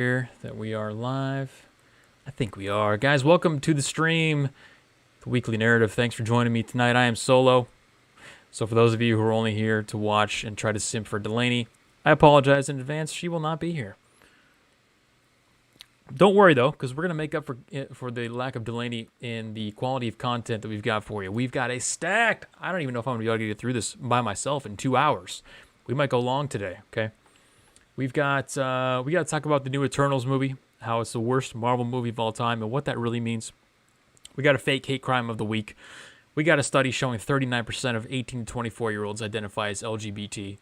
Here that we are live. I think we are. Guys, welcome to the stream, the Weekly Narrative. Thanks for joining me tonight. I am solo. So for those of you who are only here to watch and try to simp for Delaney, I apologize in advance. She will not be here. Don't worry, though, because we're going to make up for the lack of Delaney in the quality of content that we've got for you. We've got a stacked... I don't even know if I'm going to be able to get through this by myself in 2 hours. We might go long today, okay? We got to talk about the new Eternals movie, how it's the worst Marvel movie of all time, and what that really means. We got a fake hate crime of the week. We got a study showing 39% of 18 to 24-year-olds identify as LGBT.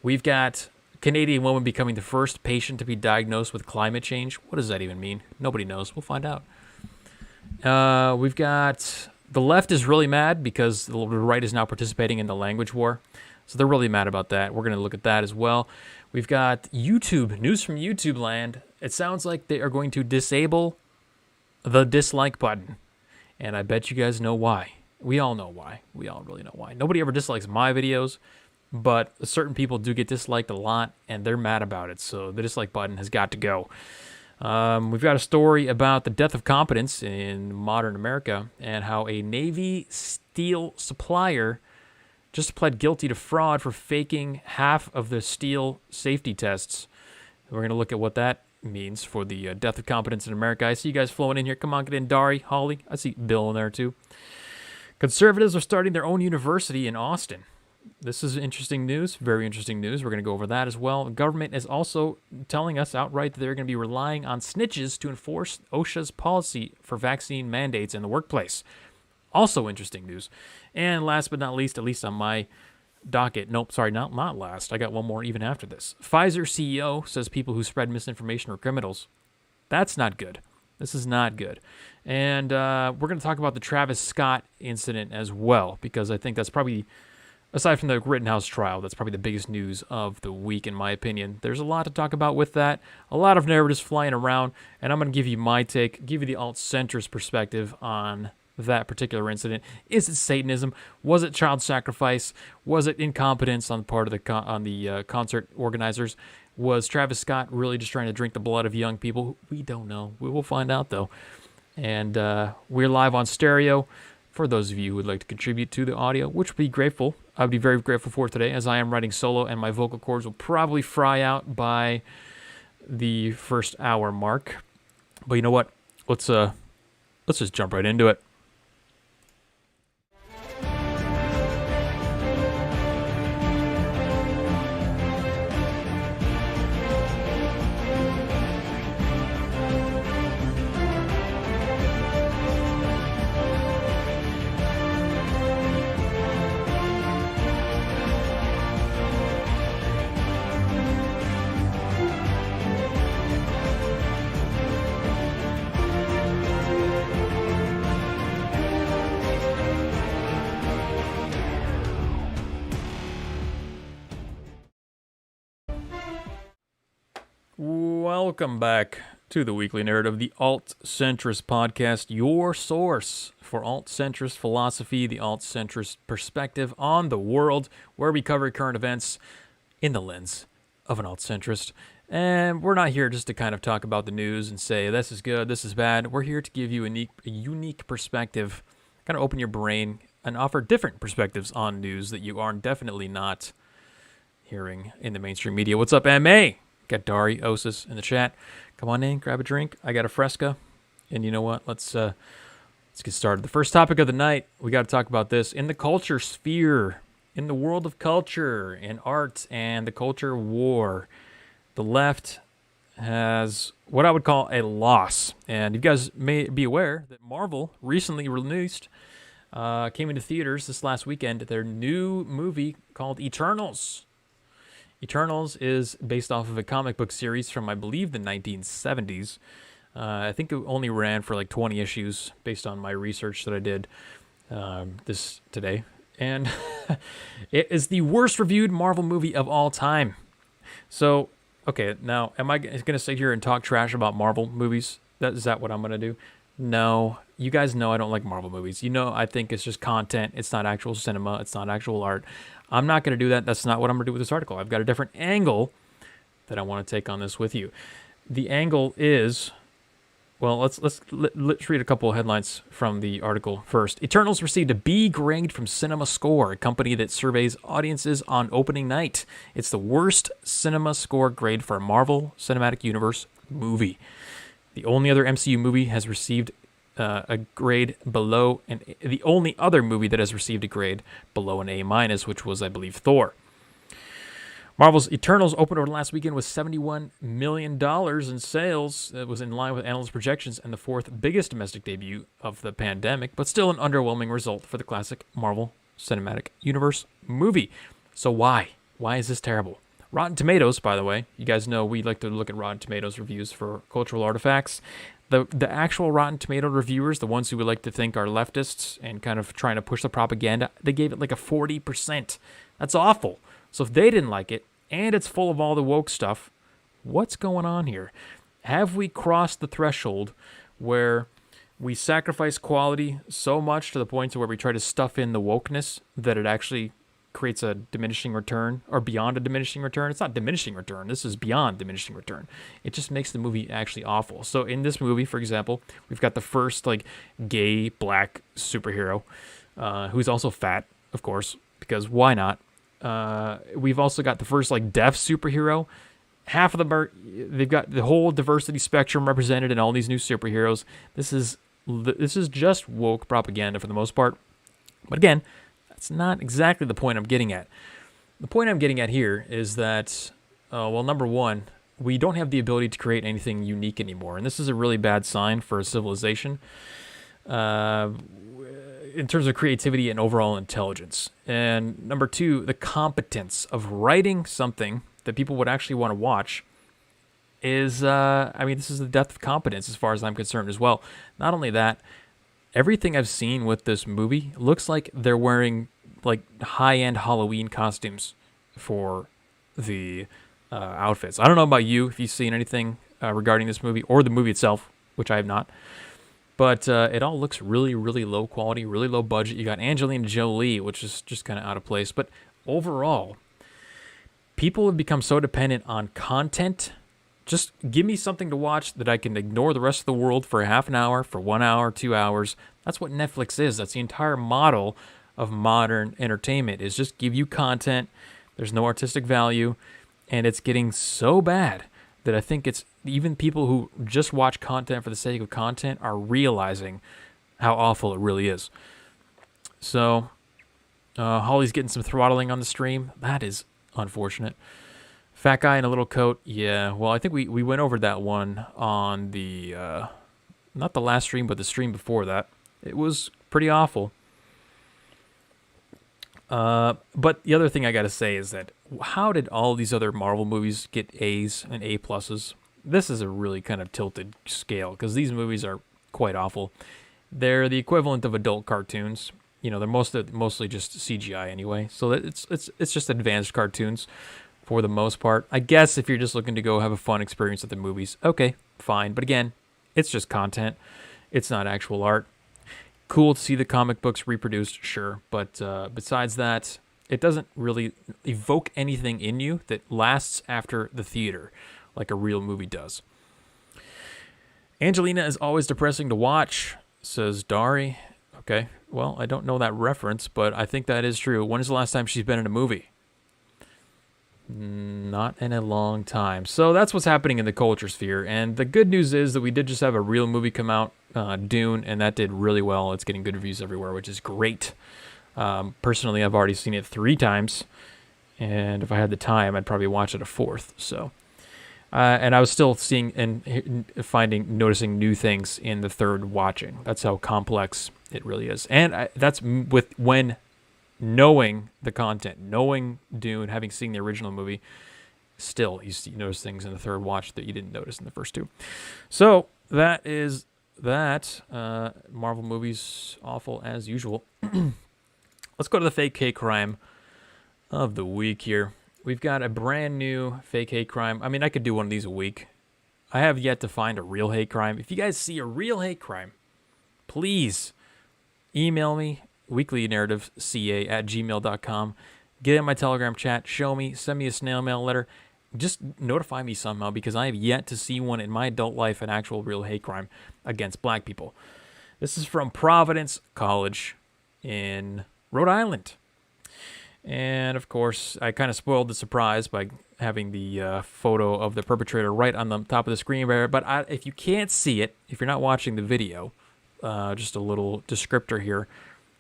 We've got a Canadian woman becoming the first patient to be diagnosed with climate change. What does that even mean? Nobody knows. We'll find out. We've got the left is really mad because the right is now participating in the language war. So they're really mad about that. We're going to look at that as well. We've got YouTube, news from YouTube land. It sounds like they are going to disable the dislike button. And I bet you guys know why. We all know why. We all really know why. Nobody ever dislikes my videos, but certain people do get disliked a lot, and they're mad about it. So the dislike button has got to go. We've got a story about the death of competence in modern America and how a Navy steel supplier just pled guilty to fraud for faking half of the steel safety tests. We're going to look at what that means for the death of competence in America. I see you guys flowing in here. Come on, get in. Dari, Holly. I see Bill in there too. Conservatives are starting their own university in Austin. This is interesting news. Very interesting news. We're going to go over that as well. The government is also telling us outright that they're going to be relying on snitches to enforce OSHA's policy for vaccine mandates in the workplace. Also interesting news. And last but not least, at least on my docket, nope, sorry, not last. I got one more even after this. Pfizer CEO says people who spread misinformation are criminals. That's not good. This is not good. And we're going to talk about the Travis Scott incident as well, because I think that's probably, aside from the Rittenhouse trial, that's probably the biggest news of the week, in my opinion. There's a lot to talk about with that, a lot of narratives flying around, and I'm going to give you my take, give you the alt-centrist perspective on that particular incident. Is it Satanism? Was it child sacrifice? Was it incompetence on the part of the concert organizers? Was Travis Scott really just trying to drink the blood of young people? We don't know. We will find out, though. And we're live on stereo. For those of you who would like to contribute to the audio, which would be grateful, I'd be very grateful for today, as I am writing solo, and my vocal cords will probably fry out by the first hour mark. But you know what? Let's just jump right into it. Welcome back to the Weekly Narrative, the alt-centrist podcast, your source for alt-centrist philosophy, the alt-centrist perspective on the world, where we cover current events in the lens of an alt-centrist. And we're not here just to kind of talk about the news and say, this is good, this is bad. We're here to give you a unique perspective, kind of open your brain, and offer different perspectives on news that you are definitely not hearing in the mainstream media. What's up, M.A.? Got Dari Osis in the chat. Come on in, grab a drink. I got a Fresca. And you know what? Let's get started. The first topic of the night, we got to talk about this. In the culture sphere, in the world of culture and art and the culture war, the left has what I would call a loss. And you guys may be aware that Marvel recently released, came into theaters this last weekend, their new movie called Eternals. Eternals is based off of a comic book series from, I believe, the 1970s. I think it only ran for like 20 issues based on my research that I did this today. And it is the worst reviewed Marvel movie of all time. So, okay, now, am I going to sit here and talk trash about Marvel movies? Is that what I'm going to do? No. You guys know I don't like Marvel movies. You know I think it's just content. It's not actual cinema. It's not actual art. I'm not going to do that. That's not what I'm going to do with this article. I've got a different angle that I want to take on this with you. the angle is, well, let's read a couple of headlines from the article first. Eternals received a B grade from Cinema Score, a company that surveys audiences on opening night. It's the worst Cinema Score grade for a Marvel Cinematic Universe movie. The only other MCU movie has received a grade below, and the only other movie that has received a grade below an A-, which was, I believe, Thor. Marvel's Eternals opened over the last weekend with $71 million in sales. It was in line with analyst projections and the fourth biggest domestic debut of the pandemic, but still an underwhelming result for the classic Marvel Cinematic Universe movie. So why? Why is this terrible? Rotten Tomatoes, by the way, you guys know we like to look at Rotten Tomatoes reviews for cultural artifacts. The actual Rotten Tomato reviewers, the ones who we like to think are leftists and kind of trying to push the propaganda, they gave it like a 40%. That's awful. So if they didn't like it, and it's full of all the woke stuff, what's going on here? Have we crossed the threshold where we sacrifice quality so much to the point to where we try to stuff in the wokeness that it actually creates a diminishing return, or beyond a diminishing return? It's not diminishing return. This is beyond diminishing return. It just makes the movie actually awful. So in this movie, for example, we've got the first gay black superhero who's also fat, of course, because why not? We've also got the first deaf superhero. Half of they've got the whole diversity spectrum represented in all these new superheroes. This is just woke propaganda for the most part. But again, that's not exactly the point I'm getting at. The point I'm getting at here is that, number one, we don't have the ability to create anything unique anymore, and this is a really bad sign for a civilization. In terms of creativity and overall intelligence. And number two, the competence of writing something that people would actually want to watch is, this is the death of competence as far as I'm concerned as well. Not only that, everything I've seen with this movie looks like they're wearing high-end Halloween costumes for the outfits. I don't know about you, if you've seen anything regarding this movie or the movie itself, which I have not. But it all looks really, really low quality, really low budget. You got Angelina Jolie, which is just kind of out of place. But overall, people have become so dependent on content. Just give me something to watch that I can ignore the rest of the world for half an hour, for 1 hour, 2 hours. That's what Netflix is. That's the entire model of modern entertainment, is just give you content. There's no artistic value. And it's getting so bad that I think it's even people who just watch content for the sake of content are realizing how awful it really is. So, Holly's getting some throttling on the stream. That is unfortunate. Fat guy in a little coat. Yeah, well, I think we went over that one on the, not the last stream, but the stream before that. It was pretty awful. But the other thing I got to say is that how did all these other Marvel movies get A's and A pluses? This is a really kind of tilted scale because these movies are quite awful. They're the equivalent of adult cartoons. They're mostly just CGI anyway. So it's just advanced cartoons for the most part. I guess if you're just looking to go have a fun experience at the movies, okay, fine. But again, it's just content. It's not actual art. Cool to see the comic books reproduced, sure. But besides that, it doesn't really evoke anything in you that lasts after the theater like a real movie does. Angelina is always depressing to watch, says Dari. Okay, well, I don't know that reference, but I think that is true. When is the last time she's been in a movie? Not in a long time. So that's what's happening in the culture sphere. And the good news is that we did just have a real movie come out, Dune, and that did really well. It's getting good reviews everywhere, which is great. Personally, I've already seen it 3 times, and if I had the time, I'd probably watch it a 4th. So, and I was still seeing and noticing new things in the 3rd watching. That's how complex it really is, and that's when knowing the content, knowing Dune, having seen the original movie. Still, you notice things in the 3rd watch that you didn't notice in the first 2. So that is that. Marvel movies, awful as usual. Let's go to the fake hate crime of the week here. We've got a brand new fake hate crime. I mean, I could do one of these a week. I have yet to find a real hate crime. If you guys see a real hate crime, please email me, weeklynarrativeca@gmail.com. Get in my Telegram chat, show me, send me a snail mail letter. just notify me somehow, because I have yet to see one in my adult life, an actual real hate crime against black people. This is from Providence College in Rhode Island. And, of course, I kind of spoiled the surprise by having the photo of the perpetrator right on the top of the screen there. But if you can't see it, if you're not watching the video, just a little descriptor here.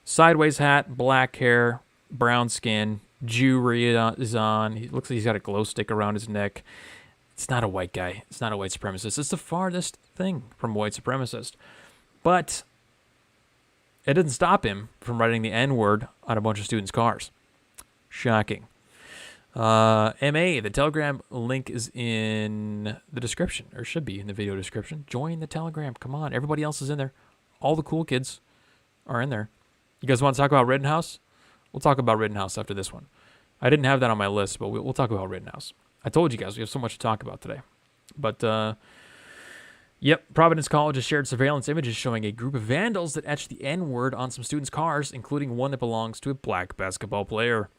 Sideways hat, black hair, brown skin, jewelry is on. He looks like he's got a glow stick around his neck. It's not a white guy. It's not a white supremacist. It's the farthest thing from white supremacist. But it didn't stop him from writing the N-word on a bunch of students' cars. Shocking. MA, the Telegram link is in the description, or should be in the video description. Join the Telegram. Come on. Everybody else is in there. All the cool kids are in there. You guys want to talk about Rittenhouse? We'll talk about Rittenhouse after this one. I didn't have that on my list, but we'll talk about Rittenhouse. I told you guys we have so much to talk about today. But, yep, Providence College has shared surveillance images showing a group of vandals that etched the N-word on some students' cars, including one that belongs to a black basketball player.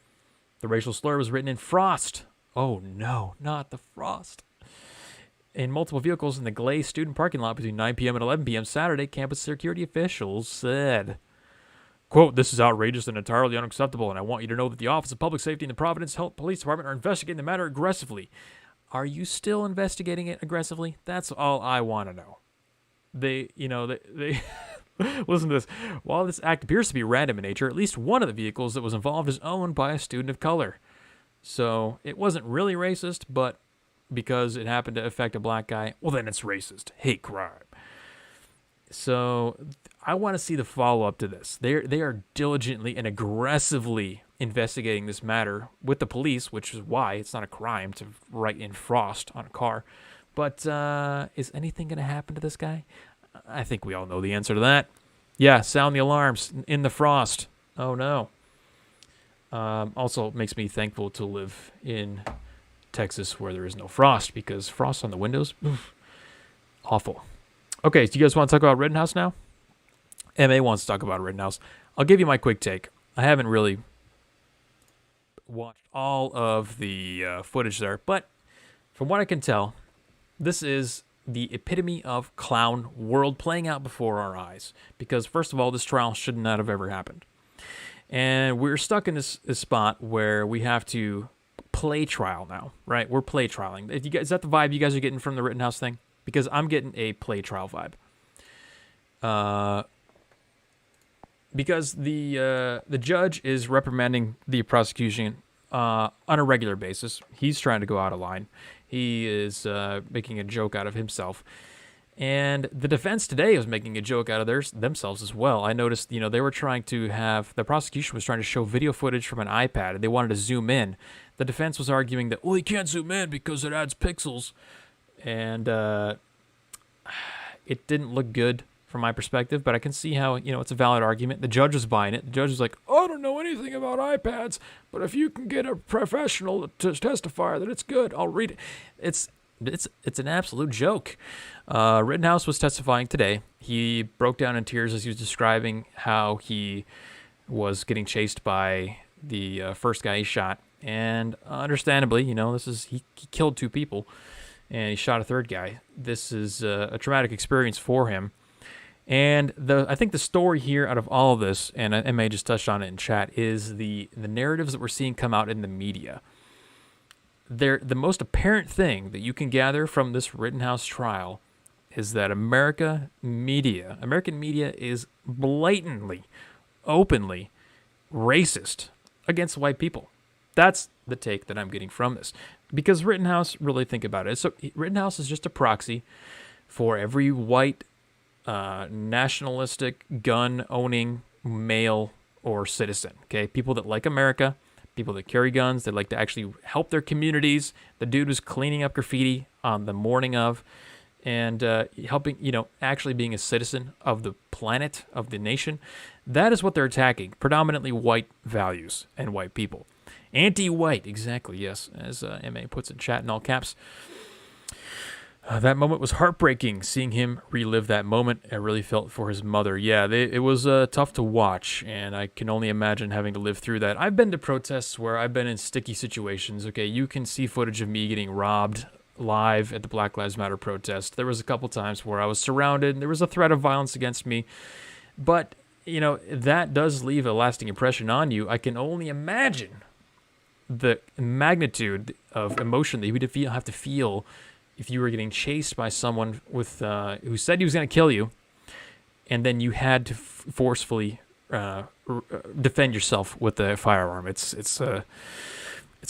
The racial slur was written in frost. Oh, no, not the frost. In multiple vehicles in the Glay student parking lot between 9 p.m. and 11 p.m. Saturday, campus security officials said, quote, "This is outrageous and entirely unacceptable, and I want you to know that the Office of Public Safety and the Providence Health Police Department are investigating the matter aggressively." Are you still investigating it aggressively? That's all I want to know. They listen to this. While this act appears to be random in nature, at least one of the vehicles that was involved is owned by a student of color. So it wasn't really racist, but because it happened to affect a black guy, well, then it's racist. Hate crime. So I want to see the follow-up to this. They are diligently and aggressively investigating this matter with the police, which is why it's not a crime to write in frost on a car. But is anything going to happen to this guy? I think we all know the answer to that. Yeah, sound the alarms in the frost. Oh, no. Also, it makes me thankful to live in Texas where there is no frost, because frost on the windows, awful. Okay, do you guys want to talk about Rittenhouse now? MA wants to talk about Rittenhouse. I'll give you my quick take. I haven't really watched all of the footage there, but from what I can tell, this is the epitome of clown world playing out before our eyes. Because, first of all, this trial should not have ever happened. And we're stuck in this spot where we have to play trial now, right? We're play trialing. Is that the vibe you guys are getting from the Rittenhouse thing? Because I'm getting a play trial vibe. Because the judge is reprimanding the prosecution on a regular basis. He's trying to go out of line. He is making a joke out of himself. And the defense today was making a joke out of themselves as well. I noticed, they were trying to the prosecution was trying to show video footage from an iPad, and they wanted to zoom in. The defense was arguing that, well, you can't zoom in because it adds pixels. And it didn't look good from my perspective, but I can see how, it's a valid argument. The judge was buying it. The judge was like, I don't know anything about iPads, but if you can get a professional to testify that it's good, I'll read it. It's an absolute joke. Rittenhouse was testifying today. He broke down in tears as he was describing how he was getting chased by the first guy he shot. And understandably, he killed 2 people and he shot a third guy. This is a traumatic experience for him. And I think the story here out of all of this, and MA just touched on it in chat, is the narratives that we're seeing come out in the media. The most apparent thing that you can gather from this Rittenhouse trial is that American media is blatantly, openly racist against white people. That's the take that I'm getting from this. Because Rittenhouse, really think about it. So Rittenhouse is just a proxy for every white, nationalistic, gun-owning male or citizen. Okay, people that like America, people that carry guns, that like to actually help their communities. The dude was cleaning up graffiti on the morning of, and helping, actually being a citizen of the planet, of the nation. That is what they're attacking. Predominantly white values and white people. AntiWhite, exactly, yes, as MA puts in chat in all caps. That moment was heartbreaking. Seeing him relive that moment, I really felt for his mother. Yeah, it was tough to watch, and I can only imagine having to live through that. I've been to protests where I've been in sticky situations. Okay, you can see footage of me getting robbed live at the Black Lives Matter protest. There was a couple times where I was surrounded, and there was a threat of violence against me. But, that does leave a lasting impression on you. I can only imagine the magnitude of emotion that you would have to feel if you were getting chased by someone with who said he was going to kill you, and then you had to forcefully defend yourself with a firearm. It's a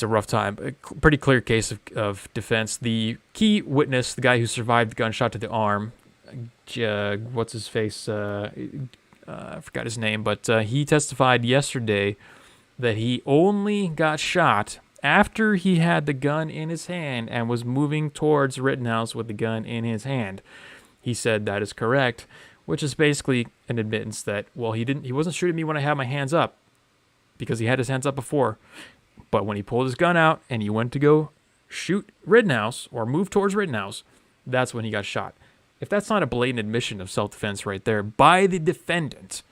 rough time. A pretty clear case of defense. The key witness, the guy who survived the gunshot to the arm, what's his face? I forgot his name, but he testified yesterday that he only got shot after he had the gun in his hand and was moving towards Rittenhouse with the gun in his hand. He said that is correct, which is basically an admittance that, well, he wasn't shooting me when I had my hands up, because he had his hands up before. But when he pulled his gun out and he went to go shoot Rittenhouse or move towards Rittenhouse, that's when he got shot. If that's not a blatant admission of self-defense right there by the defendant,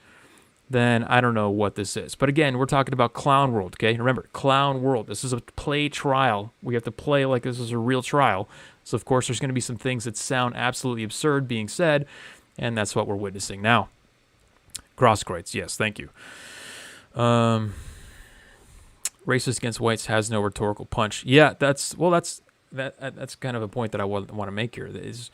then I don't know what this is. But again, we're talking about clown world, okay? Remember, clown world. This is a play trial. We have to play like this is a real trial. So, of course, there's going to be some things that sound absolutely absurd being said, and that's what we're witnessing now. Grosskreutz, yes, thank you. Racist against whites has no rhetorical punch. Yeah, that's kind of a point that I want to make here. Is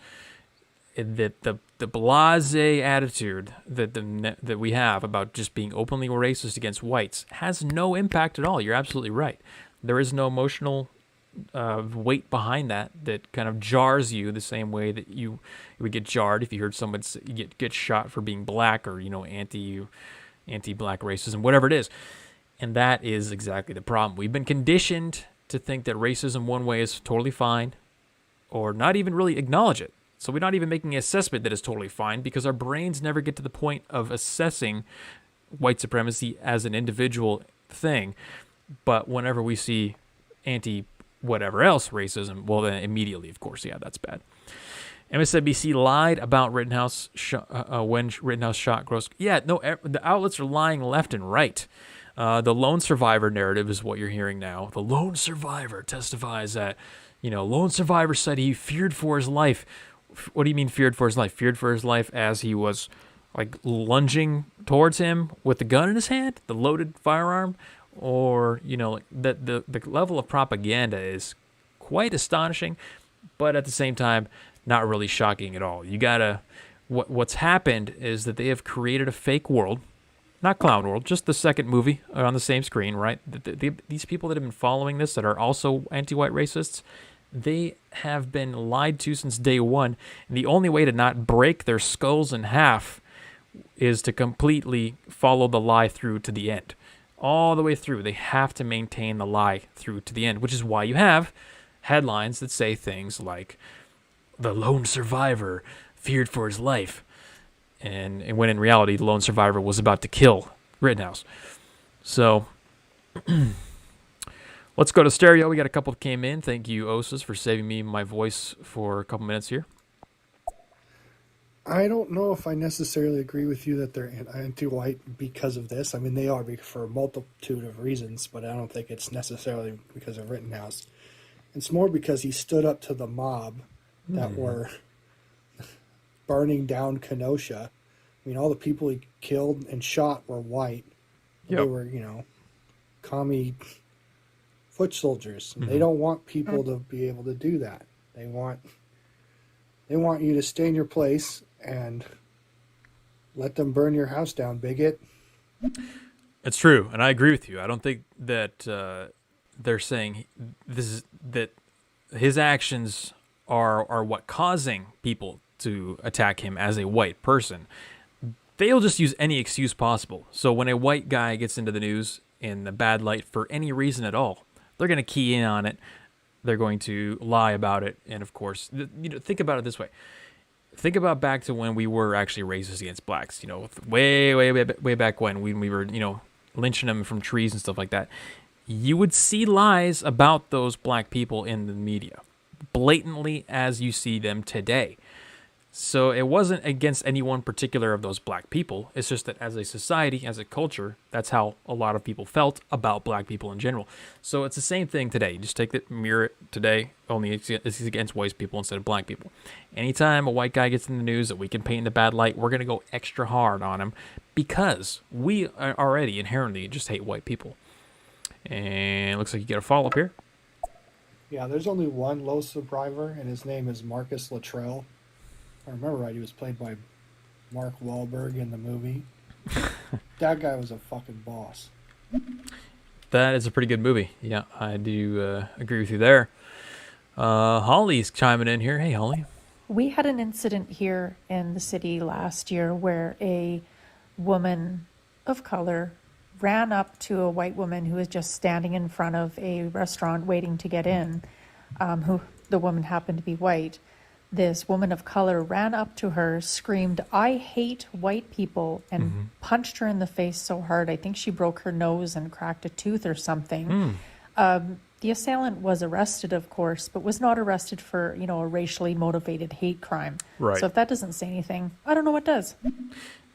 that the blasé attitude that we have about just being openly racist against whites has no impact at all. You're absolutely right. There is no emotional weight behind that kind of jars you the same way that you would get jarred if you heard someone get shot for being black or anti-black racism, whatever it is. And that is exactly the problem. We've been conditioned to think that racism one way is totally fine, or not even really acknowledge it. So we're not even making an assessment that is totally fine, because our brains never get to the point of assessing white supremacy as an individual thing. But whenever we see anti-whatever else racism, well, then immediately, of course, yeah, that's bad. MSNBC lied about Rittenhouse when Rittenhouse shot Gross. Yeah, no, the outlets are lying left and right. The lone survivor narrative is what you're hearing now. The lone survivor testifies that, lone survivor said he feared for his life. What do you mean feared for his life? Feared for his life as he was lunging towards him with the gun in his hand, the loaded firearm, or the level of propaganda is quite astonishing, but at the same time not really shocking at all. What's happened is that they have created a fake world, not clown world, just the second movie on the same screen, right? These people that have been following this that are also anti-white racists, they have been lied to since day one. And the only way to not break their skulls in half is to completely follow the lie through to the end. All the way through. They have to maintain the lie through to the end, which is why you have headlines that say things like, the lone survivor feared for his life. And when in reality, the lone survivor was about to kill Rittenhouse. So let's go to stereo. We got a couple that came in. Thank you, Osis, for saving me my voice for a couple minutes here. I don't know if I necessarily agree with you that they're anti-white because of this. I mean, they are for a multitude of reasons, but I don't think it's necessarily because of Rittenhouse. It's more because he stood up to the mob that were burning down Kenosha. I mean, all the people he killed and shot were white. Yep. They were, commie foot soldiers. Mm-hmm. They don't want people to be able to do that. They want you to stay in your place and let them burn your house down, bigot. It's true, and I agree with you. I don't think that they're saying that his actions are what causing people to attack him as a white person. They'll just use any excuse possible. So when a white guy gets into the news in the bad light for any reason at all, they're going to key in on it. They're going to lie about it. And of course, think about it this way. Think about back to when we were actually racist against blacks, way back when we were, lynching them from trees and stuff like that. You would see lies about those black people in the media. blatantly as you see them today. So it wasn't against any one particular of those black people. It's just that as a society, as a culture, that's how a lot of people felt about black people in general. So it's the same thing today. You just take the mirror today, only it's against white people instead of black people. Anytime a white guy gets in the news that we can paint in a bad light, we're going to go extra hard on him because we already inherently just hate white people. And it looks like you get a follow-up here. Yeah, there's only one low survivor, and his name is Marcus Luttrell. If I remember right, he was played by Mark Wahlberg in the movie. That guy was a fucking boss. That is a pretty good movie. Yeah, I do agree with you there. Holly's chiming in here. Hey, Holly. We had an incident here in the city last year where a woman of color ran up to a white woman who was just standing in front of a restaurant waiting to get in, who the woman happened to be white. This woman of color ran up to her, screamed, "I hate white people," and punched her in the face so hard, I think she broke her nose and cracked a tooth or something. The assailant was arrested, of course, but was not arrested for, a racially motivated hate crime. Right. So if that doesn't say anything, I don't know what does.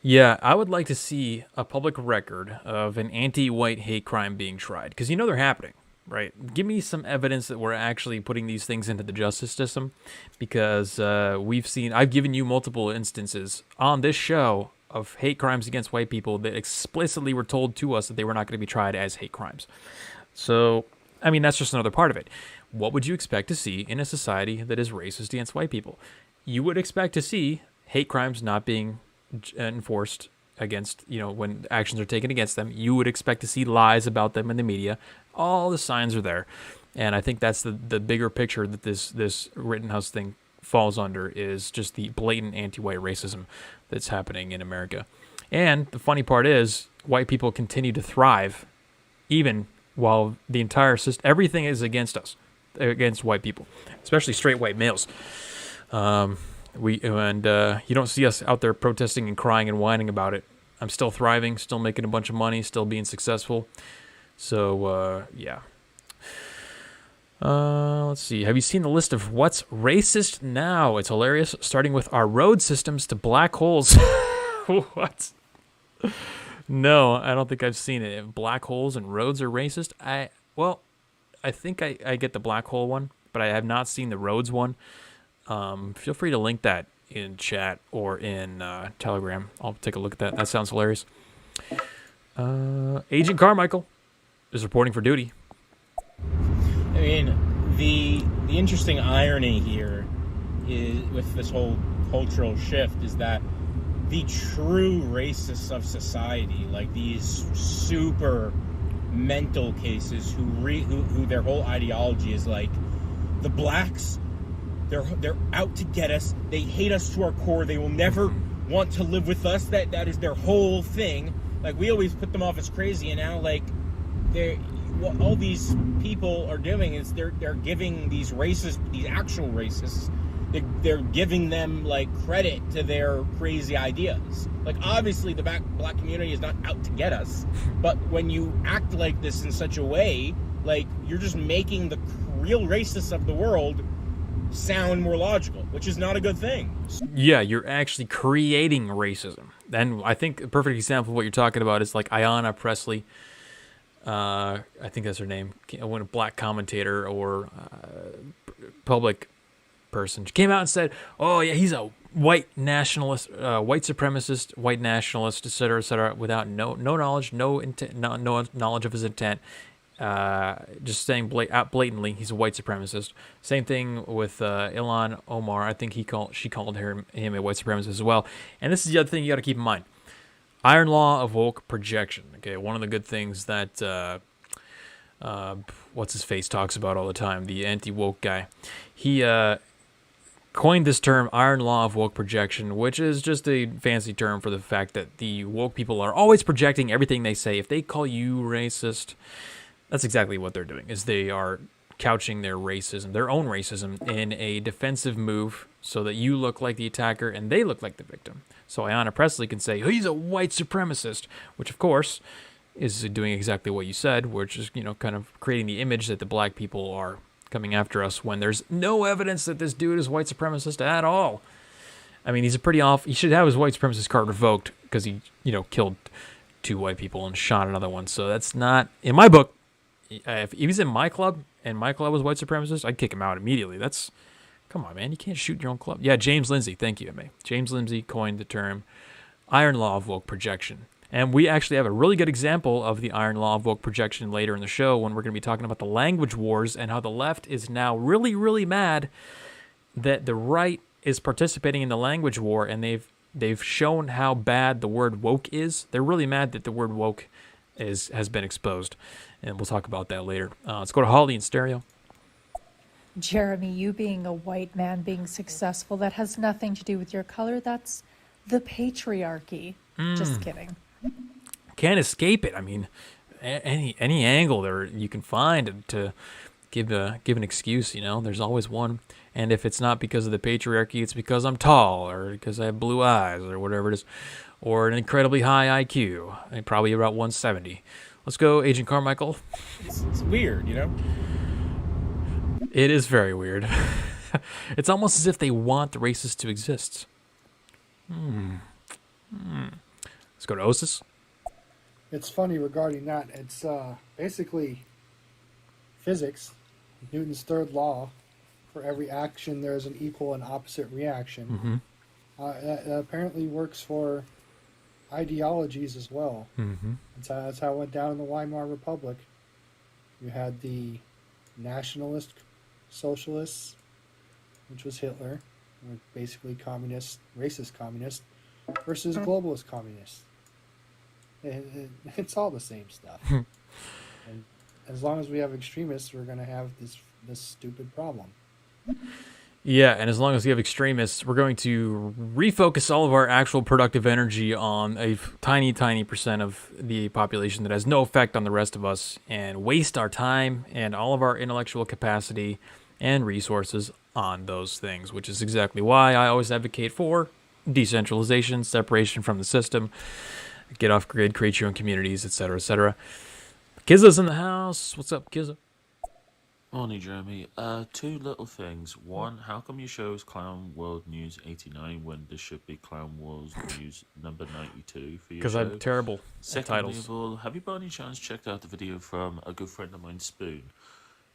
Yeah, I would like to see a public record of an anti-white hate crime being tried, because they're happening, right? Give me some evidence that we're actually putting these things into the justice system, because I've given you multiple instances on this show of hate crimes against white people that explicitly were told to us that they were not going to be tried as hate crimes. So, that's just another part of it. What would you expect to see in a society that is racist against white people? You would expect to see hate crimes not being enforced against, when actions are taken against them. You would expect to see lies about them in the media. All the signs are there. And I think that's the bigger picture that this Rittenhouse thing falls under, is just the blatant anti-white racism that's happening in America. And the funny part is, white people continue to thrive even while the entire system, everything is against us, against white people, especially straight white males. You don't see us out there protesting and crying and whining about it. I'm still thriving, still making a bunch of money, still being successful. So, yeah. Let's see. Have you seen the list of what's racist now? It's hilarious. Starting with our road systems to black holes. What? No, I don't think I've seen it. If black holes and roads are racist, I think I get the black hole one, but I have not seen the roads one. Feel free to link that in chat or in Telegram. I'll take a look at that. That sounds hilarious. Agent Carmichael is reporting for duty. The interesting irony here is, with this whole cultural shift, is that the true racists of society, like these super mental cases who their whole ideology is like, the blacks, they're out to get us. They hate us to our core. They will never want to live with us. That is their whole thing. Like, we always put them off as crazy, and now, like, what all these people are doing is they're giving these actual racists, they're giving them, like, credit to their crazy ideas. Like, obviously the black community is not out to get us, but when you act like this in such a way, like, you're just making the real racists of the world sound more logical, which is not a good thing. Yeah, you're actually creating racism. And I think a perfect example of what you're talking about is like Ayanna Pressley. I think that's her name. A black commentator or public person. She came out and said, "Oh yeah, he's a white nationalist, white supremacist, white nationalist, etc., without no knowledge, no knowledge of his intent." Just saying blatantly, he's a white supremacist. Same thing with Ilhan Omar. I think she called him a white supremacist as well. And this is the other thing you got to keep in mind: iron law of woke projection. Okay, one of the good things that what's his face talks about all the time, the anti-woke guy. He coined this term, iron law of woke projection, which is just a fancy term for the fact that the woke people are always projecting everything they say. If they call you racist, that's exactly what they're doing, is they are couching their racism, their own racism, in a defensive move so that you look like the attacker and they look like the victim. So Ayanna Pressley can say, "Oh, he's a white supremacist," which of course is doing exactly what you said, which is, kind of creating the image that the black people are coming after us when there's no evidence that this dude is white supremacist at all. I mean, he's a pretty off. He should have his white supremacist card revoked because he, killed 2 white people and shot another one. So that's not, in my book, if he was in my club and my club was white supremacist, I'd kick him out immediately. Come on, man. You can't shoot your own club. Yeah, James Lindsay. Thank you, M.A. James Lindsay coined the term iron law of woke projection. And we actually have a really good example of the iron law of woke projection later in the show when we're going to be talking about the language wars and how the left is now really, really mad that the right is participating in the language war, and they've shown how bad the word woke is. They're really mad that the word woke has been exposed, and we'll talk about that later. Let's go to Holly in stereo. Jeremy, you being a white man being successful, that has nothing to do with your color. That's the patriarchy. Just kidding. Can't escape it. I mean, any angle there you can find to give an excuse. There's always one. And if it's not because of the patriarchy, it's because I'm tall, or because I have blue eyes, or whatever it is, or an incredibly high IQ, and probably about 170. Let's go, Agent Carmichael. It's weird, It is very weird. It's almost as if they want the racists to exist. Let's go to Osis. It's funny regarding that. It's basically physics, Newton's third law. For every action, there is an equal and opposite reaction. That apparently works for ideologies as well. That's how it went down in the Weimar Republic. You had the nationalist socialists, which was Hitler, were basically communist, racist communist, versus globalist communists. It's all the same stuff. And as long as we have extremists, we're going to have this stupid problem. Yeah, and as long as we have extremists, we're going to refocus all of our actual productive energy on a tiny, tiny percent of the population that has no effect on the rest of us, and waste our time and all of our intellectual capacity and resources on those things, which is exactly why I always advocate for decentralization, separation from the system, get off grid, create your own communities, etc., etc. Kizza's in the house. What's up, Kizza? Morning, Jeremy. 2 little things. One, how come your show is Clown World News 89 when this should be Clown World News number 92 for your show? Because I'm terrible at Secondly titles. of all, have you by any chance checked out the video from a good friend of mine, Spoon?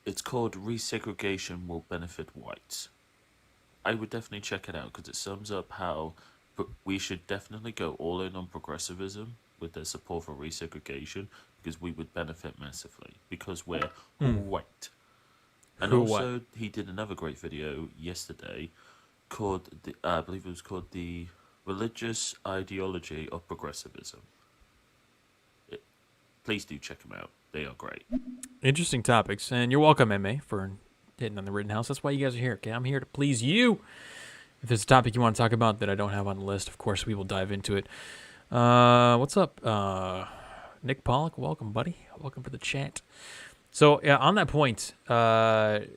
It's called Resegregation Will Benefit Whites. I would definitely check it out because it sums up how we should definitely go all in on progressivism with their support for resegregation because we would benefit massively because we're white. And also, he did another great video yesterday called, I believe it was called The Religious Ideology of Progressivism. Please do check them out. They are great. Interesting topics. And you're welcome, MA, for hitting on the Rittenhouse. That's why you guys are here, okay? I'm here to please you. If there's a topic you want to talk about that I don't have on the list, of course, we will dive into it. What's up? Nick Pollock, welcome, buddy. Welcome for the chat. So on that point, the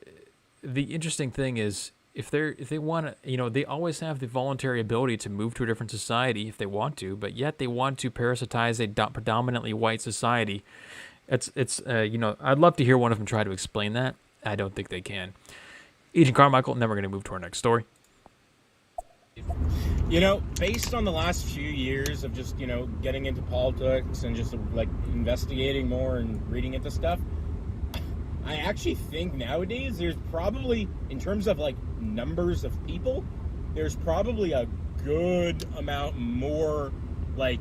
interesting thing is if they want to, they always have the voluntary ability to move to a different society if they want to, but yet they want to parasitize a predominantly white society. It's I'd love to hear one of them try to explain that. I don't think they can. Agent Carmichael, and then we're going to move to our next story. Based on the last few years of just, getting into politics and just like investigating more and reading into stuff, I actually think nowadays there's probably, in terms of like numbers of people, there's probably a good amount more like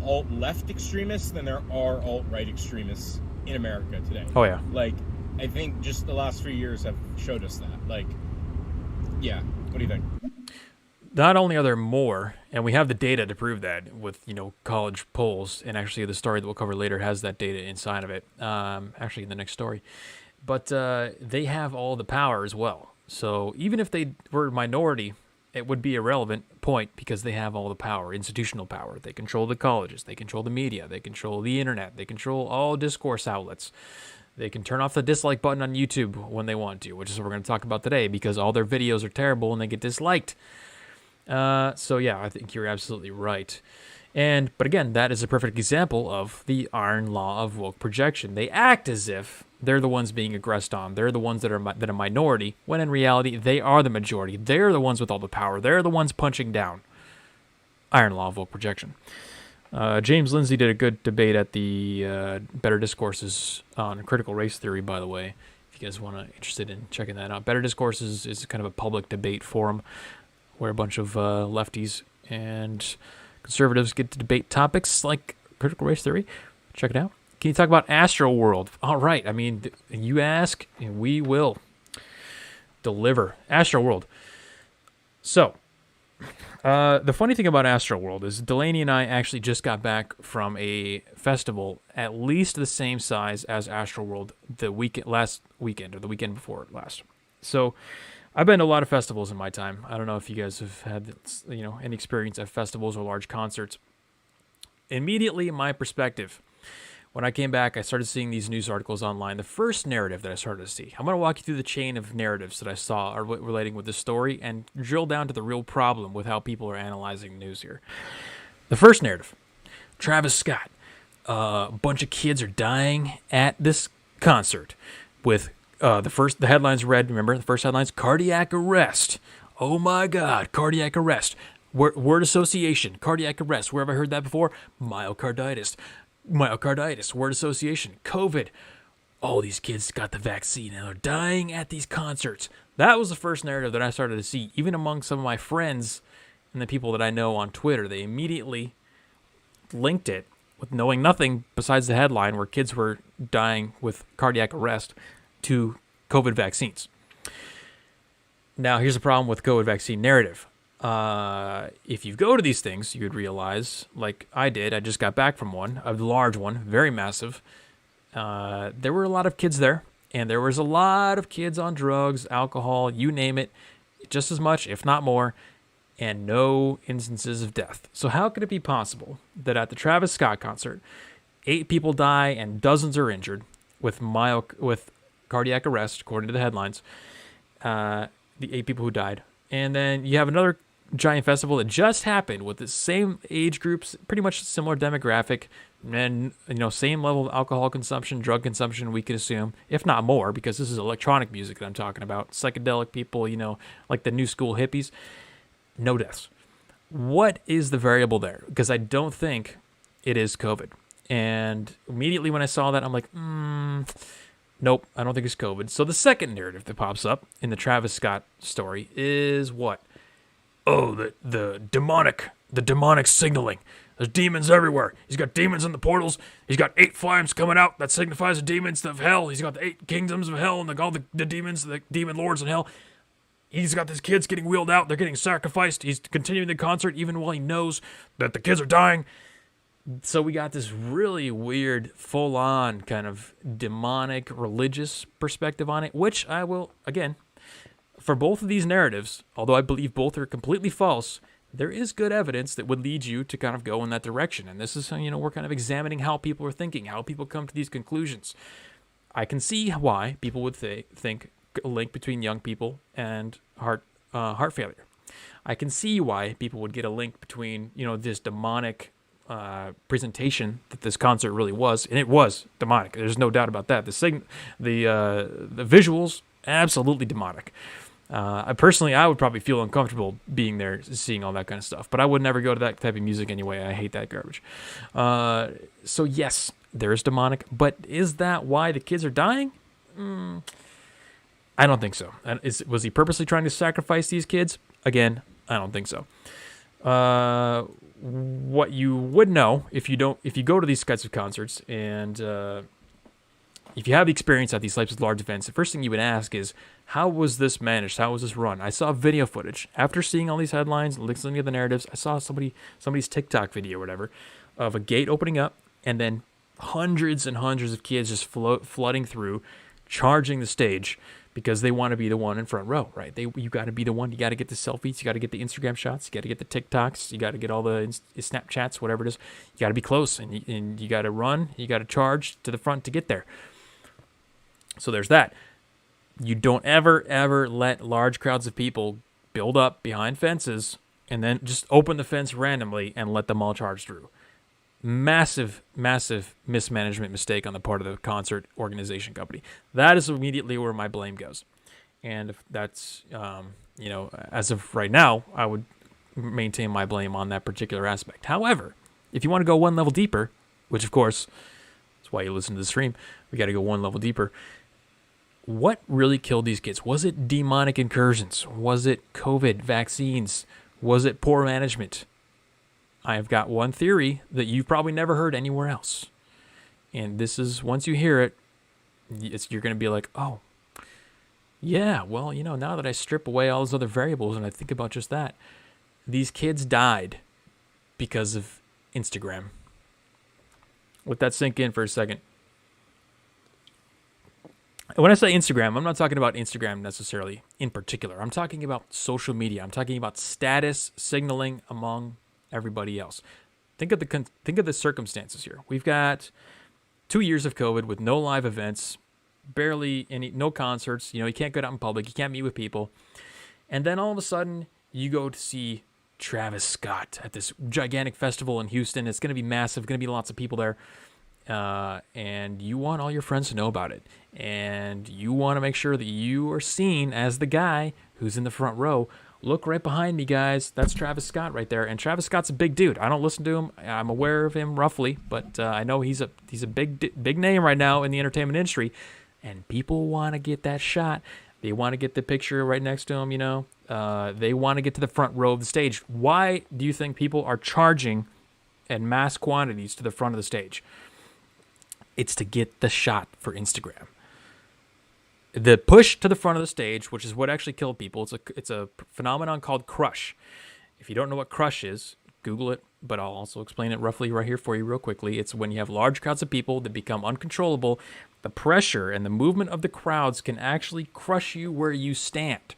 alt-left extremists than there are alt-right extremists in America today. Oh, yeah. Like, I think just the last few years have showed us that. Like, yeah. What do you think? Not only are there more, and we have the data to prove that with, college polls, and actually the story that we'll cover later has that data inside of it, actually in the next story. But they have all the power as well. So even if they were a minority, it would be a relevant point because they have all the power, institutional power. They control the colleges, they control the media, they control the internet, they control all discourse outlets. They can turn off the dislike button on YouTube when they want to, which is what we're going to talk about today because all their videos are terrible and they get disliked. So yeah, I think you're absolutely right. But again, that is a perfect example of the iron law of woke projection. They act as if They're the ones being aggressed on. They're the ones that are a minority, when in reality, they are the majority. They're the ones with all the power. They're the ones punching down. Iron law of vote projection. James Lindsay did a good debate at the Better Discourses on critical race theory, by the way, if you guys want to interested in checking that out. Better Discourses is kind of a public debate forum where a bunch of lefties and conservatives get to debate topics like critical race theory. Check it out. Can you talk about Astroworld? All right. I mean, you ask, and we will deliver. Astroworld. So, the funny thing about Astroworld is Delaney and I actually just got back from a festival at least the same size as Astroworld last weekend, or the weekend before last. So, I've been to a lot of festivals in my time. I don't know if you guys have had, any experience at festivals or large concerts. Immediately, my perspective, when I came back, I started seeing these news articles online. The first narrative that I started to see, I'm going to walk you through the chain of narratives that I saw are relating with the story and drill down to the real problem with how people are analyzing news here. The first narrative, Travis Scott. A bunch of kids are dying at this concert with the headlines read, remember, the first headlines, cardiac arrest. Oh my God, cardiac arrest. Word association, cardiac arrest. Where have I heard that before? Myocarditis. Word association, COVID. Oh, these kids got the vaccine and they're dying at these concerts. That was the first narrative that I started to see, even among some of my friends and the people that I know on Twitter. They immediately linked it with knowing nothing besides the headline where kids were dying with cardiac arrest to COVID vaccines. Now, here's the problem with COVID vaccine narrative. If you go to these things, you would realize, like I did, I just got back from one, a large one, very massive. There were a lot of kids there, and there was a lot of kids on drugs, alcohol, you name it, just as much, if not more, and no instances of death. So how could it be possible that at the Travis Scott concert, 8 people die and dozens are injured with cardiac arrest, according to the headlines, the 8 people who died, and then you have another giant festival that just happened with the same age groups, pretty much similar demographic, and same level of alcohol consumption, drug consumption, we could assume, if not more, because this is electronic music that I'm talking about, psychedelic people, like the new school hippies. No deaths. What is the variable there? Because I don't think it is COVID. And immediately when I saw that, I'm like, nope, I don't think it's COVID. So the second narrative that pops up in the Travis Scott story is what? Oh, the demonic signaling. There's demons everywhere. He's got demons in the portals. He's got 8 flames coming out. That signifies the demons of hell. He's got the 8 kingdoms of hell and all the demons, the demon lords in hell. He's got these kids getting wheeled out. They're getting sacrificed. He's continuing the concert even while he knows that the kids are dying. So we got this really weird, full-on kind of demonic religious perspective on it, which I will, again, for both of these narratives, although I believe both are completely false, there is good evidence that would lead you to kind of go in that direction. And this is, we're kind of examining how people are thinking, how people come to these conclusions. I can see why people would think a link between young people and heart failure. I can see why people would get a link between, this demonic presentation that this concert really was, and it was demonic. There's no doubt about that. The visuals, absolutely demonic. I would probably feel uncomfortable being there, seeing all that kind of stuff. But I would never go to that type of music anyway. I hate that garbage. So yes, there is demonic. But is that why the kids are dying? I don't think so. Was he purposely trying to sacrifice these kids? Again, I don't think so. What you would know if you go to these kinds of concerts and if you have the experience at these types of large events, the first thing you would ask is, how was this managed? How was this run? I saw video footage. After seeing all these headlines, listening to the narratives, I saw somebody's TikTok video or whatever of a gate opening up and then hundreds and hundreds of kids just flooding through, charging the stage because they want to be the one in front row, right? You got to be the one. You got to get the selfies. You got to get the Instagram shots. You got to get the TikToks. You got to get all the Snapchats, whatever it is. You got to be close, and you got to run. You got to charge to the front to get there. So there's that. You don't ever let large crowds of people build up behind fences and then just open the fence randomly and let them all charge through. massive, massive mismanagement mistake on the part of the concert organization company. That is immediately where my blame goes. And if that's, as of right now, I would maintain my blame on that particular aspect. However, if you want to go one level deeper, which of course, that's why you listen to the stream, we got to go one level deeper. What really killed these kids? Was it demonic incursions? Was it COVID vaccines? Was it poor management? I've got one theory that you've probably never heard anywhere else. And this is, once you hear it, you're going to be like, oh, yeah, well, now that I strip away all those other variables and I think about just that, these kids died because of Instagram. Let that sink in for a second. When I say Instagram, I'm not talking about Instagram necessarily in particular. I'm talking about social media. I'm talking about status signaling among everybody else. Think of the circumstances here. We've got 2 years of COVID with no live events, no concerts. You can't go out in public. You can't meet with people. And then all of a sudden, you go to see Travis Scott at this gigantic festival in Houston. It's going to be massive. Going to be lots of people there. And you want all your friends to know about it. And you want to make sure that you are seen as the guy who's in the front row. Look right behind me, guys. That's Travis Scott right there. And Travis Scott's a big dude. I don't listen to him. I'm aware of him roughly, but I know he's a big name right now in the entertainment industry. And people want to get that shot. They want to get the picture right next to him, They want to get to the front row of the stage. Why do you think people are charging in mass quantities to the front of the stage? It's to get the shot for Instagram. The push to the front of the stage, which is what actually killed people, it's a phenomenon called crush. If you don't know what crush is, Google it, but I'll also explain it roughly right here for you real quickly. It's when you have large crowds of people that become uncontrollable. The pressure and the movement of the crowds can actually crush you where you stand.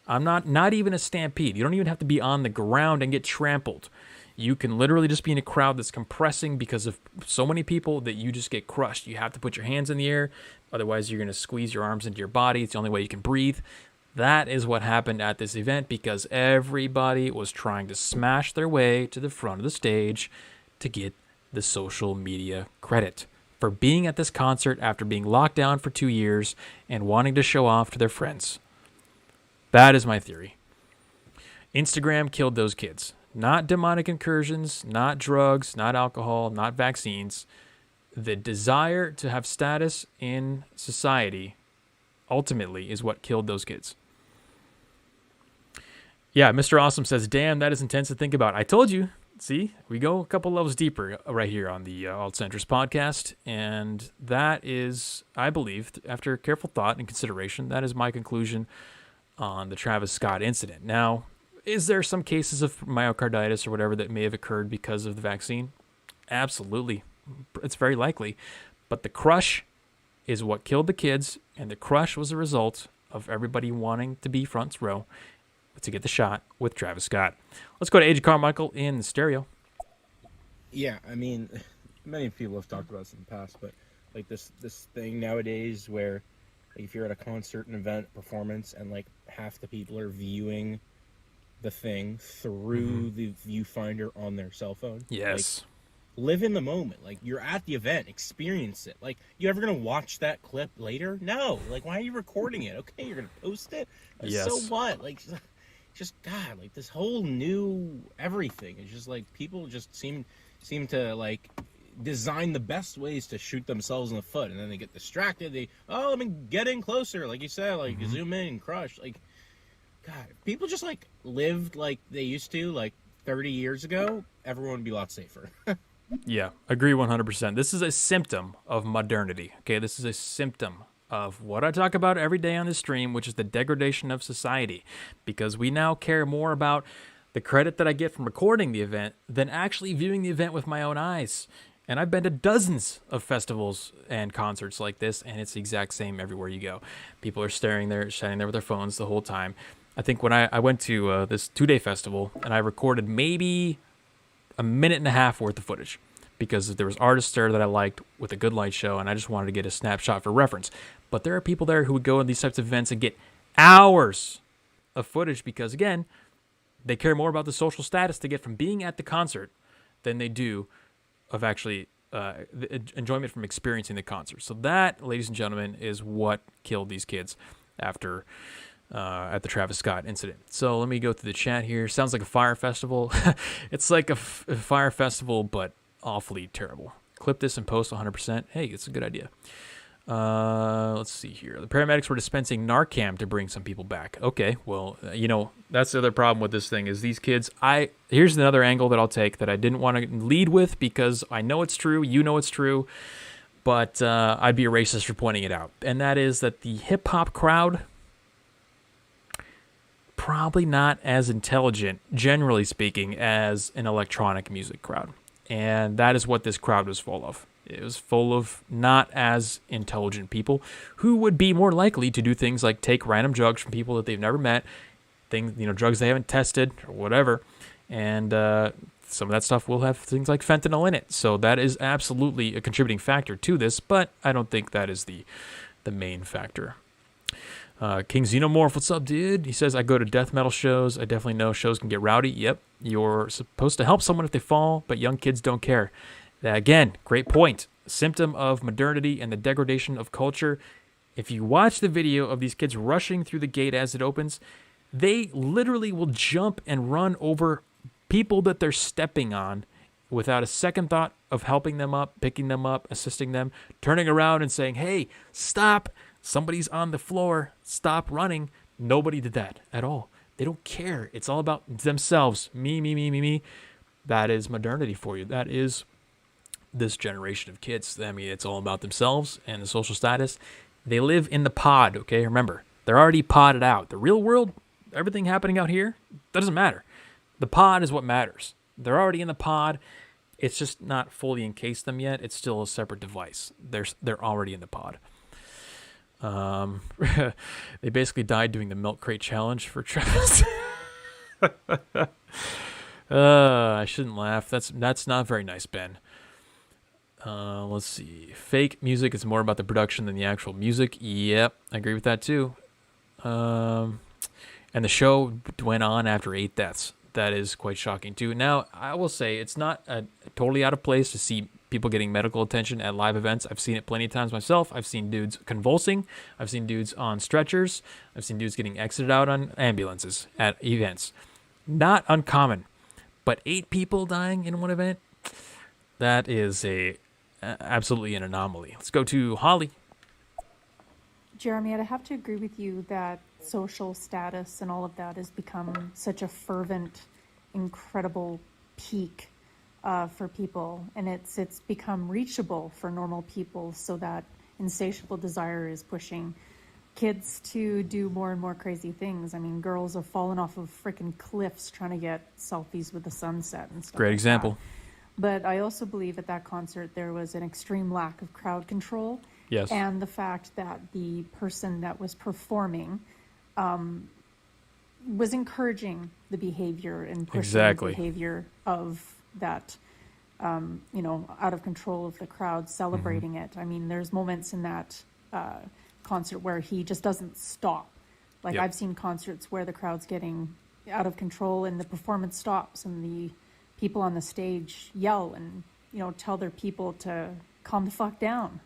I'm not even a stampede. You don't even have to be on the ground and get trampled. You can literally just be in a crowd that's compressing because of so many people that you just get crushed. You have to put your hands in the air. Otherwise, you're going to squeeze your arms into your body. It's the only way you can breathe. That is what happened at this event because everybody was trying to smash their way to the front of the stage to get the social media credit for being at this concert after being locked down for 2 years and wanting to show off to their friends. That is my theory. Instagram killed those kids. Not demonic incursions, not drugs, not alcohol, not vaccines. The desire to have status in society ultimately is what killed those kids. Yeah, Mr. Awesome says, damn, that is intense to think about. I told you. See, we go a couple levels deeper right here on the Alt-Centrist podcast. And that is, I believe, after careful thought and consideration, that is my conclusion on the Travis Scott incident. Now, is there some cases of myocarditis or whatever that may have occurred because of the vaccine? Absolutely. It's very likely. But the crush is what killed the kids, and the crush was a result of everybody wanting to be front row to get the shot with Travis Scott. Let's go to AJ Carmichael in the stereo. Yeah, I mean, many people have talked about this in the past, but like this thing nowadays where like, if you're at a concert, an event, performance, and like half the people are viewing the thing through the viewfinder on their cell phone. Yes. Like, live in the moment. Like, you're at the event. Experience it. Like, you ever going to watch that clip later? No. Like, why are you recording it? Okay, you're going to post it? Yes. So what? Like, just, God, like, this whole new everything. It's just, like, people just seem to, like, design the best ways to shoot themselves in the foot. And then they get distracted. Let me get in closer. Like you said, like, zoom in and crush. Like, God, if people just, like, lived like they used to, like, 30 years ago, everyone would be a lot safer. Yeah, agree 100%. This is a symptom of modernity, okay? This is a symptom of what I talk about every day on this stream, which is the degradation of society, because we now care more about the credit that I get from recording the event than actually viewing the event with my own eyes. And I've been to dozens of festivals and concerts like this, and it's the exact same everywhere you go. People are standing there with their phones the whole time. I think when I went to this 2-day festival, and I recorded maybe a minute and a half worth of footage because there was artists there that I liked with a good light show, and I just wanted to get a snapshot for reference. But there are people there who would go in these types of events and get hours of footage because, again, they care more about the social status they get from being at the concert than they do actually the enjoyment from experiencing the concert. So that, ladies and gentlemen, is what killed these kids after at the Travis Scott incident. So let me go through the chat here. Sounds like a fire festival. It's like a fire festival, but awfully terrible. Clip this and post 100%. Hey, it's a good idea. Let's see here. The paramedics were dispensing Narcan to bring some people back. Okay, well, that's the other problem with this thing is these kids. Here's another angle that I'll take that I didn't want to lead with because I know it's true. You know it's true. But I'd be a racist for pointing it out. And that is that the hip-hop crowd, probably not as intelligent, generally speaking, as an electronic music crowd. And that is what this crowd was full of. It was full of not as intelligent people who would be more likely to do things like take random drugs from people that they've never met, drugs they haven't tested or whatever. And some of that stuff will have things like fentanyl in it. So that is absolutely a contributing factor to this, but I don't think that is the main factor. King Xenomorph, what's up, dude? He says, I go to death metal shows. I definitely know shows can get rowdy. Yep, you're supposed to help someone if they fall, but young kids don't care. Again, great point. A symptom of modernity and the degradation of culture. If you watch the video of these kids rushing through the gate as it opens, they literally will jump and run over people that they're stepping on without a second thought of helping them up, picking them up, assisting them, turning around and saying, hey, stop. Somebody's on the floor. Stop running. Nobody did that at all. They don't care. It's all about themselves. Me. That is modernity for you. That is this generation of kids. I mean, it's all about themselves and the social status. They live in the pod, okay? Remember, they're already podded out. The real world, everything happening out here, that doesn't matter. The pod is what matters. They're already in the pod. It's just not fully encased them yet. It's still a separate device. They're already in the pod. They basically died doing the milk crate challenge for Travis. I shouldn't laugh. That's not very nice, Ben. Let's see. Fake music is more about the production than the actual music. Yep, I agree with that too. And the show went on after 8 deaths. That is quite shocking too. Now, I will say it's not totally out of place to see people getting medical attention at live events. I've seen it plenty of times myself. I've seen dudes convulsing. I've seen dudes on stretchers. I've seen dudes getting exited out on ambulances at events. Not uncommon. But 8 people dying in one event, that is absolutely an anomaly. Let's go to Holly. Jeremy, I'd have to agree with you that social status and all of that has become such a fervent, incredible peak for people, and it's become reachable for normal people, so that insatiable desire is pushing kids to do more and more crazy things. I mean, girls have fallen off of freaking cliffs trying to get selfies with the sunset and stuff. Great like example. That. But I also believe at that concert there was an extreme lack of crowd control. Yes. And the fact that the person that was performing was encouraging the behavior and pushing the behavior of that, out of control of the crowd, celebrating it. I mean, there's moments in that concert where he just doesn't stop. Like, I've seen concerts where the crowd's getting out of control and the performance stops and the people on the stage yell and, tell their people to calm the fuck down.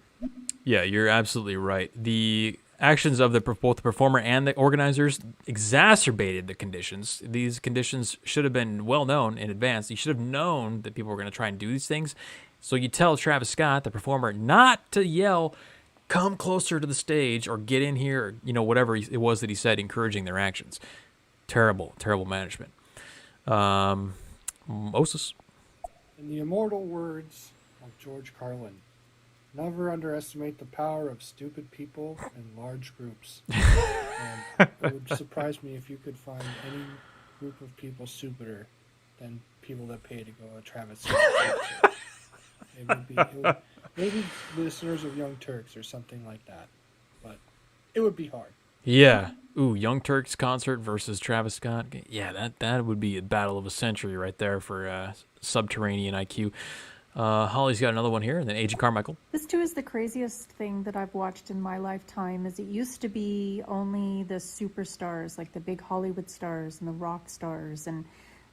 Yeah, you're absolutely right. The actions of both the performer and the organizers exacerbated the conditions. These conditions should have been well known in advance. You should have known that people were going to try and do these things. So you tell Travis Scott, the performer, not to yell, come closer to the stage or get in here, or, whatever it was that he said, encouraging their actions. Terrible, terrible management. Moses. In the immortal words of George Carlin, never underestimate the power of stupid people in large groups. And it would surprise me if you could find any group of people stupider than people that pay to go to Travis Scott. It would maybe listeners of Young Turks or something like that, but it would be hard. Yeah. Ooh, Young Turks concert versus Travis Scott. Yeah, that would be a battle of a century right there for subterranean IQ. Holly's got another one here, and then Agent Carmichael. This too is the craziest thing that I've watched in my lifetime. Is it used to be only the superstars, like the big Hollywood stars and the rock stars, and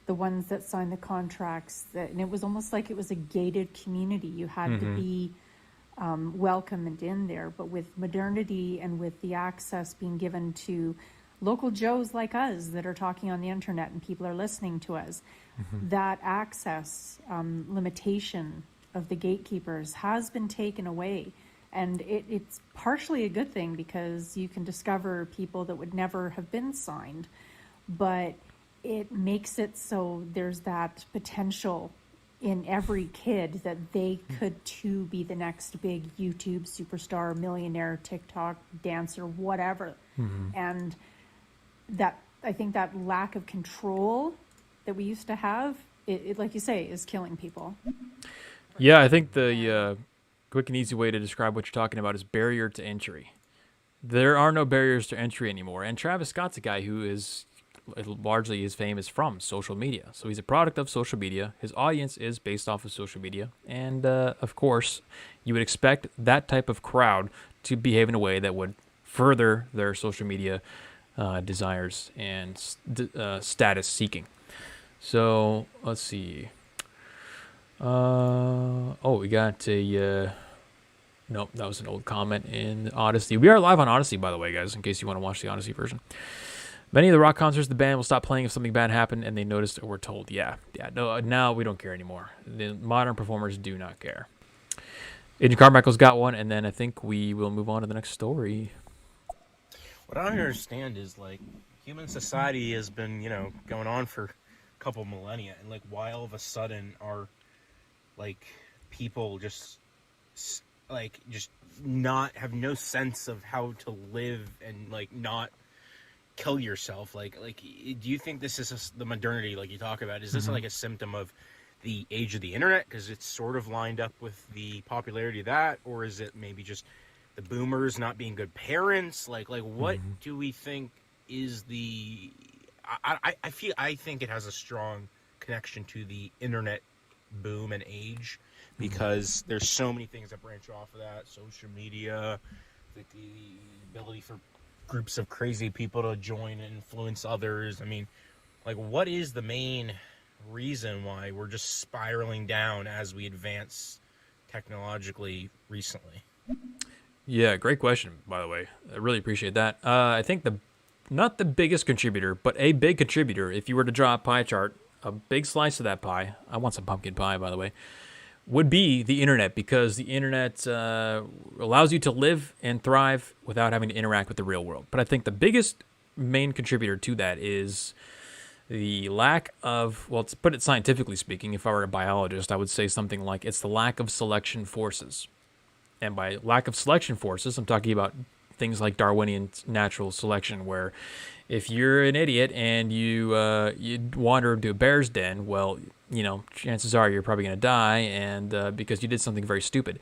the ones that signed the contracts, and it was almost like it was a gated community. You had to be welcomed in there. But with modernity and with the access being given to local Joes like us that are talking on the internet and people are listening to us, that access limitation of the gatekeepers has been taken away. And it's partially a good thing because you can discover people that would never have been signed, but it makes it so there's that potential in every kid that they could too be the next big YouTube superstar, millionaire, TikTok dancer, whatever. And that, I think that lack of control that we used to have, it like you say, is killing people. Yeah, I think the quick and easy way to describe what you're talking about is barrier to entry. There are no barriers to entry anymore. And Travis Scott's a guy who is largely his fame is from social media. So he's a product of social media. His audience is based off of social media. And of course, you would expect that type of crowd to behave in a way that would further their social media desires and status seeking. So let's see. We got a nope, that was an old comment in Odyssey. We are live on Odyssey, by the way, guys, in case you want to watch the Odyssey version. Many of the rock concerts, the band will stop playing if something bad happened and they noticed or were told. Yeah, no, now we don't care anymore. The modern performers do not care. Agent Carmichael's got one, and then I think we will move on to the next story. What I don't understand is, like, human society has been, going on for a couple millennia, and, like, why all of a sudden are, like, people just not have no sense of how to live and, like, not kill yourself? Like, do you think this is the modernity, like you talk about? Is this like a symptom of the age of the internet because it's sort of lined up with the popularity of that, or is it maybe just the boomers not being good parents? Like what do we think is the? I think it has a strong connection to the internet boom and age because there's so many things that branch off of that. Social media, the ability for groups of crazy people to join and influence others. I mean, like, what is the main reason why we're just spiraling down as we advance technologically recently? Yeah, great question, by the way. I really appreciate that. I think not the biggest contributor, but a big contributor, if you were to draw a pie chart, a big slice of that pie, I want some pumpkin pie, by the way, would be the internet, because the internet allows you to live and thrive without having to interact with the real world. But I think the biggest main contributor to that is the lack of, well, to put it scientifically speaking, if I were a biologist, I would say something like it's the lack of selection forces. And by lack of selection forces, I'm talking about things like Darwinian natural selection, where if you're an idiot and you wander into a bear's den, well, chances are you're probably going to die, and because you did something very stupid.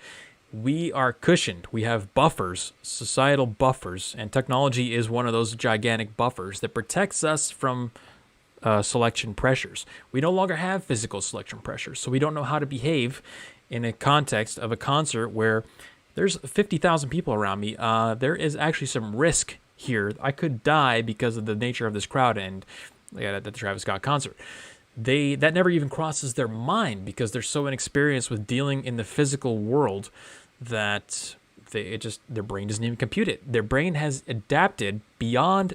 We are cushioned. We have buffers, societal buffers, and technology is one of those gigantic buffers that protects us from selection pressures. We no longer have physical selection pressures, so we don't know how to behave in a context of a concert where there's 50,000 people around me. There is actually some risk here. I could die because of the nature of this crowd and at the Travis Scott concert. That never even crosses their mind because they're so inexperienced with dealing in the physical world that their brain doesn't even compute it. Their brain has adapted beyond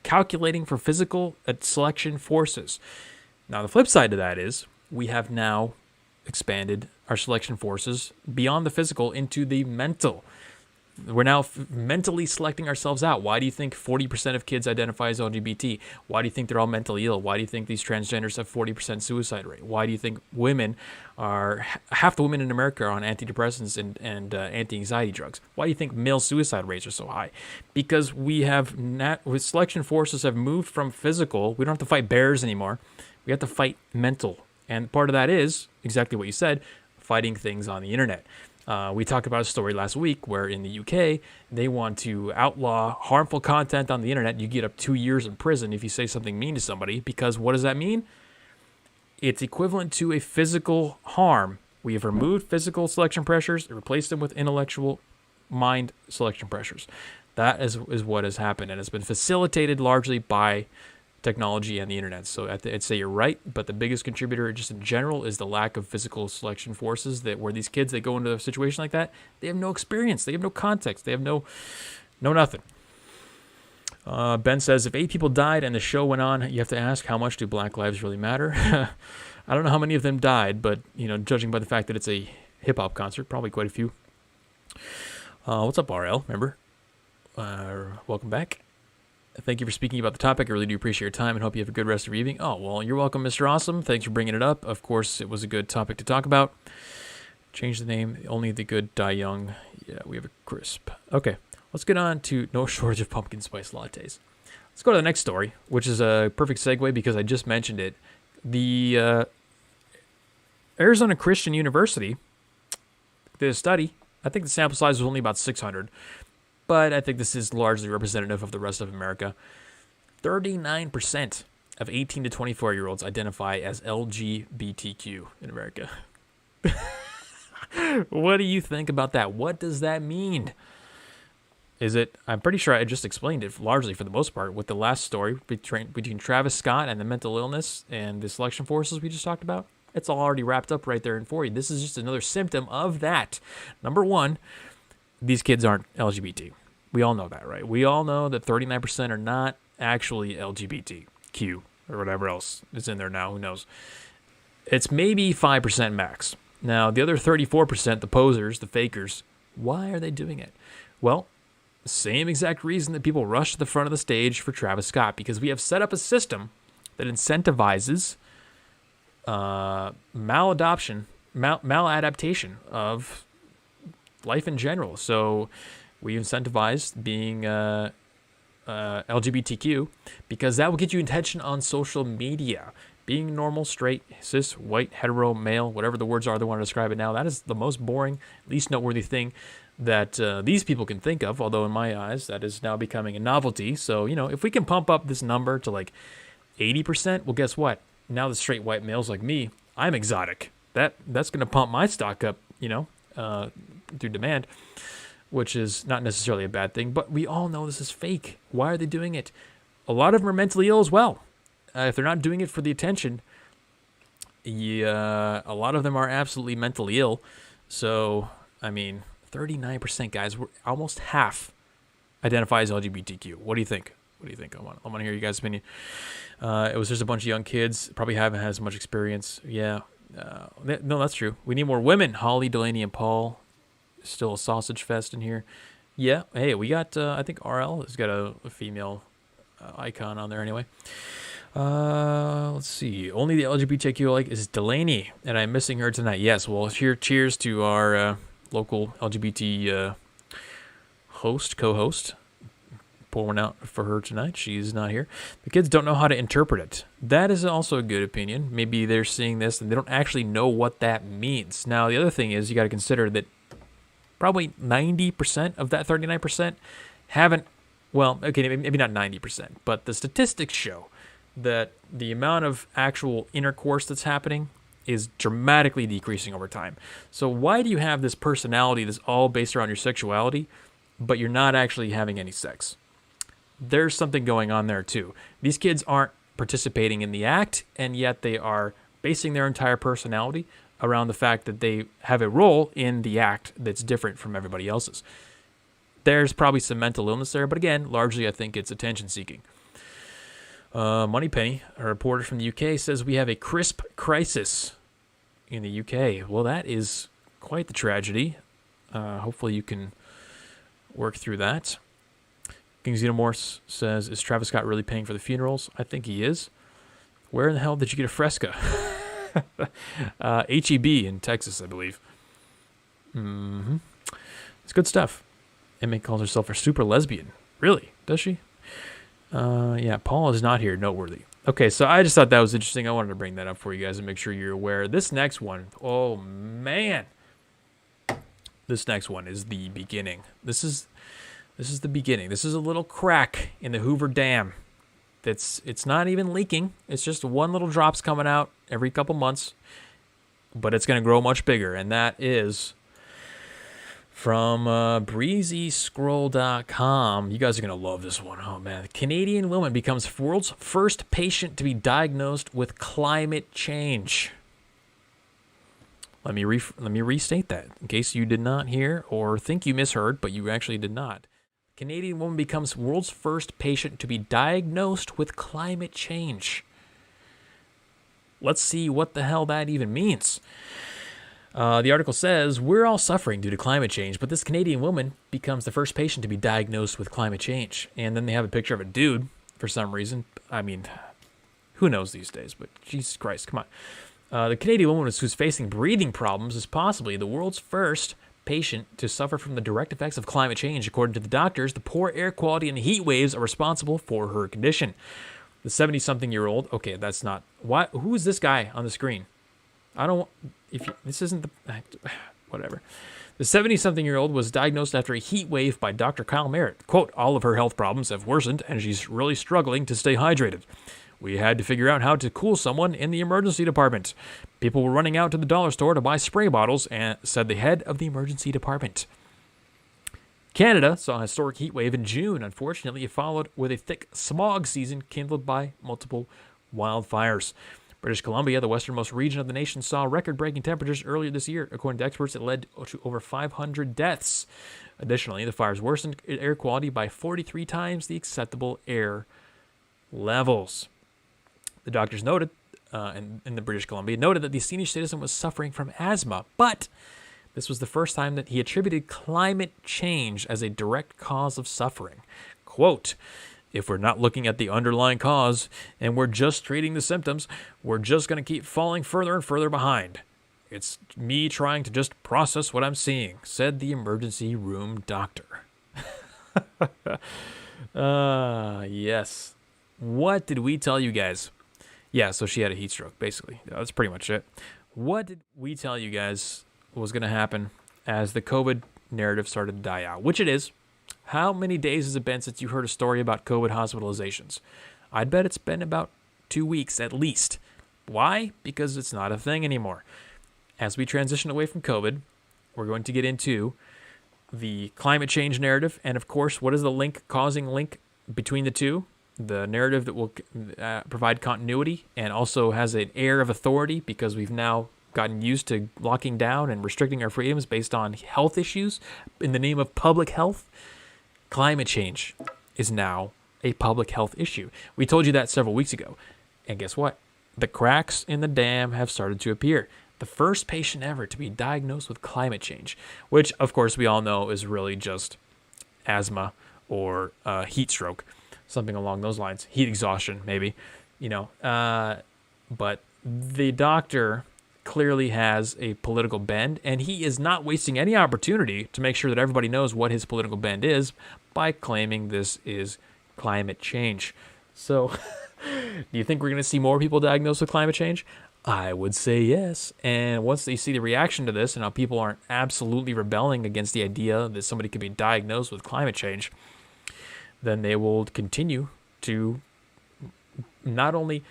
calculating for physical selection forces. Now, the flip side to that is we have now expanded our selection forces beyond the physical into the mental. We're now mentally selecting ourselves out. Why do you think 40% of kids identify as LGBT? Why do you think they're all mentally ill? Why do you think these transgenders have 40% suicide rate? Why do you think half the women in America are on antidepressants and anti-anxiety drugs? Why do you think male suicide rates are so high? Because with selection forces have moved from physical. We don't have to fight bears anymore. We have to fight mental. And part of that is exactly what you said, fighting things on the internet. We talked about a story last week where in the UK, they want to outlaw harmful content on the internet. You get up 2 years in prison if you say something mean to somebody, because what does that mean? It's equivalent to a physical harm. We have removed physical selection pressures and replaced them with intellectual mind selection pressures. That is what has happened, and it's been facilitated largely by technology and the internet. So I'd say you're right, but the biggest contributor just in general is the lack of physical selection forces, that where these kids, they go into a situation like that, they have no experience, they have no context, they have no nothing. Ben says, if 8 people died and the show went on, you have to ask, how much do Black lives really matter? I don't know how many of them died, but, judging by the fact that it's a hip-hop concert, probably quite a few. What's up, RL? Remember? Welcome back. Thank you for speaking about the topic. I really do appreciate your time and hope you have a good rest of your evening. Oh, well, you're welcome, Mr. Awesome. Thanks for bringing it up. Of course, it was a good topic to talk about. Change the name. Only the good die young. Yeah, we have a crisp. Okay, let's get on to no shortage of pumpkin spice lattes. Let's go to the next story, which is a perfect segue because I just mentioned it. The Arizona Christian University did a study. I think the sample size was only about 600. But I think this is largely representative of the rest of America. 39% of 18 to 24-year-olds identify as LGBTQ in America. What do you think about that? What does that mean? I'm pretty sure I just explained it largely for the most part with the last story between Travis Scott and the mental illness and the selection forces we just talked about. It's all already wrapped up right there and for you. This is just another symptom of that. Number one, these kids aren't LGBT. We all know that, right? We all know that 39% are not actually LGBTQ or whatever else is in there now. Who knows? It's maybe 5% max. Now, the other 34%, the posers, the fakers, why are they doing it? Well, same exact reason that people rush to the front of the stage for Travis Scott, because we have set up a system that incentivizes maladaptation of life in general. So we incentivize being LGBTQ because that will get you attention on social media. Being normal, straight, cis, white, hetero, male, whatever the words are they want to describe it now, that is the most boring, least noteworthy thing that these people can think of, although in my eyes that is now becoming a novelty. So, if we can pump up this number to like 80%, well, guess what? Now the straight white males like me, I'm exotic. That's going to pump my stock up, through demand, which is not necessarily a bad thing, but we all know this is fake. Why are they doing it? A lot of them are mentally ill as well. If they're not doing it for the attention, a lot of them are absolutely mentally ill. So, 39%, guys, we're almost half identify as LGBTQ. What do you think? I want to hear you guys' opinion. It was just a bunch of young kids, probably haven't had as much experience. Yeah. No, that's true. We need more women. Holly, Delaney, and Paul. Still a sausage fest in here. Yeah. Hey, we got, I think RL has got a female icon on there anyway. Let's see. Only the LGBTQ like is Delaney, and I'm missing her tonight. Yes. Well, cheers to our local LGBT co-host. Pour one out for her tonight. She's not here. The kids don't know how to interpret it. That is also a good opinion. Maybe they're seeing this and they don't actually know what that means. Now, the other thing is you got to consider that probably 90% of that 39% haven't, well, okay, maybe not 90%, but the statistics show that the amount of actual intercourse that's happening is dramatically decreasing over time. So why do you have this personality that's all based around your sexuality, but you're not actually having any sex? There's something going on there too. These kids aren't participating in the act, and yet they are basing their entire personality around the fact that they have a role in the act that's different from everybody else's. There's probably some mental illness there, but again, largely I think it's attention seeking. Moneypenny, a reporter from the UK, says we have a crisp crisis in the UK. Well, that is quite the tragedy. Hopefully you can work through that. King Xenomorph says, is Travis Scott really paying for the funerals? I think he is. Where in the hell did you get a Fresca? HEB in Texas, I believe. It's good stuff. Emma calls herself a super lesbian. Really? Does she? Yeah, Paul is not here. Noteworthy. Okay, so I just thought that was interesting. I wanted to bring that up for you guys and make sure you're aware. This next one, oh man. This next one is the beginning. This is the beginning. This is a little crack in the Hoover Dam. It's not even leaking. It's just one little drop's coming out every couple months, but it's going to grow much bigger, and that is From breezyscroll.com, you guys are going to love this one. Oh, man. Canadian woman becomes world's first patient to be diagnosed with climate change. Let me restate that in case you did not hear or think you misheard, but you actually did not. Canadian woman becomes world's first patient to be diagnosed with climate change. Let's see what the hell that even means. The article says, we're all suffering due to climate change, but this Canadian woman becomes the first patient to be diagnosed with climate change. And then they have a picture of a dude for some reason. I mean, who knows these days, but Jesus Christ, come on. The Canadian woman who's facing breathing problems is possibly the world's first patient to suffer from the direct effects of climate change. According to the doctors, the poor air quality and the heat waves are responsible for her condition. The 70-something-year-old, okay, that's not, who is this guy on the screen? This isn't the, whatever. The 70-something-year-old was diagnosed after a heat wave by Dr. Kyle Merritt. Quote, all of her health problems have worsened and she's really struggling to stay hydrated. We had to figure out how to cool someone in the emergency department. People were running out to the dollar store to buy spray bottles, and said the head of the emergency department. Canada saw a historic heat wave in June. Unfortunately, it followed with a thick smog season kindled by multiple wildfires. British Columbia, the westernmost region of the nation, saw record-breaking temperatures earlier this year. According to experts, it led to over 500 deaths. Additionally, the fires worsened air quality by 43 times the acceptable air levels. The doctors noted, in the British Columbia, noted that the senior citizen was suffering from asthma, but this was the first time that he attributed climate change as a direct cause of suffering. Quote, if we're not looking at the underlying cause and we're just treating the symptoms, we're just going to keep falling further and further behind. It's me trying to just process what I'm seeing, said the emergency room doctor. Yes. What did we tell you guys? Yeah, so she had a heat stroke, basically. That's pretty much it. What did we tell you guys was going to happen as the COVID narrative started to die out? Which it is. How many days has it been since you heard a story about COVID hospitalizations? I'd bet it's been about 2 weeks at least. Why? Because it's not a thing anymore. As we transition away from COVID, we're going to get into the climate change narrative. And of course, what is the causing link between the two? The narrative that will provide continuity and also has an air of authority because we've now gotten used to locking down and restricting our freedoms based on health issues in the name of public health. Climate change is now a public health issue. We told you that several weeks ago. And guess what? The cracks in the dam have started to appear. The first patient ever to be diagnosed with climate change, which of course we all know is really just asthma or heat stroke. Something along those lines. Heat exhaustion, maybe. But the doctor clearly has a political bend, and he is not wasting any opportunity to make sure that everybody knows what his political bend is by claiming this is climate change. So, do you think we're going to see more people diagnosed with climate change? I would say yes. And once they see the reaction to this and how people aren't absolutely rebelling against the idea that somebody could be diagnosed with climate change, then they will continue to not only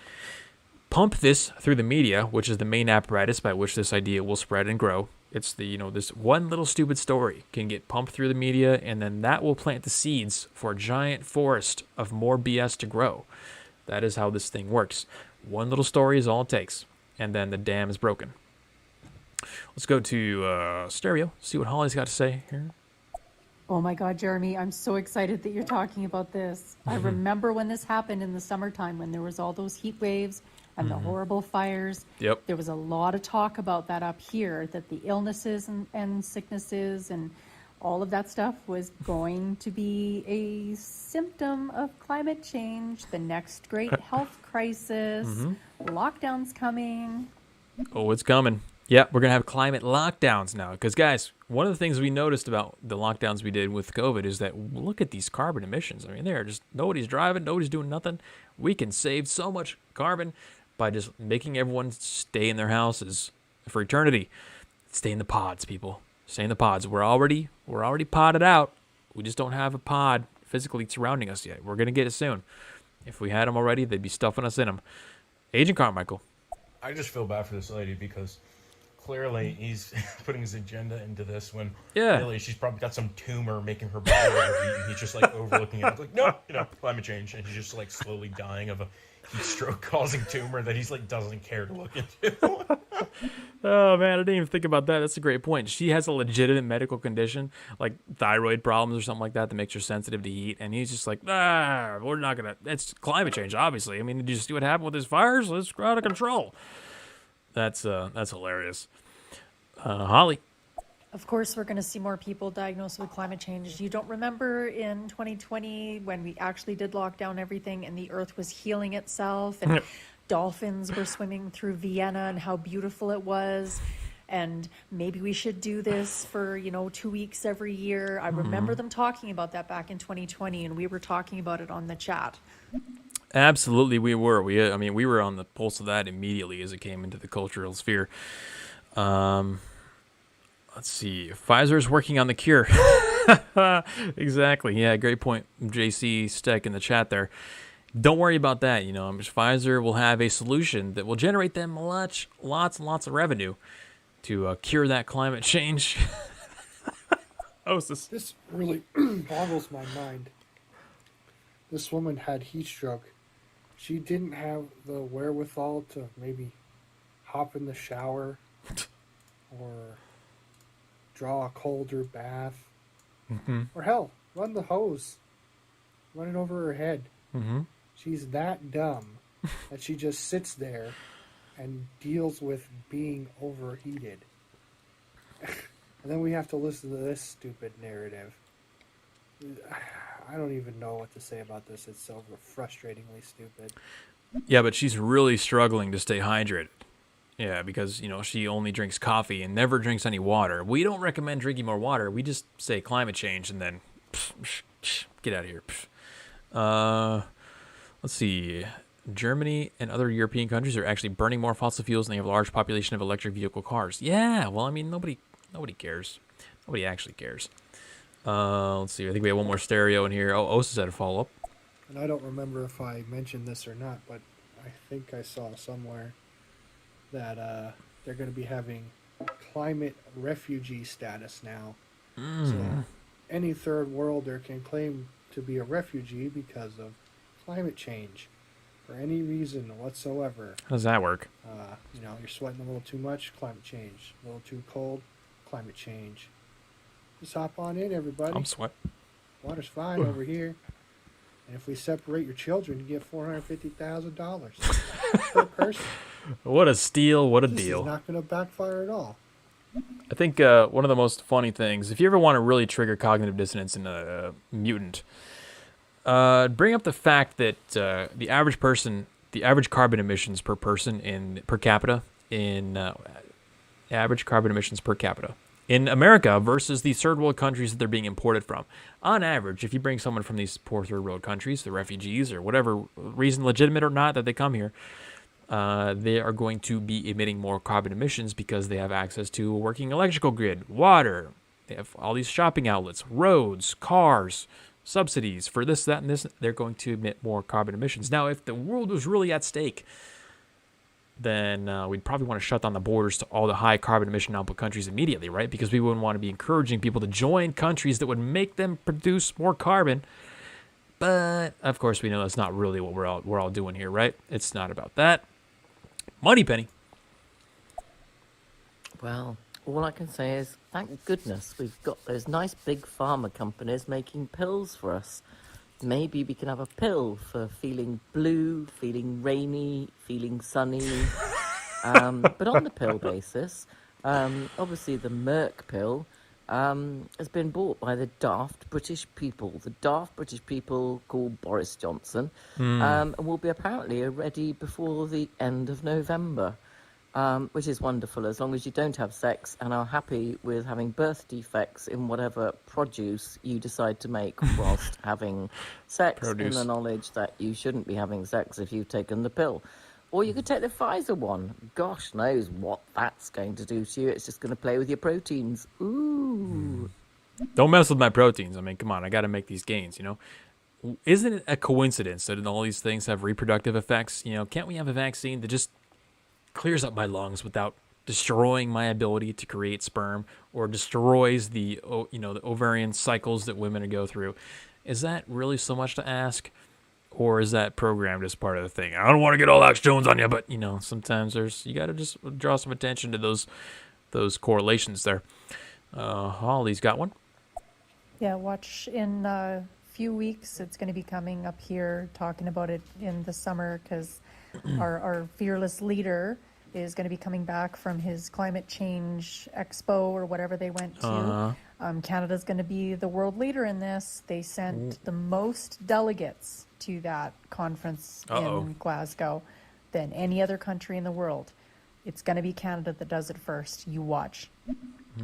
pump this through the media, which is the main apparatus by which this idea will spread and grow. It's this one little stupid story can get pumped through the media, and then that will plant the seeds for a giant forest of more BS to grow. That is how this thing works. One little story is all it takes, and then the dam is broken. Let's go to stereo, see what Holly's got to say here. Oh my God, Jeremy, I'm so excited that you're talking about this. I remember when this happened in the summertime when there was all those heat waves and the horrible fires. Yep. There was a lot of talk about that up here, that the illnesses and sicknesses and all of that stuff was going to be a symptom of climate change, the next great health crisis, lockdowns coming. Oh, it's coming. Yeah, we're going to have climate lockdowns now. Because, guys, one of the things we noticed about the lockdowns we did with COVID is that look at these carbon emissions. I mean, they're just, nobody's driving, nobody's doing nothing. We can save so much carbon by just making everyone stay in their houses for eternity. Stay in the pods, people. Stay in the pods. We're already podded out. We just don't have a pod physically surrounding us yet. We're going to get it soon. If we had them already, they'd be stuffing us in them. Agent Carmichael. I just feel bad for this lady because clearly he's putting his agenda into this when Yeah. really she's probably got some tumor making her body overheat, and he's just like overlooking it. It's like, no, climate change, and he's just like slowly dying of a heat stroke causing tumor that he's like doesn't care to look into. Oh man, I didn't even think about that. That's a great point. She has a legitimate medical condition, like thyroid problems or something like that makes her sensitive to heat, and he's just like, we're not gonna. It's climate change, obviously. I mean, did you see what happened with his fires? It's out of control. That's hilarious. Holly. Of course, we're going to see more people diagnosed with climate change. You don't remember in 2020 when we actually did lock down everything and the earth was healing itself and dolphins were swimming through Vienna and how beautiful it was. And maybe we should do this for, 2 weeks every year. I remember them talking about that back in 2020, and we were talking about it on the chat. Absolutely, we were. We were on the pulse of that immediately as it came into the cultural sphere. Let's see. Pfizer's working on the cure. Exactly. Yeah, great point. JC Steck in the chat there. Don't worry about that. Pfizer will have a solution that will generate them lots and lots of revenue to cure that climate change. This really boggles my mind. This woman had heat stroke. She didn't have the wherewithal to maybe hop in the shower or draw a colder bath. Or hell, run the hose. Run it over her head. She's that dumb that she just sits there and deals with being overheated. And then we have to listen to this stupid narrative. I don't even know what to say about this. It's so frustratingly stupid. Yeah, but she's really struggling to stay hydrated. Yeah, because, she only drinks coffee and never drinks any water. We don't recommend drinking more water. We just say climate change and then get out of here. Let's see. Germany and other European countries are actually burning more fossil fuels, and they have a large population of electric vehicle cars. Yeah, well, nobody cares. Nobody actually cares. Let's see. I think we have one more stereo in here. Oh, Osa's had a follow-up. And I don't remember if I mentioned this or not, but I think I saw somewhere that they're going to be having climate refugee status now. So any third worlder can claim to be a refugee because of climate change for any reason whatsoever. How does that work? You're sweating a little too much, climate change. A little too cold, climate change. Just hop on in, everybody. I'm sweating. Water's fine over here. And if we separate your children, you get $450,000 per person. What a steal, what a This deal. is not going to backfire at all. I think one of the most funny things, if you ever want to really trigger cognitive dissonance in a mutant, bring up the fact that the average carbon emissions per person per capita in America versus the third world countries that they're being imported from. On average, if you bring someone from these poor third world countries, the refugees or whatever reason, legitimate or not, that they come here, they are going to be emitting more carbon emissions because they have access to a working electrical grid, water. They have all these shopping outlets, roads, cars, subsidies for this, that, and this. They're going to emit more carbon emissions. Now, if the world was really at stake, then we'd probably want to shut down the borders to all the high carbon emission output countries immediately, right? Because we wouldn't want to be encouraging people to join countries that would make them produce more carbon. But, of course, we know that's not really what we're all doing here, right? It's not about that. Money Penny. Well, all I can say is, thank goodness we've got those nice big pharma companies making pills for us. Maybe we can have a pill for feeling blue, feeling rainy, feeling sunny. But on the pill basis, obviously the Merck pill has been bought by the daft British people. The daft British people called Boris Johnson, and will be apparently ready before the end of November. Which is wonderful, as long as you don't have sex and are happy with having birth defects in whatever produce you decide to make whilst having sex, in the knowledge that you shouldn't be having sex if you've taken the pill. Or you could take the Pfizer one. Gosh knows what that's going to do to you. It's just going to play with your proteins. Ooh. Don't mess with my proteins. Come on, I got to make these gains, Isn't it a coincidence that all these things have reproductive effects? Can't we have a vaccine that just clears up my lungs without destroying my ability to create sperm, or destroys the the ovarian cycles that women go through. Is that really so much to ask? Or is that programmed as part of the thing? I don't want to get all Alex Jones on you, but sometimes you got to just draw some attention to those correlations there. Holly's got one. Yeah, watch in a few weeks. It's going to be coming up here, talking about it in the summer, because our fearless leader is going to be coming back from his climate change expo or whatever they went to. Canada's going to be the world leader in this. They sent the most delegates to that conference in Glasgow than any other country in the world. It's going to be Canada that does it first. You watch.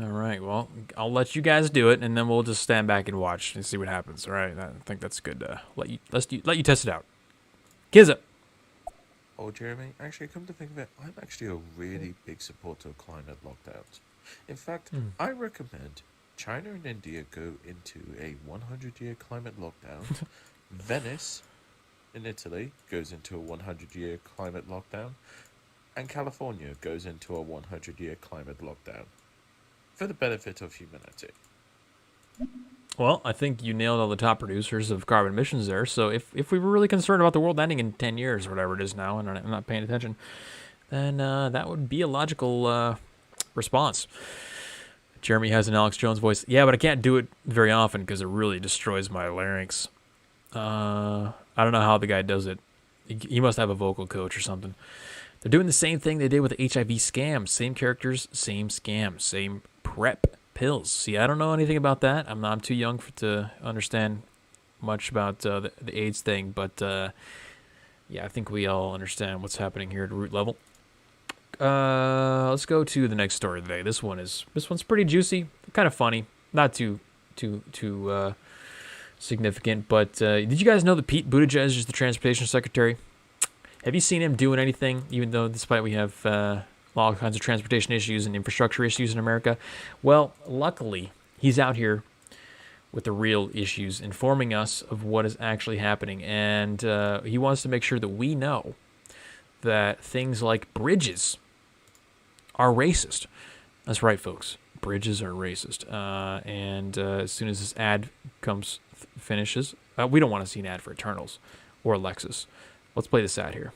All right. Well, I'll let you guys do it, and then we'll just stand back and watch and see what happens. All right. I think that's good. Let you test it out. Kizza. Oh, Jeremy, actually, come to think of it, I'm actually a really big supporter of climate lockdowns. In fact, I recommend China and India go into a 100-year climate lockdown. Venice in Italy goes into a 100-year climate lockdown. And California goes into a 100-year climate lockdown. For the benefit of humanity. Well, I think you nailed all the top producers of carbon emissions there. So if we were really concerned about the world ending in 10 years or whatever it is now, and I'm not paying attention, then that would be a logical response. Jeremy has an Alex Jones voice. Yeah, but I can't do it very often because it really destroys my larynx. I don't know how the guy does it. He must have a vocal coach or something. They're doing the same thing they did with the HIV scam. Same characters, same scam, same PrEP pills. See, I don't know anything about that. I'm too young to understand much about the AIDS thing, but yeah, I think we all understand what's happening here at root level. Let's go to the next story today. This one's pretty juicy, kind of funny, not too significant. But did you guys know that Pete Buttigieg is the transportation secretary? Have you seen him doing anything? Even though, despite we have all kinds of transportation issues and infrastructure issues in America, well, luckily he's out here with the real issues, informing us of what is actually happening, and he wants to make sure that we know that things like bridges are racist. That's right, folks. Bridges are racist. And as soon as this ad finishes, we don't want to see an ad for Eternals or Lexus. Let's play this ad here.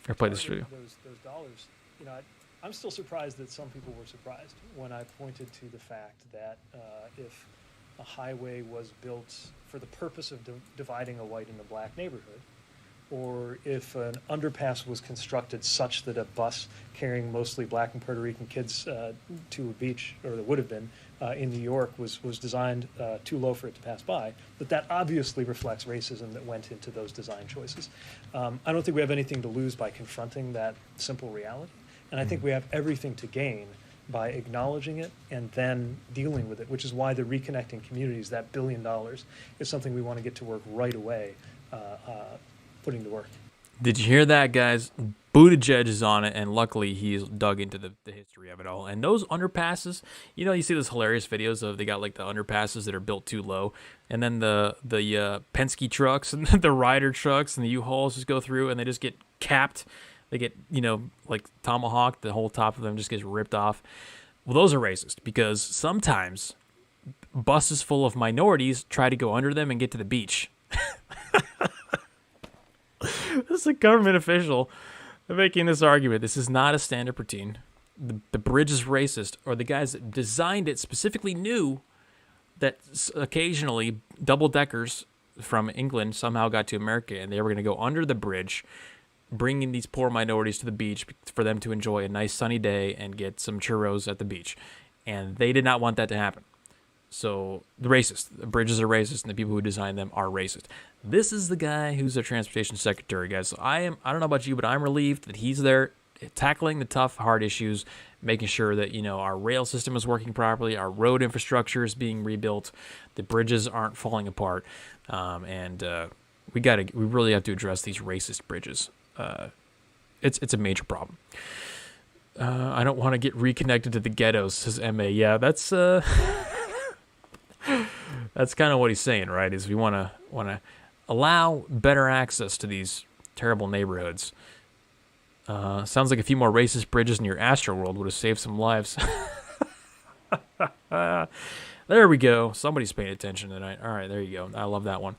Or play this video. Those dollars, I'm still surprised that some people were surprised when I pointed to the fact that if a highway was built for the purpose of dividing a white and a black neighborhood, or if an underpass was constructed such that a bus carrying mostly black and Puerto Rican kids to a beach, or there would have been, in New York was designed too low for it to pass by, that obviously reflects racism that went into those design choices. I don't think we have anything to lose by confronting that simple reality, and I think we have everything to gain by acknowledging it and then dealing with it, which is why the Reconnecting Communities, that $1 billion, is something we want to get to work right away, putting to work. Did you hear that, guys? Buttigieg is on it, and luckily he's dug into the history of it all. And those underpasses, you see those hilarious videos of they got like the underpasses that are built too low, and then the Penske trucks and the Ryder trucks and the U-Hauls just go through and they just get capped. They get, like tomahawked. The whole top of them just gets ripped off. Well, those are racist because sometimes buses full of minorities try to go under them and get to the beach. This is a government official making this argument. This is not a stand-up routine. The bridge is racist, or the guys that designed it specifically knew that occasionally double-deckers from England somehow got to America, and they were going to go under the bridge, bringing these poor minorities to the beach for them to enjoy a nice sunny day and get some churros at the beach. And they did not want that to happen. So the bridges are racist, and the people who design them are racist. This is the guy who's the transportation secretary, guys. So I don't know about you, but I'm relieved that he's there tackling the tough, hard issues, making sure that, our rail system is working properly, our road infrastructure is being rebuilt, the bridges aren't falling apart, and we really have to address these racist bridges. It's a major problem. I don't want to get reconnected to the ghettos, says MA. Yeah, that's that's kind of what he's saying, right? Is we want to allow better access to these terrible neighborhoods. Sounds like a few more racist bridges in your astral world would have saved some lives. There we go. Somebody's paying attention tonight. All right, there you go. I love that one.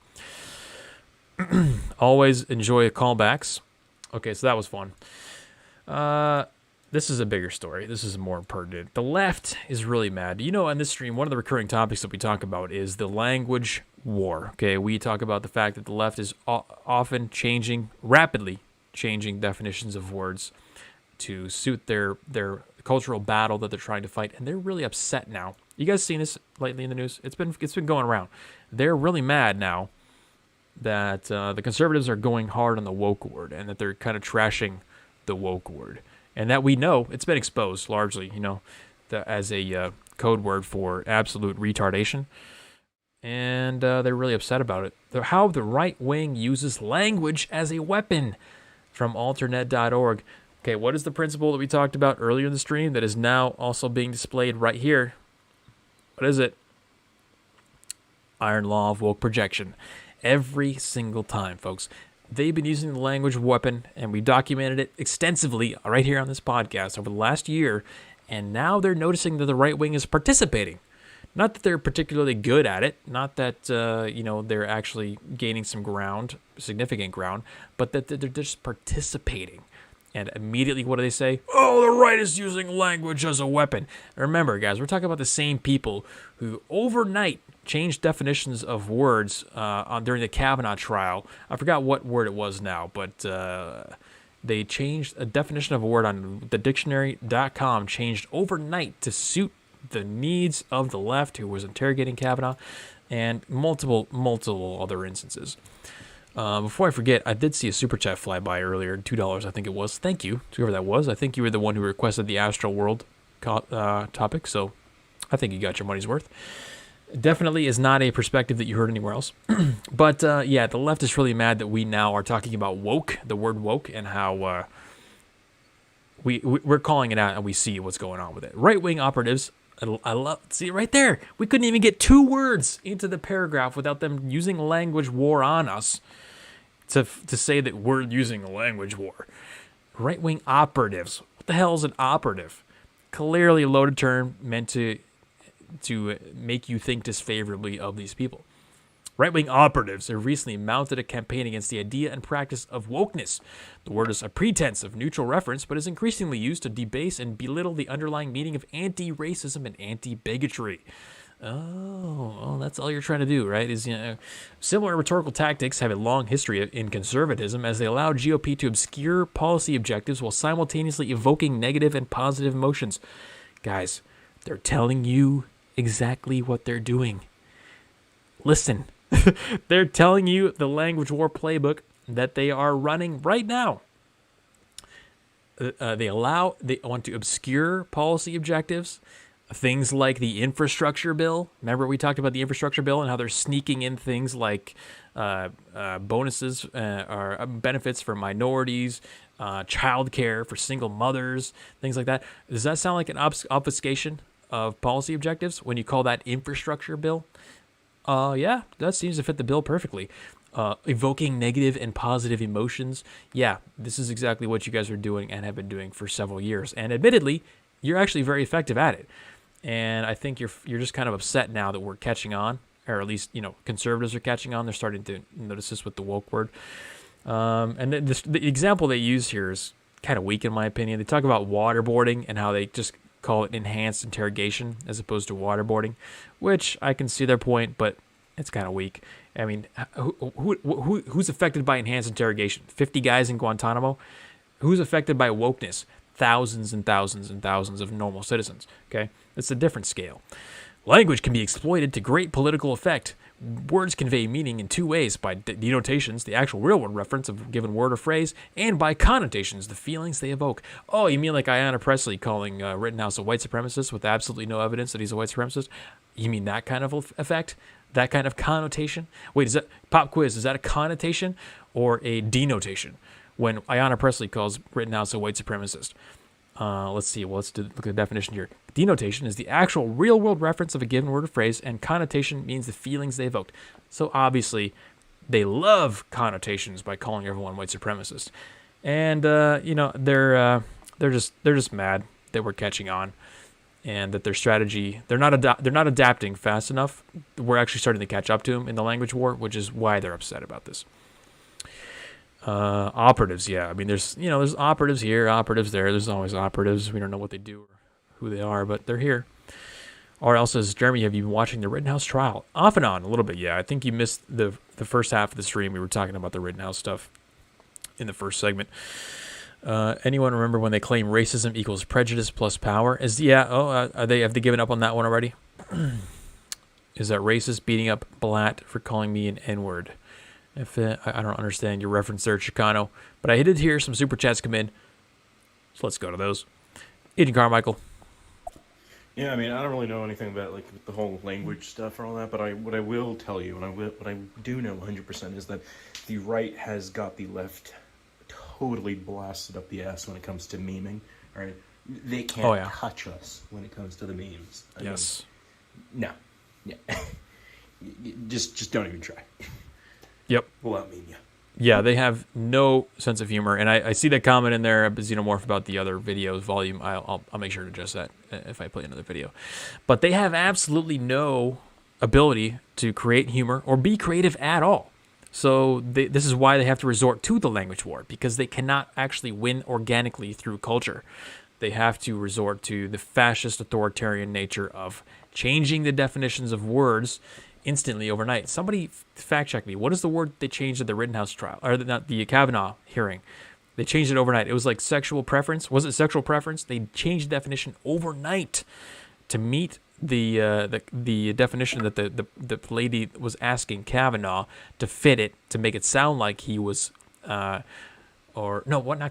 Always enjoy callbacks. Okay, so that was fun. This is a bigger story. This is more pertinent. The left is really mad. You know, on this stream, one of the recurring topics that we talk about is the language war. Okay, we talk about the fact that the left is often rapidly changing definitions of words to suit their cultural battle that they're trying to fight, and they're really upset now. You guys seen this lately in the news? It's been going around. They're really mad now that the conservatives are going hard on the woke word, and that they're kind of trashing the woke word, and that we know it's been exposed largely, as a code word for absolute retardation, and they're really upset about it. How the right wing uses language as a weapon, from alternet.org. Okay, what is the principle that we talked about earlier in the stream that is now also being displayed right here? What is it? Iron law of woke projection. Every single time, folks. They've been using the language weapon, and we documented it extensively right here on this podcast over the last year, and now they're noticing that the right wing is participating. Not that they're particularly good at it, not that they're actually gaining some ground, significant ground, but that they're just participating. And immediately, what do they say? Oh, the right is using language as a weapon. Remember, guys, we're talking about the same people who overnight changed definitions of words during the Kavanaugh trial. I forgot what word it was now, but they changed a definition of a word on the dictionary.com, changed overnight to suit the needs of the left who was interrogating Kavanaugh, and multiple other instances. Before I forget, I did see a super chat fly by earlier, $2 I think it was. Thank you to whoever that was. I think you were the one who requested the Astral World topic, so I think you got your money's worth. Definitely is not a perspective that you heard anywhere else. But the left is really mad that we now are talking about woke, the word woke, and how we're calling it out and we see what's going on with it. Right-wing operatives, see right there, we couldn't even get 2 words into the paragraph without them using language war on us to say that we're using a language war. Right-wing operatives. What the hell is an operative? Clearly a loaded term meant to make you think disfavorably of these people. Right-wing operatives have recently mounted a campaign against the idea and practice of wokeness. The word is a pretense of neutral reference, but is increasingly used to debase and belittle the underlying meaning of anti-racism and anti-bigotry. Oh, that's all you're trying to do, right? Similar rhetorical tactics have a long history in conservatism, as they allow GOP to obscure policy objectives while simultaneously evoking negative and positive emotions. Guys, they're telling you exactly what they're doing. Listen, they're telling you the language war playbook that they are running right now. They want to obscure policy objectives. Things like the infrastructure bill. Remember we talked about the infrastructure bill and how they're sneaking in things like bonuses or benefits for minorities, childcare for single mothers, things like that. Does that sound like an obfuscation of policy objectives when you call that infrastructure bill? Yeah, that seems to fit the bill perfectly. Evoking negative and positive emotions. Yeah, this is exactly what you guys are doing and have been doing for several years. And admittedly, you're actually very effective at it. And I think you're just kind of upset now that we're catching on, or at least, conservatives are catching on. They're starting to notice this with the woke word. And the example they use here is kind of weak in my opinion. They talk about waterboarding and how they just call it enhanced interrogation as opposed to waterboarding, which I can see their point, but it's kind of weak. I mean, who's affected by enhanced interrogation? 50 guys in Guantanamo? Who's affected by wokeness? Thousands and thousands and thousands of normal citizens, okay? It's a different scale. Language can be exploited to great political effect. Words convey meaning in 2 ways, by denotations, the actual real-world reference of a given word or phrase, and by connotations, the feelings they evoke. Oh, you mean like Ayanna Pressley calling Rittenhouse a white supremacist with absolutely no evidence that he's a white supremacist? You mean that kind of effect? That kind of connotation? Wait, is that, pop quiz, is that a connotation or a denotation when Ayanna Pressley calls Rittenhouse a white supremacist? Let's see. Well, look at the definition here. Denotation is the actual real-world reference of a given word or phrase, and connotation means the feelings they evoked. So obviously, they love connotations by calling everyone white supremacist. And they're just mad that we're catching on, and that their strategy they're not adapting fast enough. We're actually starting to catch up to them in the language war, which is why they're upset about this. Operatives, yeah. I mean, there's operatives here, operatives there. There's always operatives. We don't know what they do or who they are, but they're here. RL says, Jeremy, have you been watching the Rittenhouse trial? Off and on, a little bit, yeah. I think you missed the first half of the stream. We were talking about the Rittenhouse stuff in the first segment. Anyone remember when they claim racism equals prejudice plus power? Have they given up on that one already? Is that racist beating up Blatt for calling me an N-word? I don't understand your reference there, Chicano, but I did hear some super chats come in, so let's go to those. Agent Carmichael. Yeah, I mean, I don't really know anything about like the whole language stuff or all that, but what I will tell you, and what I do know 100% is that the right has got the left totally blasted up the ass when it comes to memeing. All right, they can't touch us when it comes to the memes. I mean, no, yeah, just don't even try. Yep. Well, I mean, yeah. Yeah, they have no sense of humor, and I see that comment in there, Xenomorph, about the other videos volume. I'll make sure to adjust that if I play another video. But they have absolutely no ability to create humor or be creative at all. So this is why they have to resort to the language war, because they cannot actually win organically through culture. They have to resort to the fascist authoritarian nature of changing the definitions of words instantly overnight. Somebody fact check me. What is the word they changed at the Rittenhouse trial, or not the Kavanaugh hearing? They changed it overnight. It was like sexual preference. Was it sexual preference? They changed the definition overnight to meet the definition that the lady was asking Kavanaugh to fit it, to make it sound like he was not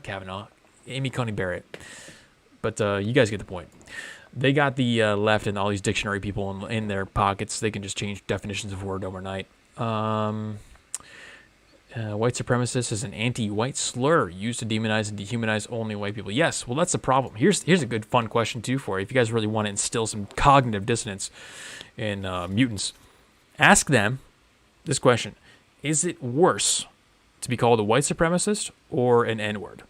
Kavanaugh, Amy Coney Barrett. But you guys get the point. They got the left and all these dictionary people in their pockets. They can just change definitions of word overnight. White supremacist is an anti-white slur used to demonize and dehumanize only white people. Yes, well, that's the problem. Here's a good fun question, too, for you. If you guys really want to instill some cognitive dissonance in mutants, ask them this question. Is it worse to be called a white supremacist or an N-word?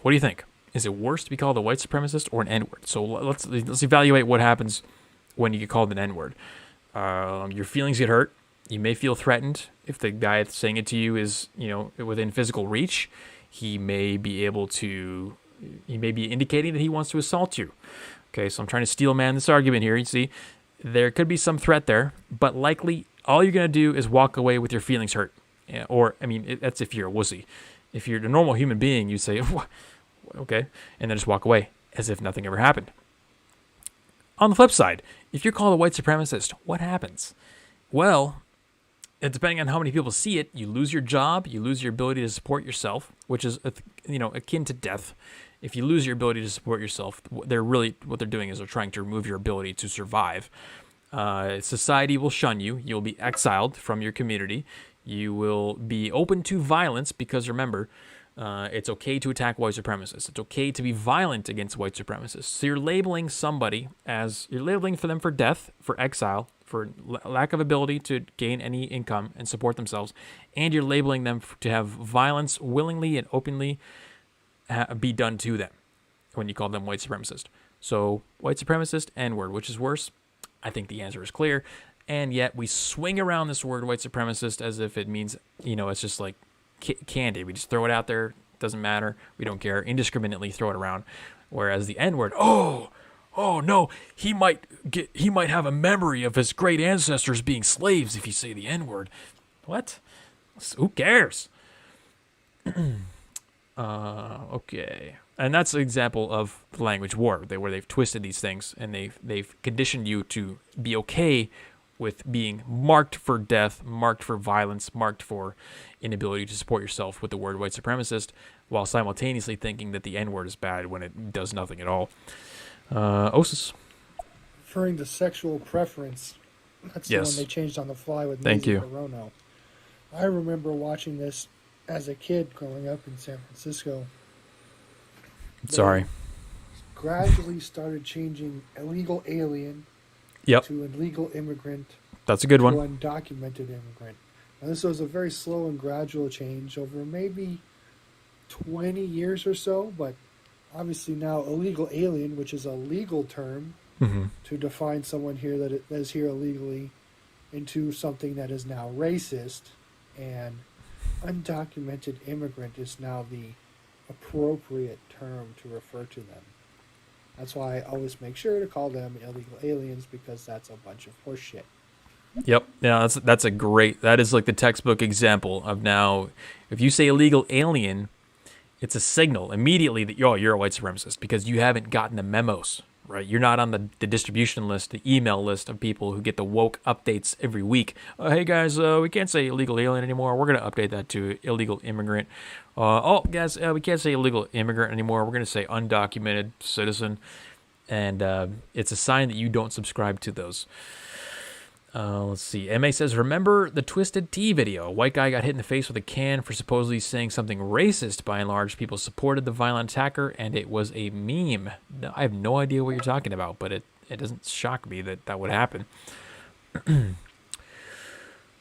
What do you think? Is it worse to be called a white supremacist or an N-word? So let's evaluate what happens when you get called an N-word. Your feelings get hurt. You may feel threatened. If the guy saying it to you is, within physical reach, he may be indicating that he wants to assault you. Okay, so I'm trying to steel man this argument here. You see, there could be some threat there, but likely all you're going to do is walk away with your feelings hurt. Yeah, that's if you're a wussy. If you're a normal human being, you say, okay, and then just walk away as if nothing ever happened. On the flip side, if you're called a white supremacist, what happens? Well, depending on how many people see it, you lose your job, you lose your ability to support yourself, which is akin to death. If you lose your ability to support yourself, what they're doing is they're trying to remove your ability to survive. Society will shun you. You'll be exiled from your community. You will be open to violence because, remember, it's okay to attack white supremacists. It's okay to be violent against white supremacists. So you're labeling for them for death, for exile, for lack of ability to gain any income and support themselves, and you're labeling them to have violence willingly and openly be done to them when you call them white supremacist. So white supremacist, N-word, which is worse? I think the answer is clear, and yet we swing around this word white supremacist as if it means, it's just like candy. We just throw it out there. Doesn't matter. We don't care. Indiscriminately throw it around. Whereas the N-word, oh no, he might have a memory of his great ancestors being slaves if you say the N-word. What? Who cares? Okay. And that's an example of the language war, where they've twisted these things and they've conditioned you to be okay with being marked for death, marked for violence, marked for inability to support yourself with the word white supremacist, while simultaneously thinking that the N-word is bad when it does nothing at all. Osis. Referring to sexual preference, that's the one they changed on the fly with Thank you. Corono. I remember watching this as a kid growing up in San Francisco. Sorry. Gradually started changing illegal alien to illegal immigrant. That's a good one. To undocumented immigrant. Now, this was a very slow and gradual change over maybe 20 years or so, but obviously now illegal alien, which is a legal term to define someone here that is here illegally, into something that is now racist, and undocumented immigrant is now the appropriate term to refer to them. That's why I always make sure to call them illegal aliens, because that's a bunch of horseshit. Yep. Yeah, that is like the textbook example of now, if you say illegal alien, it's a signal immediately that you're a white supremacist, because you haven't gotten the memos, right? You're not on the distribution list, the email list of people who get the woke updates every week. Hey guys, we can't say illegal alien anymore. We're going to update that to illegal immigrant. Guys, we can't say illegal immigrant anymore. We're going to say undocumented citizen. And it's a sign that you don't subscribe to those. Let's see. MA says, remember the Twisted Tea video? A white guy got hit in the face with a can for supposedly saying something racist. By and large, people supported the violent attacker, and it was a meme. I have no idea what you're talking about, but it doesn't shock me that would happen.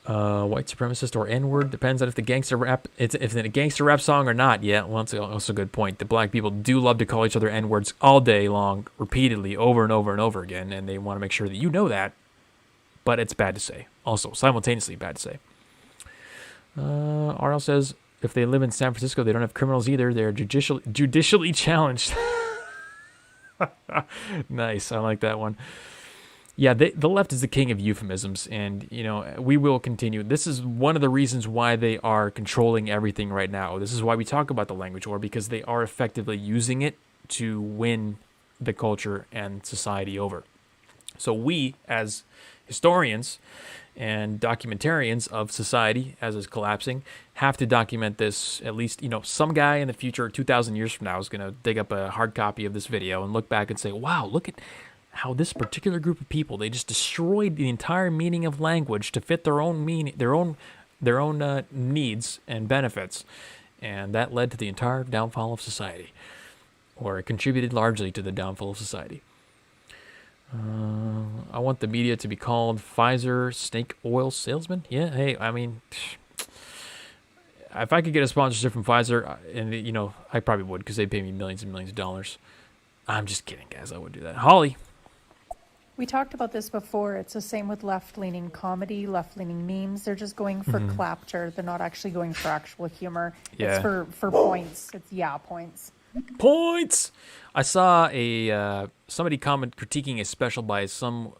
White supremacist or N-word depends on if the gangster rap if it's a gangster rap song or not. Yeah, well, that's also a good point. The black people do love to call each other N-words all day long, repeatedly, over and over and over again, and they want to make sure that you know that. But it's bad to say. Also, simultaneously bad to say. RL says, if they live in San Francisco, they don't have criminals either. They're judicially challenged. Nice. I like that one. Yeah, the left is the king of euphemisms, and, we will continue. This is one of the reasons why they are controlling everything right now. This is why we talk about the language war, because they are effectively using it to win the culture and society over. So we, as historians and documentarians of society as it's collapsing, have to document this. At least, some guy in the future, 2,000 years from now, is going to dig up a hard copy of this video and look back and say, wow, look at how this particular group of people, they just destroyed the entire meaning of language to fit their own meaning, their own needs and benefits. And that led to the entire downfall of society, or it contributed largely to the downfall of society. I want the media to be called Pfizer snake oil salesman. Yeah, hey, I mean, if I could get a sponsorship from Pfizer, and I probably would, because they pay me millions and millions of dollars. I'm just kidding, guys. I would do that. Holly. We talked about this before. It's the same with left-leaning comedy, left-leaning memes. They're just going for clapter. They're not actually going for actual humor. Yeah. It's for points. It's points. Points. I saw somebody critiquing a special by some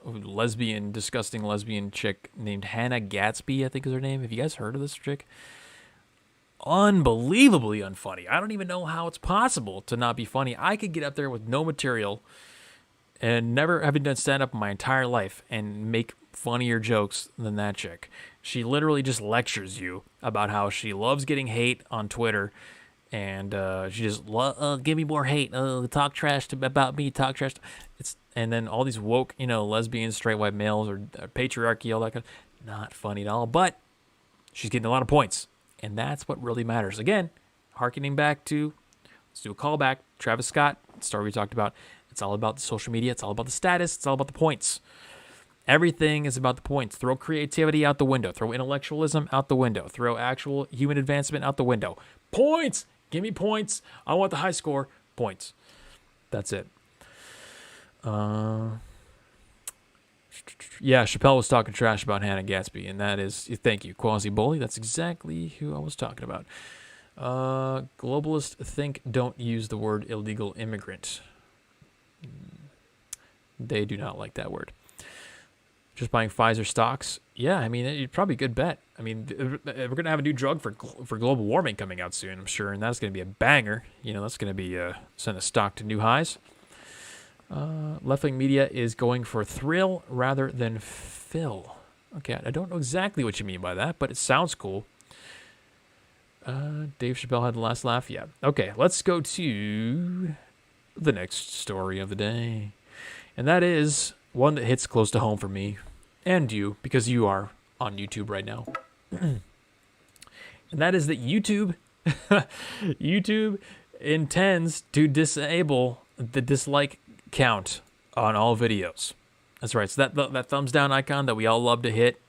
disgusting lesbian chick named Hannah Gatsby, I think is her name. Have you guys heard of this chick? Unbelievably unfunny. I don't even know how it's possible to not be funny. I could get up there with no material and never having done stand-up in my entire life and make funnier jokes than that chick. She literally just lectures you about how she loves getting hate on Twitter. And she just give me more hate. Talk trash about me. Talk trash. And then all these woke, lesbians, straight white males, or patriarchy, all that kind of, not funny at all. But she's getting a lot of points, and that's what really matters. Again, harkening back to, let's do a callback. Travis Scott, the story we talked about. It's all about the social media. It's all about the status. It's all about the points. Everything is about the points. Throw creativity out the window. Throw intellectualism out the window. Throw actual human advancement out the window. Points. Give me points. I want the high score. Points. That's it. Yeah, Chappelle was talking trash about Hannah Gatsby, and that is, thank you, Quasi Bully. That's exactly who I was talking about. Globalists think don't use the word illegal immigrant. They do not like that word. Just buying Pfizer stocks. Yeah, I mean, it's probably a good bet. I mean, we're going to have a new drug for global warming coming out soon, I'm sure, and that's going to be a banger. That's going to be send a stock to new highs. Left-wing media is going for thrill rather than fill. Okay, I don't know exactly what you mean by that, but it sounds cool. Dave Chappelle had the last laugh. Yeah. Okay, let's go to the next story of the day. And that is one that hits close to home for me and you, because you are on YouTube right now. And that is that YouTube intends to disable the dislike count on all videos. That's right. So that thumbs down icon that we all love to hit,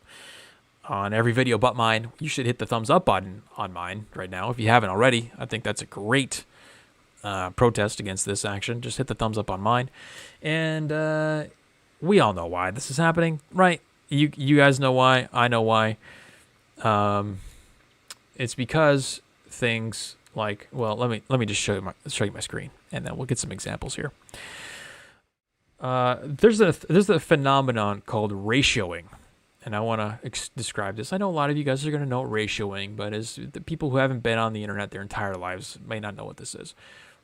on every video but mine. You should hit the thumbs up button on mine right now if you haven't already. I think that's a great protest against this action. Just hit the thumbs up on mine. And we all know why this is happening, right? You guys know why. I know why. It's because things like, well, let me just show you my screen, and then we'll get some examples here. There's a phenomenon called ratioing, and I want to describe this. I know a lot of you guys are going to know ratioing, but as the people who haven't been on the internet their entire lives may not know what this is.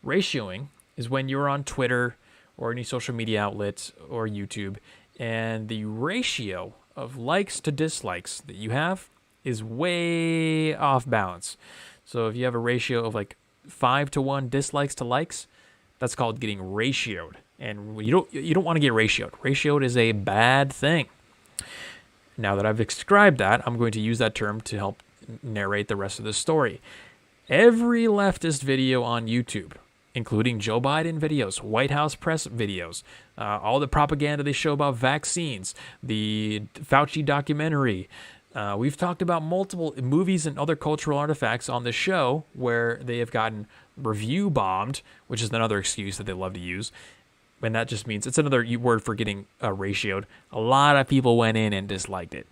Ratioing is when you're on Twitter or any social media outlet or YouTube, and the ratio of likes to dislikes that you have is way off balance. So if you have a ratio of like 5-to-1 dislikes to likes, that's called getting ratioed. And you don't want to get ratioed. Ratioed is a bad thing. Now that I've described that, I'm going to use that term to help narrate the rest of the story. Every leftist video on YouTube, including Joe Biden videos, White House press videos, all the propaganda they show about vaccines, the Fauci documentary. We've talked about multiple movies and other cultural artifacts on the show where they have gotten review bombed, which is another excuse that they love to use. And that just means it's another word for getting ratioed. A lot of people went in and disliked it.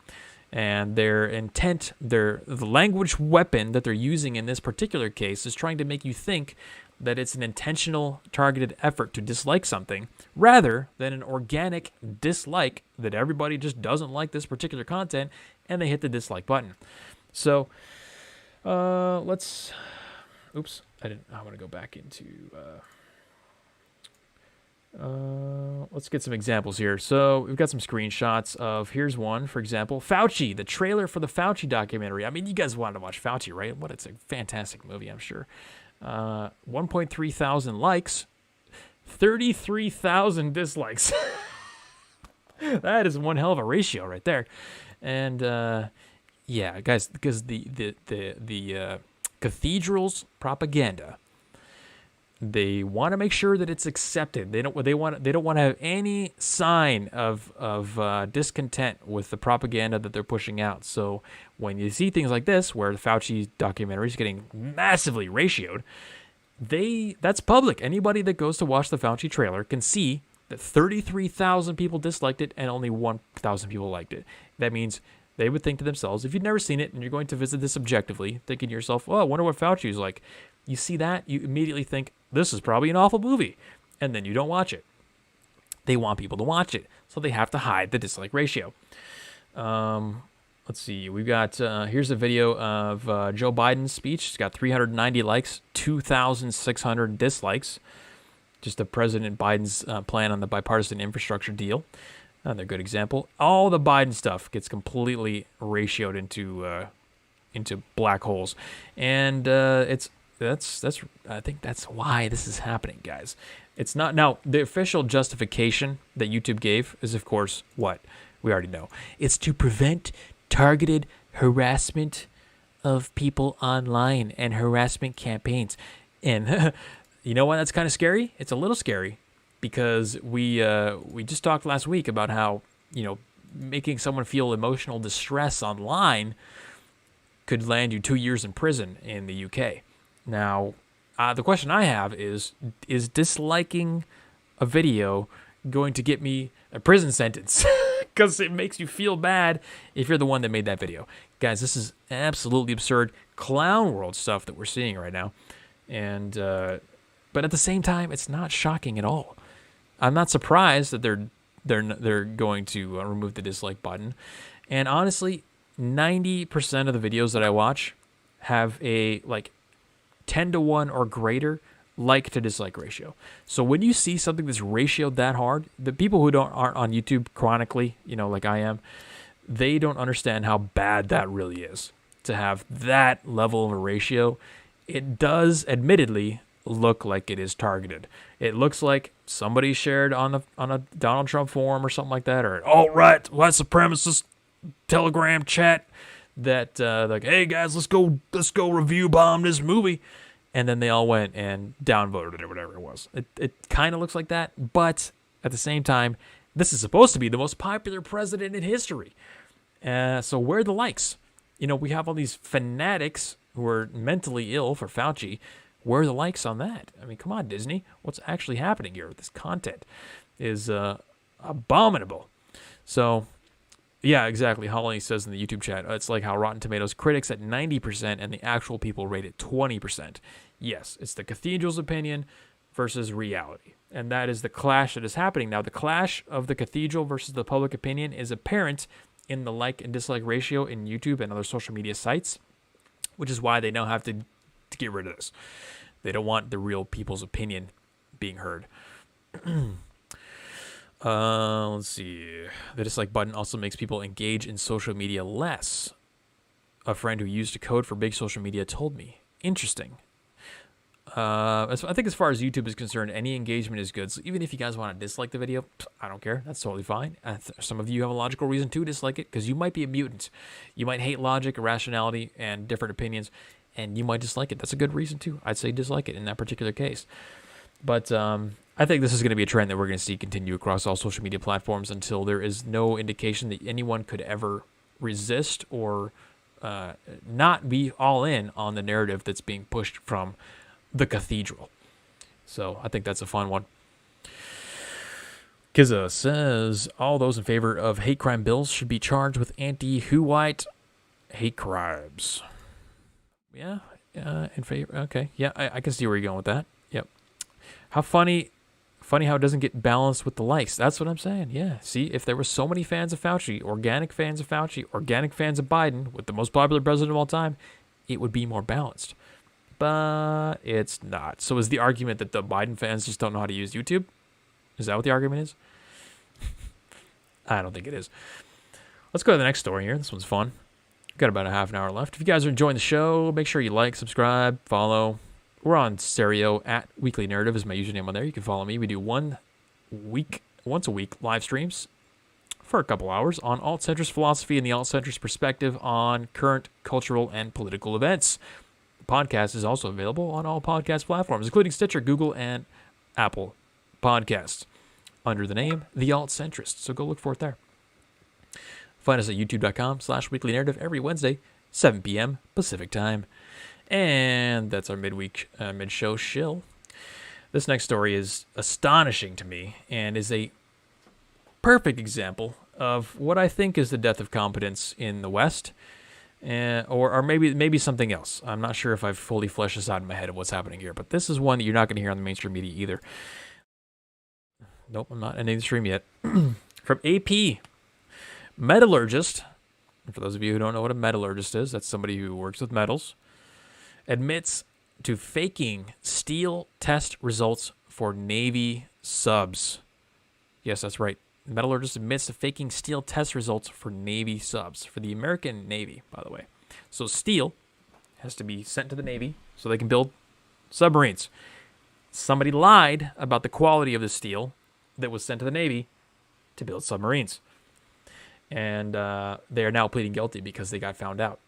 And their intent, the language weapon that they're using in this particular case is trying to make you think that it's an intentional, targeted effort to dislike something rather than an organic dislike that everybody just doesn't like this particular content and they hit the dislike button. So let's go back into let's get some examples here. So we've got some screenshots of, here's one, for example, Fauci, the trailer for the Fauci documentary. I mean, you guys wanted to watch Fauci, right? It's a fantastic movie, I'm sure. 1.3 thousand likes, 33,000 dislikes. That is one hell of a ratio right there. And yeah, guys, because the cathedral's propaganda, they want to make sure that it's accepted. They don't want to have any sign of discontent with the propaganda that they're pushing out. So when you see things like this, where the Fauci documentary is getting massively ratioed, that's public. Anybody that goes to watch the Fauci trailer can see that 33,000 people disliked it and only 1,000 people liked it. That means they would think to themselves, if you've never seen it and you're going to visit this objectively, thinking to yourself, oh, I wonder what Fauci is like. You see that, you immediately think, this is probably an awful movie. And then you don't watch it. They want people to watch it, so they have to hide the dislike ratio. Let's see. We've got, here's a video of Joe Biden's speech. It's got 390 likes, 2,600 dislikes. Just the President Biden's plan on the bipartisan infrastructure deal. Another good example. All the Biden stuff gets completely ratioed into black holes. And I think that's why this is happening, guys. It's not, now, the official justification that YouTube gave is, of course, what? We already know. It's to prevent targeted harassment of people online and harassment campaigns. And you know why that's kind of scary? It's a little scary because we just talked last week about how, making someone feel emotional distress online could land you 2 years in prison in the UK. Now, the question I have is disliking a video going to get me a prison sentence? Because it makes you feel bad if you're the one that made that video. Guys, this is absolutely absurd clown world stuff that we're seeing right now. And but at the same time, it's not shocking at all. I'm not surprised that they're going to remove the dislike button. And honestly, 90% of the videos that I watch have a 10-to-1 or greater like to dislike ratio. So when you see something that's ratioed that hard, the people who aren't on YouTube chronically, like I am, they don't understand how bad that really is to have that level of a ratio. It does admittedly look like it is targeted. It looks like somebody shared on a Donald Trump forum or something like that, or an alt-right white supremacist Telegram chat that hey guys, let's go review bomb this movie, and then they all went and downvoted it or whatever it was. It kind of looks like that, but at the same time, this is supposed to be the most popular president in history, So where are the likes? We have all these fanatics who are mentally ill for Fauci. Where are the likes on that? I mean, come on, Disney. What's actually happening here? This content is abominable. So, yeah, exactly. Holly says in the YouTube chat, it's like how Rotten Tomatoes critics at 90% and the actual people rate it 20%. Yes, it's the cathedral's opinion versus reality. And that is the clash that is happening now. The clash of the cathedral versus the public opinion is apparent in the like and dislike ratio in YouTube and other social media sites, which is why they now have to get rid of this. They don't want the real people's opinion being heard. Let's see. The dislike button also makes people engage in social media less. A friend who used a code for big social media told me. Interesting. I think as far as YouTube is concerned, any engagement is good. So even if you guys want to dislike the video, I don't care. That's totally fine. Some of you have a logical reason to dislike it because you might be a mutant. You might hate logic, irrationality, and different opinions, and you might dislike it. That's a good reason too. I'd say dislike it in that particular case. But I think this is going to be a trend that we're going to see continue across all social media platforms until there is no indication that anyone could ever resist or not be all in on the narrative that's being pushed from the cathedral. So I think that's a fun one. Kizza says all those in favor of hate crime bills should be charged with AntiWhite hate crimes. Yeah, in favor. Okay, yeah, I can see where you're going with that. Yep. How funny how it doesn't get balanced with the likes. That's what I'm saying. Yeah. See, if there were so many fans of Fauci, organic fans of Biden, with the most popular president of all time, it would be more balanced. But it's not. So is the argument that the Biden fans just don't know how to use YouTube? Is that what the argument is? I don't think it is. Let's go to the next story here. This one's fun. Got about a half an hour left. If you guys are enjoying the show, make sure you like, subscribe, follow. We're on Stereo at Weekly Narrative is my username on there. You can follow me. We do once a week live streams for a couple hours on alt-centrist philosophy and the alt-centrist perspective on current cultural and political events. The podcast is also available on all podcast platforms, including Stitcher, Google, and Apple Podcasts under the name The Alt-Centrist. So go look for it there. Find us at youtube.com/weekly narrative every Wednesday, 7 p.m. Pacific time. And that's our mid-show shill. This next story is astonishing to me and is a perfect example of what I think is the death of competence in the West, or maybe something else. I'm not sure if I've fully fleshed this out in my head of what's happening here, but this is one that you're not going to hear on the mainstream media either. Nope, I'm not ending the stream yet. From AP, metallurgist, and for those of you who don't know what a metallurgist is, that's somebody who works with metals, admits to faking steel test results for Navy subs. Yes, that's right. The metallurgist admits to faking steel test results for Navy subs, for the American Navy, by the way. So steel has to be sent to the Navy so they can build submarines. Somebody lied about the quality of the steel that was sent to the Navy to build submarines. And they are now pleading guilty because they got found out.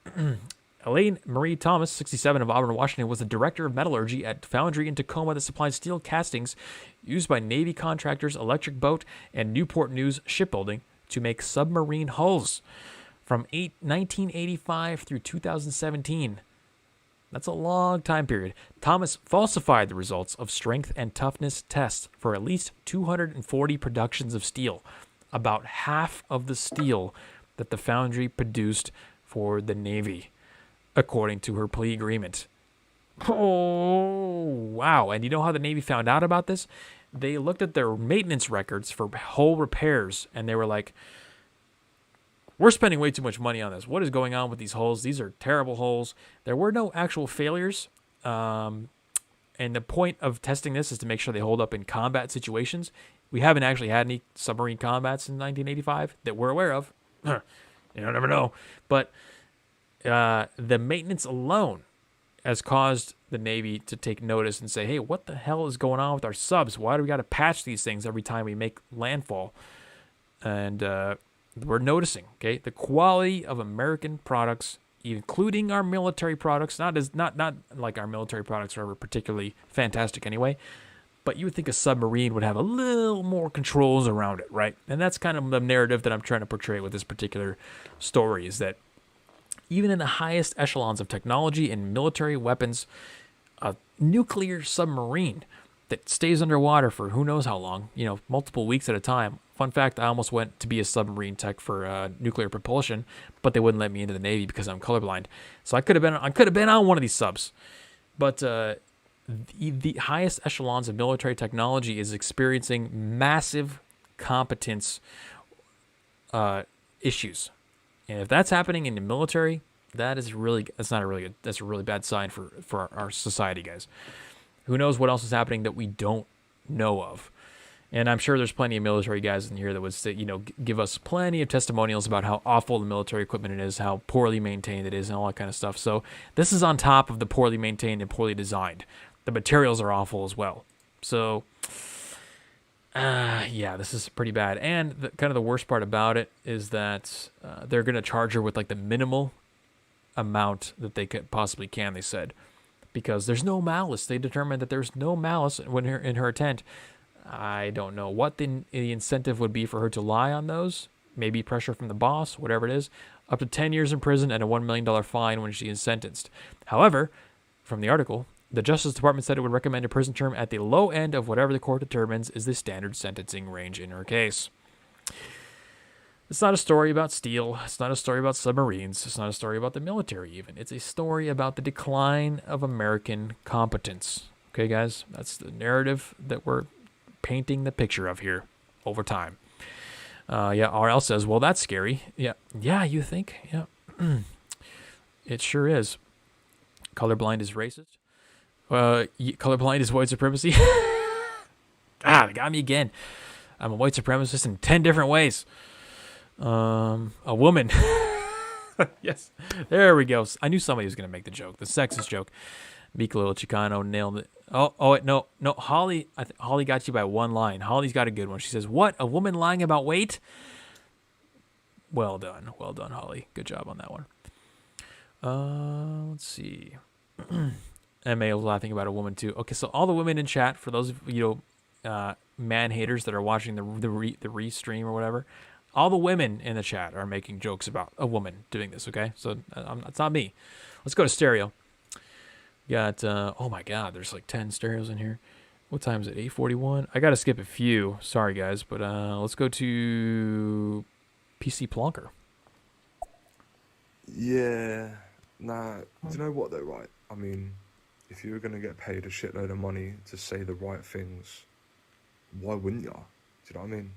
Elaine Marie Thomas, 67, of Auburn, Washington, was the director of metallurgy at foundry in Tacoma that supplied steel castings used by Navy contractors, Electric Boat, and Newport News Shipbuilding to make submarine hulls. From 1985 through 2017, that's a long time period, Thomas falsified the results of strength and toughness tests for at least 240 productions of steel, about half of the steel that the foundry produced for the Navy, according to her plea agreement. Oh, wow. And you know how the Navy found out about this? They looked at their maintenance records for hull repairs, and they were like, we're spending way too much money on this. What is going on with these hulls? These are terrible hulls. There were no actual failures. And the point of testing this is to make sure they hold up in combat situations. We haven't actually had any submarine combats in 1985 that we're aware of. You never know. But the maintenance alone has caused the Navy to take notice and say, hey, what the hell is going on with our subs? Why do we got to patch these things every time we make landfall? And we're noticing, okay, the quality of American products, including our military products, not like our military products are ever particularly fantastic anyway, but you would think a submarine would have a little more controls around it, right? And that's kind of the narrative that I'm trying to portray with this particular story, is that even in the highest echelons of technology and military weapons, a nuclear submarine that stays underwater for who knows how long, multiple weeks at a time. Fun fact, I almost went to be a submarine tech for nuclear propulsion, but they wouldn't let me into the Navy because I'm colorblind. So I could have been on one of these subs. But the highest echelons of military technology is experiencing massive competence issues. And if that's happening in the military, that's a really bad sign for our society, guys. Who knows what else is happening that we don't know of? And I'm sure there's plenty of military guys in here that would say, give us plenty of testimonials about how awful the military equipment is, how poorly maintained it is, and all that kind of stuff. So this is on top of the poorly maintained and poorly designed. The materials are awful as well. So, this is pretty bad. And kind of the worst part about it is that they're going to charge her with like the minimal amount that they possibly can, they said. Because there's no malice. They determined that there's no malice in her intent. I don't know what the incentive would be for her to lie on those. Maybe pressure from the boss, whatever it is. Up to 10 years in prison and a $1 million fine when she is sentenced. However, from the article, the Justice Department said it would recommend a prison term at the low end of whatever the court determines is the standard sentencing range in her case. It's not a story about steel. It's not a story about submarines. It's not a story about the military even. It's a story about the decline of American competence. Okay, guys? That's the narrative that we're painting the picture of here over time. RL says, well, that's scary. Yeah, you think? Yeah. It sure is. Colorblind is racist. Colorblind is white supremacy. They got me again. I'm a white supremacist in 10 different ways. A woman. Yes, there we go. I knew somebody was going to make the joke, the sexist joke. Meek Little Chicano nailed it. Wait, no, Holly. Holly got you by one line. Holly's got a good one. She says, "What? A woman lying about weight?" Well done, Holly. Good job on that one. Let's see. MA was laughing about a woman too. Okay, so all the women in chat, for those of man haters that are watching the restream or whatever, all the women in the chat are making jokes about a woman doing this. Okay, so it's not me. Let's go to stereo. Got oh my god, there's like 10 stereos in here. What time is it? 8:41. I gotta skip a few. Sorry guys, but let's go to PC Plonker. Yeah. Nah. Do you know what though? Right. I mean, if you were gonna get paid a shitload of money to say the right things, why wouldn't you? Do you know what I mean?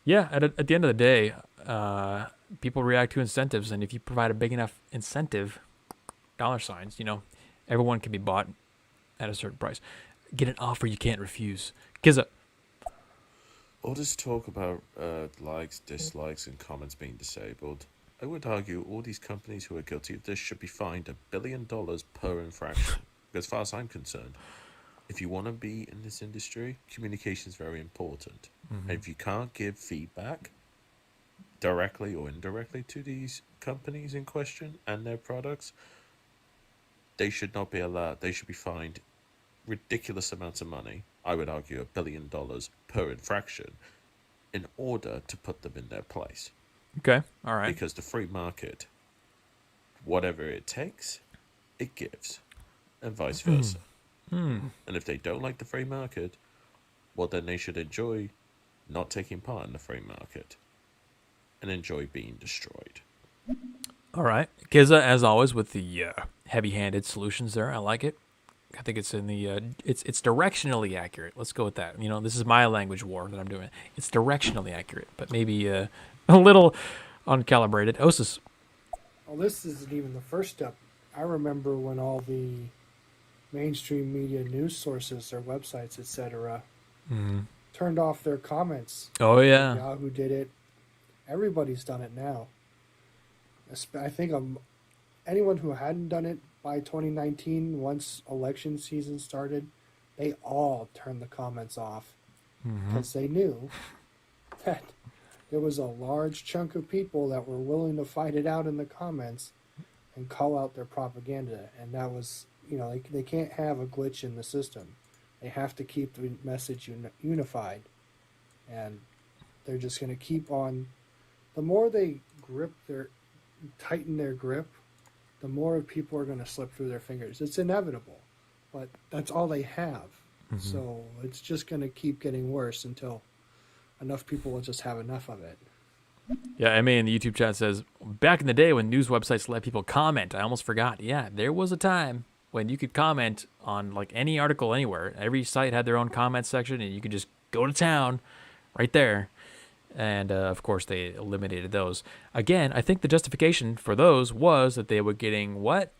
Yeah. At the end of the day, people react to incentives, and if you provide a big enough incentive, dollar signs, everyone can be bought at a certain price. Get an offer you can't refuse. Kizza. All this talk about likes, dislikes, and comments being disabled, I would argue all these companies who are guilty of this should be fined $1 billion per infraction. As far as I'm concerned, if you want to be in this industry, communication is very important. Mm-hmm. And if you can't give feedback directly or indirectly to these companies in question and their products, they should not be allowed. They should be fined ridiculous amounts of money. I would argue $1 billion per infraction in order to put them in their place. Okay, all right. Because the free market, whatever it takes, it gives, and vice versa. And if they don't like the free market, well, then they should enjoy not taking part in the free market and enjoy being destroyed. All right. Kizza, as always, with the heavy-handed solutions there. I like it. I think it's in the it's directionally accurate. Let's go with that. This is my language war that I'm doing. It's directionally accurate, but maybe a little uncalibrated. Osis. Well, this isn't even the first step. I remember when all the mainstream media news sources, their websites, etc., turned off their comments. Oh yeah. Yahoo did it. Everybody's done it now. I think anyone who hadn't done it by 2019, once election season started, they all turned the comments off because they knew that there was a large chunk of people that were willing to fight it out in the comments and call out their propaganda. And that was, they can't have a glitch in the system. They have to keep the message unified. And they're just going to keep on. The more they tighten their grip, the more people are going to slip through their fingers. It's inevitable, but that's all they have. Mm-hmm. So it's just going to keep getting worse until enough people will just have enough of it. Yeah, Emma in the YouTube chat says, back in the day when news websites let people comment, I almost forgot. Yeah, there was a time when you could comment on like any article anywhere. Every site had their own comment section, and you could just go to town right there. And, of course, they eliminated those. Again, I think the justification for those was that they were getting what?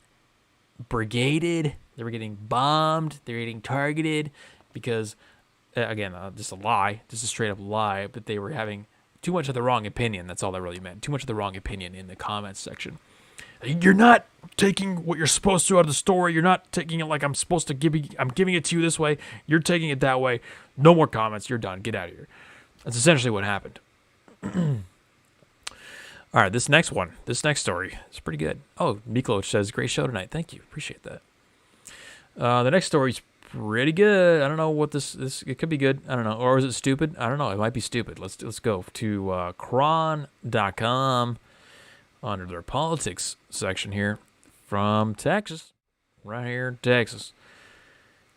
Brigaded. They were getting bombed. They were getting targeted because, again, just a lie. Just a straight-up lie. But they were having too much of the wrong opinion. That's all that really meant. Too much of the wrong opinion in the comments section. You're not taking what you're supposed to out of the story. You're not taking it like I'm supposed to give you. I'm giving it to you this way. You're taking it that way. No more comments. You're done. Get out of here. That's essentially what happened. All right, this next story is pretty good. Oh, Mikloch says, great show tonight. Thank you. Appreciate that. The next story is pretty good. I don't know what this it could be good. I don't know. Or is it stupid? I don't know. It might be stupid. Let's go to cron.com under their politics section here from Texas. Right here in Texas.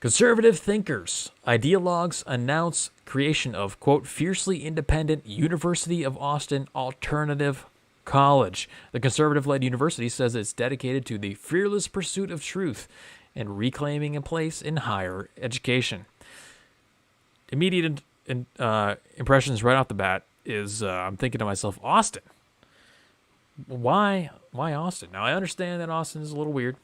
Conservative thinkers, ideologues announce creation of, quote, fiercely independent University of Austin alternative college. The conservative-led university says it's dedicated to the fearless pursuit of truth and reclaiming a place in higher education. Immediate impressions right off the bat is I'm thinking to myself, Austin. Why Austin? Now, I understand that Austin is a little weird.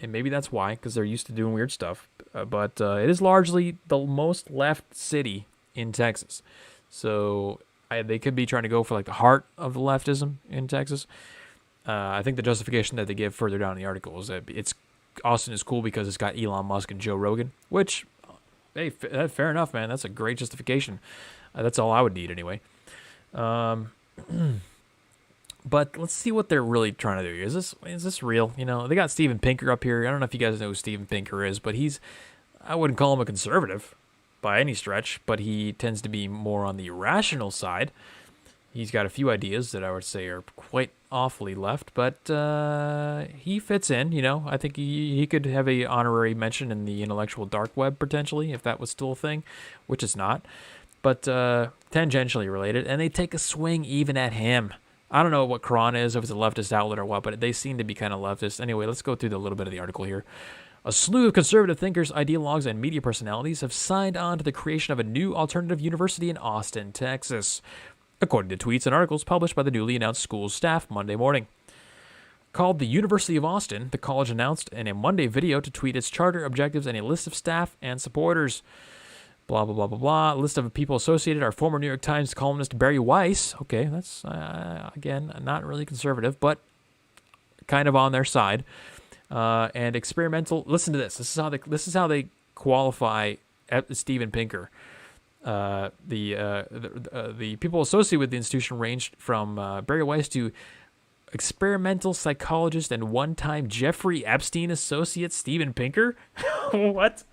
And maybe that's why, because they're used to doing weird stuff. But it is largely the most left city in Texas. So they could be trying to go for like the heart of the leftism in Texas. I think the justification that they give further down in the article is that Austin is cool because it's got Elon Musk and Joe Rogan, which, hey, fair enough, man. That's a great justification. That's all I would need anyway. But let's see what they're really trying to do. Is this real? You know, they got Steven Pinker up here. I don't know if you guys know who Steven Pinker is, but I wouldn't call him a conservative by any stretch, but he tends to be more on the rational side. He's got a few ideas that I would say are quite awfully left, but he fits in, you know. I think he could have a honorary mention in the intellectual dark web, potentially, if that was still a thing, which is not. But tangentially related, and they take a swing even at him. I don't know what Quran is, if it's a leftist outlet or what, but they seem to be kind of leftist. Anyway, let's go through a little bit of the article here. A slew of conservative thinkers, ideologues, and media personalities have signed on to the creation of a new alternative university in Austin, Texas, according to tweets and articles published by the newly announced school's staff Monday morning. Called the University of Austin, the college announced in a Monday video to tweet its charter, objectives, and a list of staff and supporters. Blah, blah, blah, blah, blah. A list of people associated are former New York Times columnist Barry Weiss. Okay, that's, again, not really conservative, but kind of on their side. And experimental, listen to this. This is how they qualify Steven Pinker. The people associated with the institution ranged from Barry Weiss to experimental psychologist and one-time Jeffrey Epstein associate Steven Pinker. What?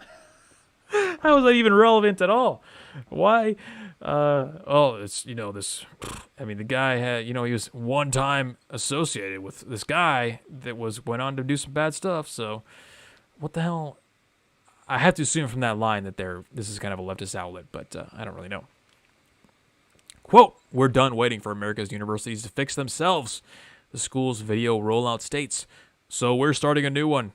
How is that even relevant at all? Why? It's, you know, this, I mean, the guy had, you know, he was one time associated with this guy that went on to do some bad stuff. So what the hell? I have to assume from that line that this is kind of a leftist outlet, but I don't really know. Quote, "We're done waiting for America's universities to fix themselves," the school's video rollout states. "So we're starting a new one."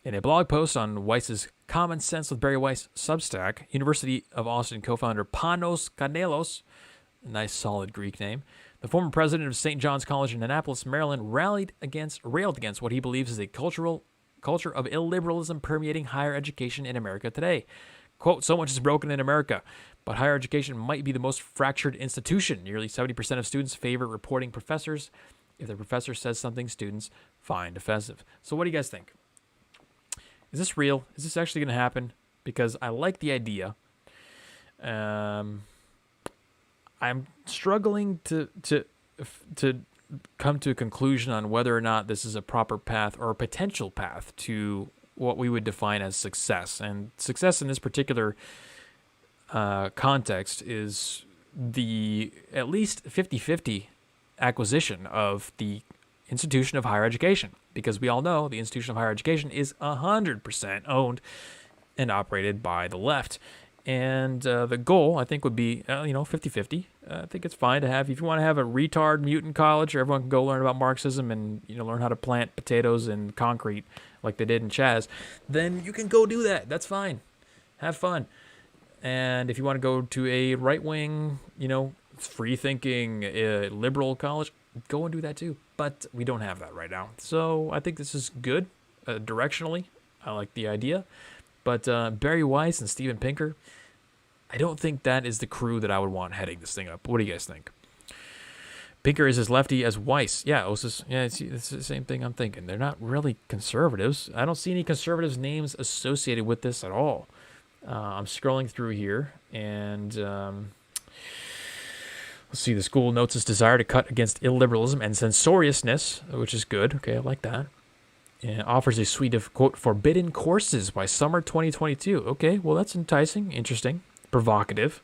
In a blog post on Weiss's Common Sense with Barry Weiss Substack, University of Austin co-founder Panos Kanelos, a nice solid Greek name, the former president of St. John's College in Annapolis, Maryland, railed against what he believes is a culture of illiberalism permeating higher education in America today. Quote, "So much is broken in America, but higher education might be the most fractured institution. Nearly 70% of students favor reporting professors. If the professor says something, students find offensive." So what do you guys think? Is this real? Is this actually going to happen? Because I like the idea. I'm struggling to come to a conclusion on whether or not this is a proper path or a potential path to what we would define as success. And success in this particular context is the at least 50-50 acquisition of the institution of higher education, because we all know the institution of higher education is 100% owned and operated by the left. And the goal, I think, would be, 50-50. I think it's fine to have, if you want to have a retard mutant college where everyone can go learn about Marxism and, learn how to plant potatoes in concrete like they did in Chaz, then you can go do that. That's fine. Have fun. And if you want to go to a right-wing, free-thinking liberal college, go and do that too. But we don't have that right now. So I think this is good directionally. I like the idea. But Barry Weiss and Steven Pinker, I don't think that is the crew that I would want heading this thing up. What do you guys think? Pinker is as lefty as Weiss. Yeah, Osis. Yeah, it's the same thing I'm thinking. They're not really conservatives. I don't see any conservatives' names associated with this at all. I'm scrolling through here, and let's see. The school notes its desire to cut against illiberalism and censoriousness, which is good. Okay, I like that. And offers a suite of, quote, forbidden courses by summer 2022. Okay, well, that's enticing, interesting, provocative.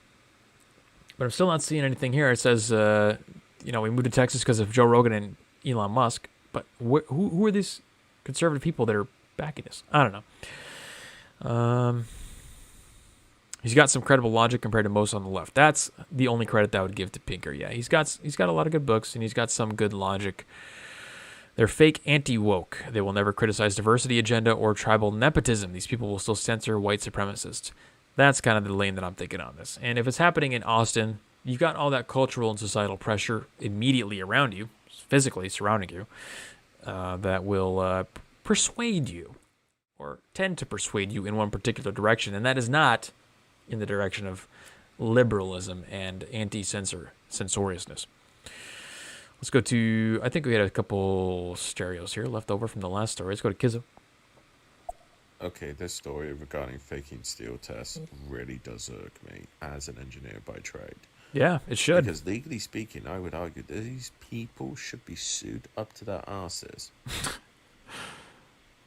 But I'm still not seeing anything here. It says, we moved to Texas because of Joe Rogan and Elon Musk. But who are these conservative people that are backing this? I don't know. He's got some credible logic compared to most on the left. That's the only credit that I would give to Pinker. Yeah, he's got a lot of good books, and he's got some good logic. They're fake anti-woke. They will never criticize diversity agenda or tribal nepotism. These people will still censor white supremacists. That's kind of the lane that I'm thinking on this. And if it's happening in Austin, you've got all that cultural and societal pressure immediately around you, physically surrounding you, that will persuade you or tend to persuade you in one particular direction. And that is not in the direction of liberalism and anti-censoriousness. Let's go to, I think we had a couple stereos here left over from the last story. Let's go to Kizzo. Okay, this story regarding faking steel tests really does irk me as an engineer by trade. Yeah, it should. Because legally speaking, I would argue that these people should be sued up to their asses.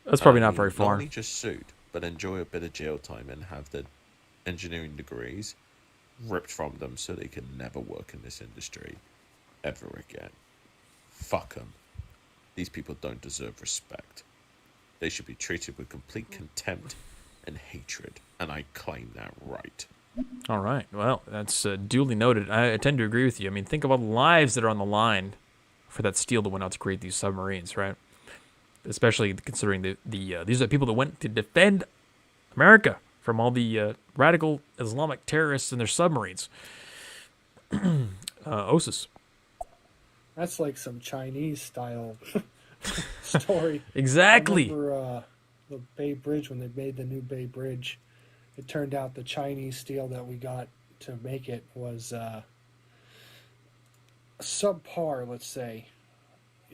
That's probably not very far. Not only just sued, but enjoy a bit of jail time and have their engineering degrees ripped from them so they can never work in this industry ever again. Fuck them. These people don't deserve respect. They should be treated with complete contempt and hatred, and I claim that right. All right. Well, that's duly noted. I tend to agree with you. I mean, think about the lives that are on the line for that steel that went out to create these submarines, right? Especially considering these are the people that went to defend America from all the radical Islamic terrorists and their submarines. Osis. That's like some Chinese style story. Exactly. I remember the Bay Bridge, when they made the new Bay Bridge, it turned out the Chinese steel that we got to make it was subpar, let's say.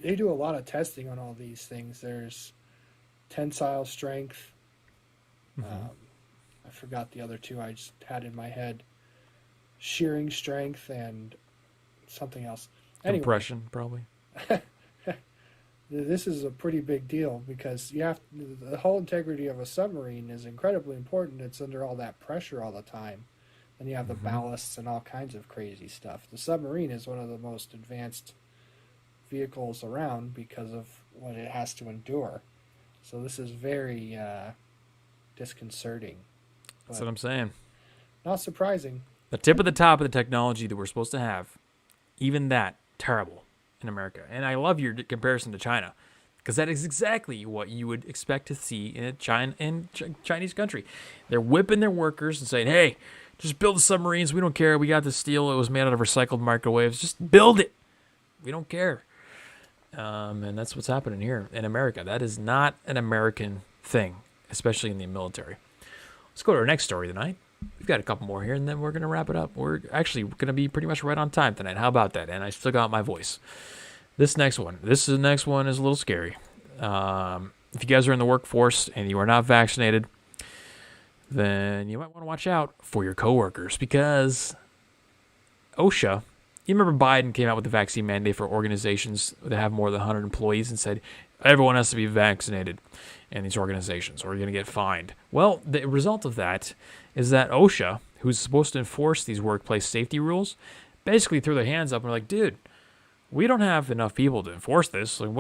They do a lot of testing on all these things. There's tensile strength. I forgot the other two I just had in my head. Shearing strength and something else. Anyway, compression, probably. This is a pretty big deal because the whole integrity of a submarine is incredibly important. It's under all that pressure all the time. Then you have the ballasts and all kinds of crazy stuff. The submarine is one of the most advanced vehicles around because of what it has to endure. So this is very disconcerting. That's what I'm saying. Not surprising. The tip of the top of the technology that we're supposed to have, even that, terrible in America. And I love your comparison to China, because that is exactly what you would expect to see in a Chinese country. They're whipping their workers and saying, hey, just build the submarines. We don't care. We got the steel. It was made out of recycled microwaves. Just build it. We don't care. And that's what's happening here in America. That is not an American thing, especially in the military. Let's go to our next story tonight. We've got a couple more here, and then we're going to wrap it up. We're actually going to be pretty much right on time tonight. How about that? And I still got my voice. This next one is a little scary. If you guys are in the workforce and you are not vaccinated, then you might want to watch out for your coworkers, because OSHA You remember Biden came out with the vaccine mandate for organizations that have more than 100 employees and said everyone has to be vaccinated in these organizations or you're going to get fined. Well, the result of that is that OSHA, who's supposed to enforce these workplace safety rules, basically threw their hands up and were like, dude, we don't have enough people to enforce this. Like,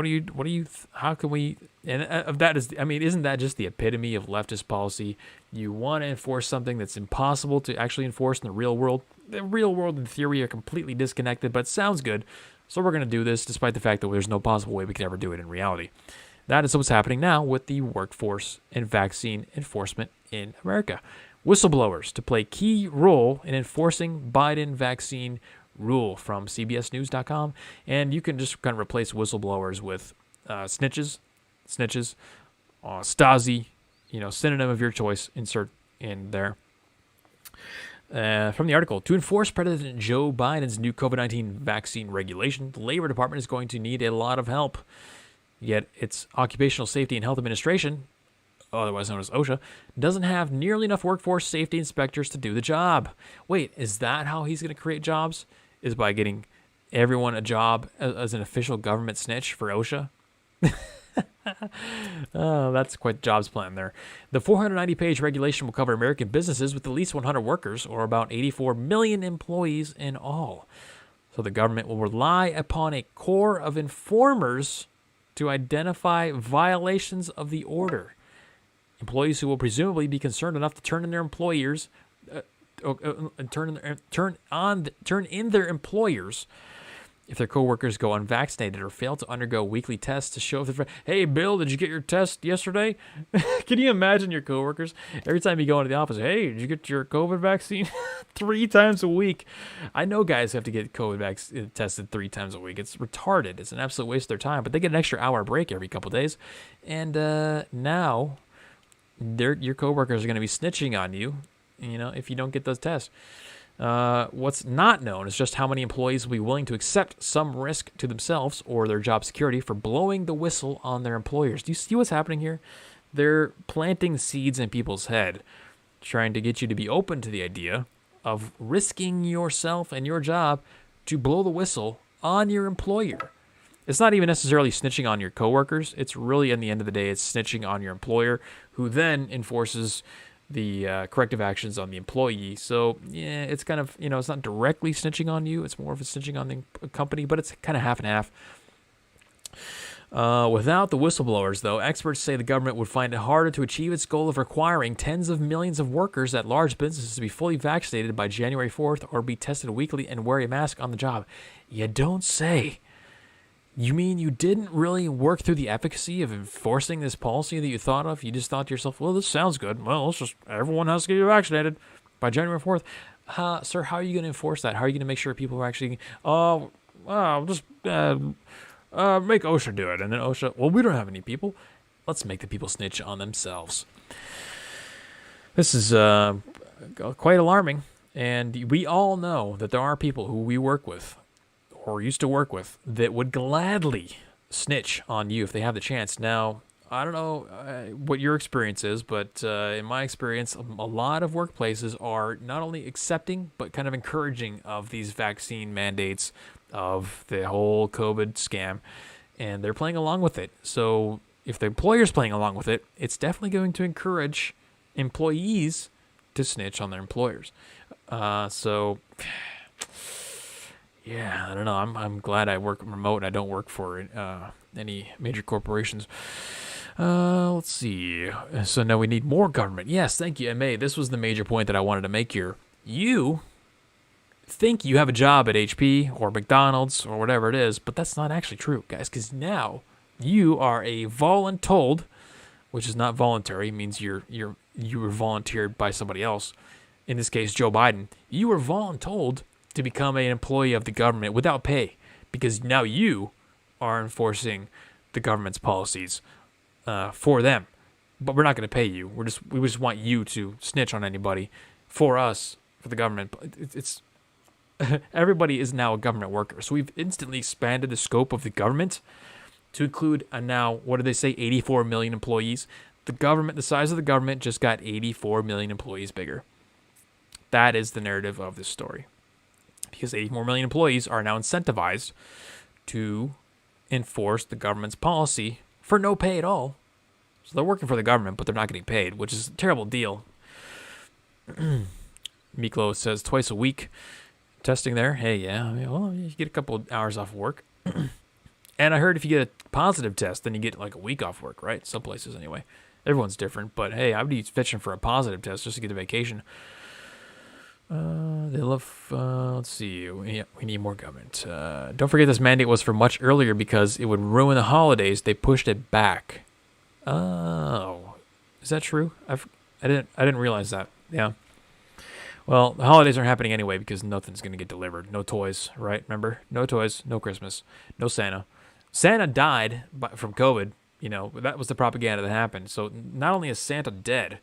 how can we, and that is, I mean, isn't that just the epitome of leftist policy? You want to enforce something that's impossible to actually enforce in the real world. The real world and theory are completely disconnected, but it sounds good. So we're going to do this despite the fact that there's no possible way we could ever do it in reality. That is what's happening now with the workforce and vaccine enforcement in America. Whistleblowers to play key role in enforcing Biden vaccine rule from CBSNews.com. And you can just kind of replace whistleblowers with snitches, Stasi, synonym of your choice, insert in there. From the article, to enforce President Joe Biden's new COVID-19 vaccine regulation, the Labor Department is going to need a lot of help. Yet its Occupational Safety and Health Administration, otherwise known as OSHA, doesn't have nearly enough workforce safety inspectors to do the job. Wait, is that how he's going to create jobs? Is by getting everyone a job as an official government snitch for OSHA? Oh, that's quite the jobs plan there. The 490-page regulation will cover American businesses with at least 100 workers, or about 84 million employees in all. So the government will rely upon a corps of informers to identify violations of the order. Employees who will presumably be concerned enough to turn in their employers, turn in their employers if their coworkers go unvaccinated or fail to undergo weekly tests to show if they're, hey, Bill, did you get your test yesterday? Can you imagine your coworkers every time you go into the office? Hey, did you get your COVID vaccine? 3 times a week. I know guys have to get COVID tested 3 times a week. It's retarded. It's an absolute waste of their time. But they get an extra hour break every couple days, and now your coworkers are going to be snitching on you. If you don't get those tests. What's not known is just how many employees will be willing to accept some risk to themselves or their job security for blowing the whistle on their employers. Do you see what's happening here? They're planting seeds in people's head, trying to get you to be open to the idea of risking yourself and your job to blow the whistle on your employer. It's not even necessarily snitching on your coworkers. It's really, in the end of the day, it's snitching on your employer, who then enforces the corrective actions on the employee. So, yeah, it's kind of, it's not directly snitching on you. It's more of a snitching on the company, but it's kind of half and half. Without the whistleblowers, though, experts say the government would find it harder to achieve its goal of requiring tens of millions of workers at large businesses to be fully vaccinated by January 4th or be tested weekly and wear a mask on the job. You don't say. You mean you didn't really work through the efficacy of enforcing this policy that you thought of? You just thought to yourself, well, this sounds good. Well, let's just, everyone has to get vaccinated by January 4th. Sir, how are you going to enforce that? How are you going to make sure people are actually, just make OSHA do it. And then OSHA, well, we don't have any people. Let's make the people snitch on themselves. This is quite alarming. And we all know that there are people who we work with or used to work with that would gladly snitch on you if they have the chance. Now, I don't know what your experience is, but in my experience, a lot of workplaces are not only accepting, but kind of encouraging of these vaccine mandates, of the whole COVID scam, and they're playing along with it. So if the employer's playing along with it, it's definitely going to encourage employees to snitch on their employers. Yeah, I don't know. I'm glad I work remote and I don't work for any major corporations. Let's see. So now we need more government. Yes, thank you, MA. This was the major point that I wanted to make here. You think you have a job at HP or McDonald's or whatever it is, but that's not actually true, guys, because now you are a voluntold, which is not voluntary. It means you were volunteered by somebody else. In this case, Joe Biden. You were voluntold to become an employee of the government without pay, because now you are enforcing the government's policies for them. But we're not going to pay you. We just want you to snitch on anybody for us, for the government. It's everybody is now a government worker. So we've instantly expanded the scope of the government to include now, what did they say, 84 million employees? The government, the size of the government just got 84 million employees bigger. That is the narrative of this story. because 84 million employees are now incentivized to enforce the government's policy for no pay at all. So they're working for the government, but they're not getting paid, which is a terrible deal. Miklo says twice a week testing there. Hey, yeah, I mean, well, you get a couple of hours off work. And I heard if you get a positive test, then you get like a week off work, right? Some places anyway. Everyone's different, but hey, I would be fishing for a positive test just to get a vacation. They love, let's see, we need more government. Don't forget this mandate was for much earlier because it would ruin the holidays. They pushed it back. Oh, is that true? I didn't realize that. Yeah. Well, the holidays aren't happening anyway because nothing's going to get delivered. No toys, right? Remember? No toys, no Christmas, no Santa. Santa died from COVID. You know, that was the propaganda that happened. So not only is Santa dead,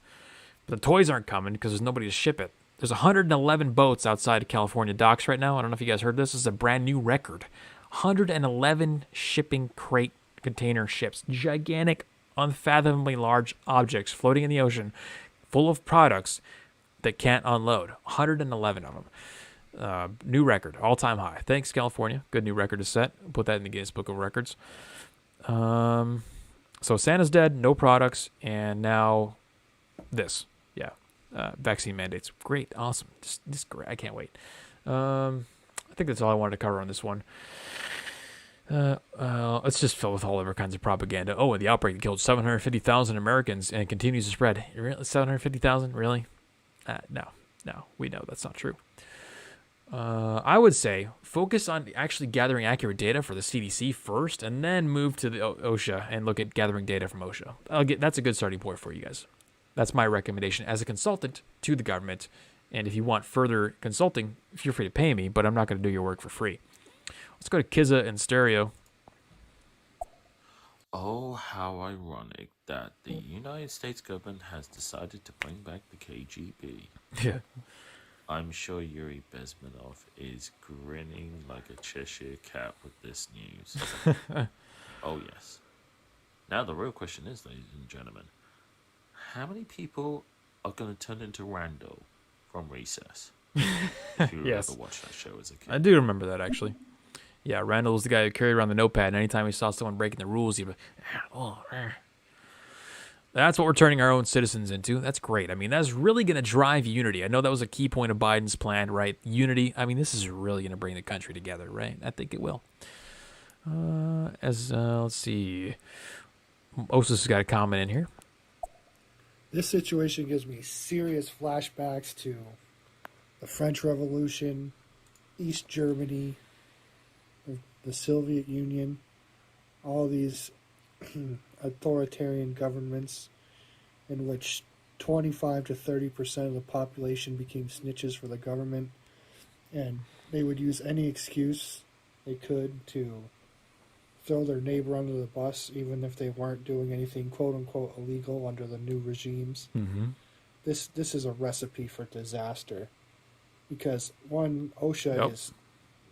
but the toys aren't coming because there's nobody to ship it. There's 111 boats outside of California docks right now. I don't know if you guys heard this. This is a brand new record. 111 shipping crate container ships. Gigantic, unfathomably large objects floating in the ocean full of products that can't unload. 111 of them. New record, all-time high. Thanks, California. Good new record to set. Put that in the Guinness Book of Records. So Santa's dead, no products, and now this. Yeah. Vaccine mandates. Great. Awesome. Just great. I can't wait. I think that's all I wanted to cover on this one. It's just filled with all other kinds of propaganda. Oh, and the outbreak killed 750,000 Americans and continues to spread. 750,000? Really? No. We know that's not true. I would say focus on actually gathering accurate data for the CDC first, and then move to the OSHA and look at gathering data from OSHA. That's a good starting point for you guys. That's my recommendation as a consultant to the government. And if you want further consulting, feel free to pay me, but I'm not going to do your work for free. Let's go to Kizza and Stereo. Oh, how ironic that the United States government has decided to bring back the KGB. Yeah. I'm sure Yuri Bezmenov is grinning like a Cheshire cat with this news. Oh, yes. Now the real question is, ladies and gentlemen, how many people are going to turn into Randall from Recess? If you Yes. ever watched that show as a kid. I do remember that, actually. Yeah, Randall was the guy who carried around the notepad, and anytime he saw someone breaking the rules, he'd be, That's what we're turning our own citizens into. That's great. I mean, that's really going to drive unity. I know that was a key point of Biden's plan, right? Unity. I mean, this is really going to bring the country together, right? I think it will. Let's see. Osis has got a comment in here. This situation gives me serious flashbacks to the French Revolution, East Germany, the Soviet Union, all these authoritarian governments in which 25 to 30% of the population became snitches for the government, and they would use any excuse they could to throw their neighbor under the bus, even if they weren't doing anything quote-unquote illegal under the new regimes. Mm-hmm. This is a recipe for disaster, because one, OSHA is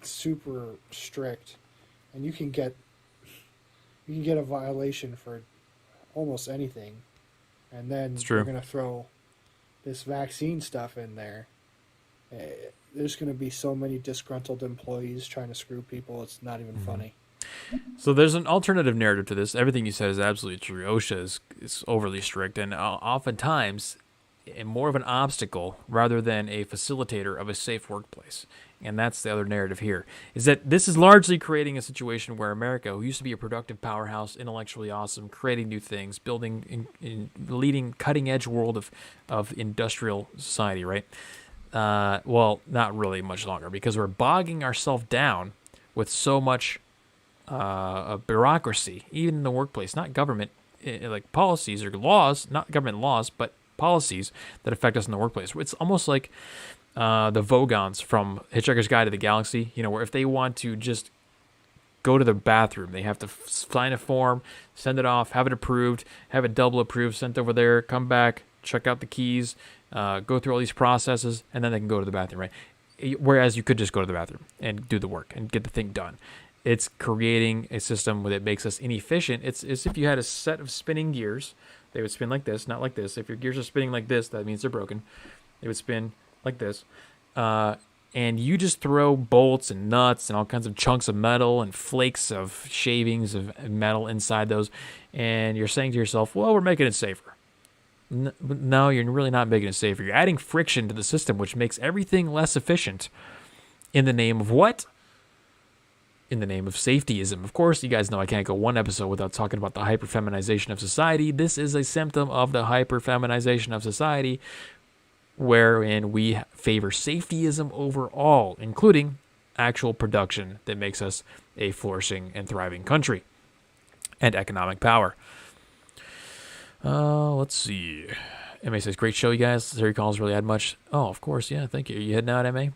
super strict, and you can get a violation for almost anything, and then you're going to throw this vaccine stuff in there. There's going to be so many disgruntled employees trying to screw people, it's not even funny. So there's an alternative narrative to this. Everything you said is absolutely true. OSHA is overly strict, and oftentimes more of an obstacle rather than a facilitator of a safe workplace. And that's the other narrative here, is that this is largely creating a situation where America, who used to be a productive powerhouse, intellectually awesome, creating new things, building in leading cutting-edge world of industrial society, right? Well, not really much longer, because we're bogging ourselves down with so much bureaucracy, even in the workplace, not government, like policies or laws, not government laws, but policies that affect us in the workplace. It's almost like the Vogons from Hitchhiker's Guide to the Galaxy, where if they want to just go to the bathroom, they have to sign a form, send it off, have it approved, have it double approved, sent over there, come back, check out the keys, go through all these processes, and then they can go to the bathroom, right? Whereas you could just go to the bathroom and do the work and get the thing done. It's creating a system that makes us inefficient. It's as if you had a set of spinning gears. They would spin like this, not like this. If your gears are spinning like this, that means they're broken. They would spin like this. and you just throw bolts and nuts and all kinds of chunks of metal and flakes of shavings of metal inside those, and you're saying to yourself, well, we're making it safer. No, you're really not making it safer. You're adding friction to the system, which makes everything less efficient. In the name of what? In the name of safetyism. Of course, you guys know I can't go one episode without talking about the hyperfeminization of society. This is a symptom of the hyperfeminization of society, wherein we favor safetyism over all, including actual production that makes us a flourishing and thriving country and economic power. Let's see. MA says, great show, you guys. Terry calls really add much. Oh, of course. Yeah, thank you. Are you heading out, MA?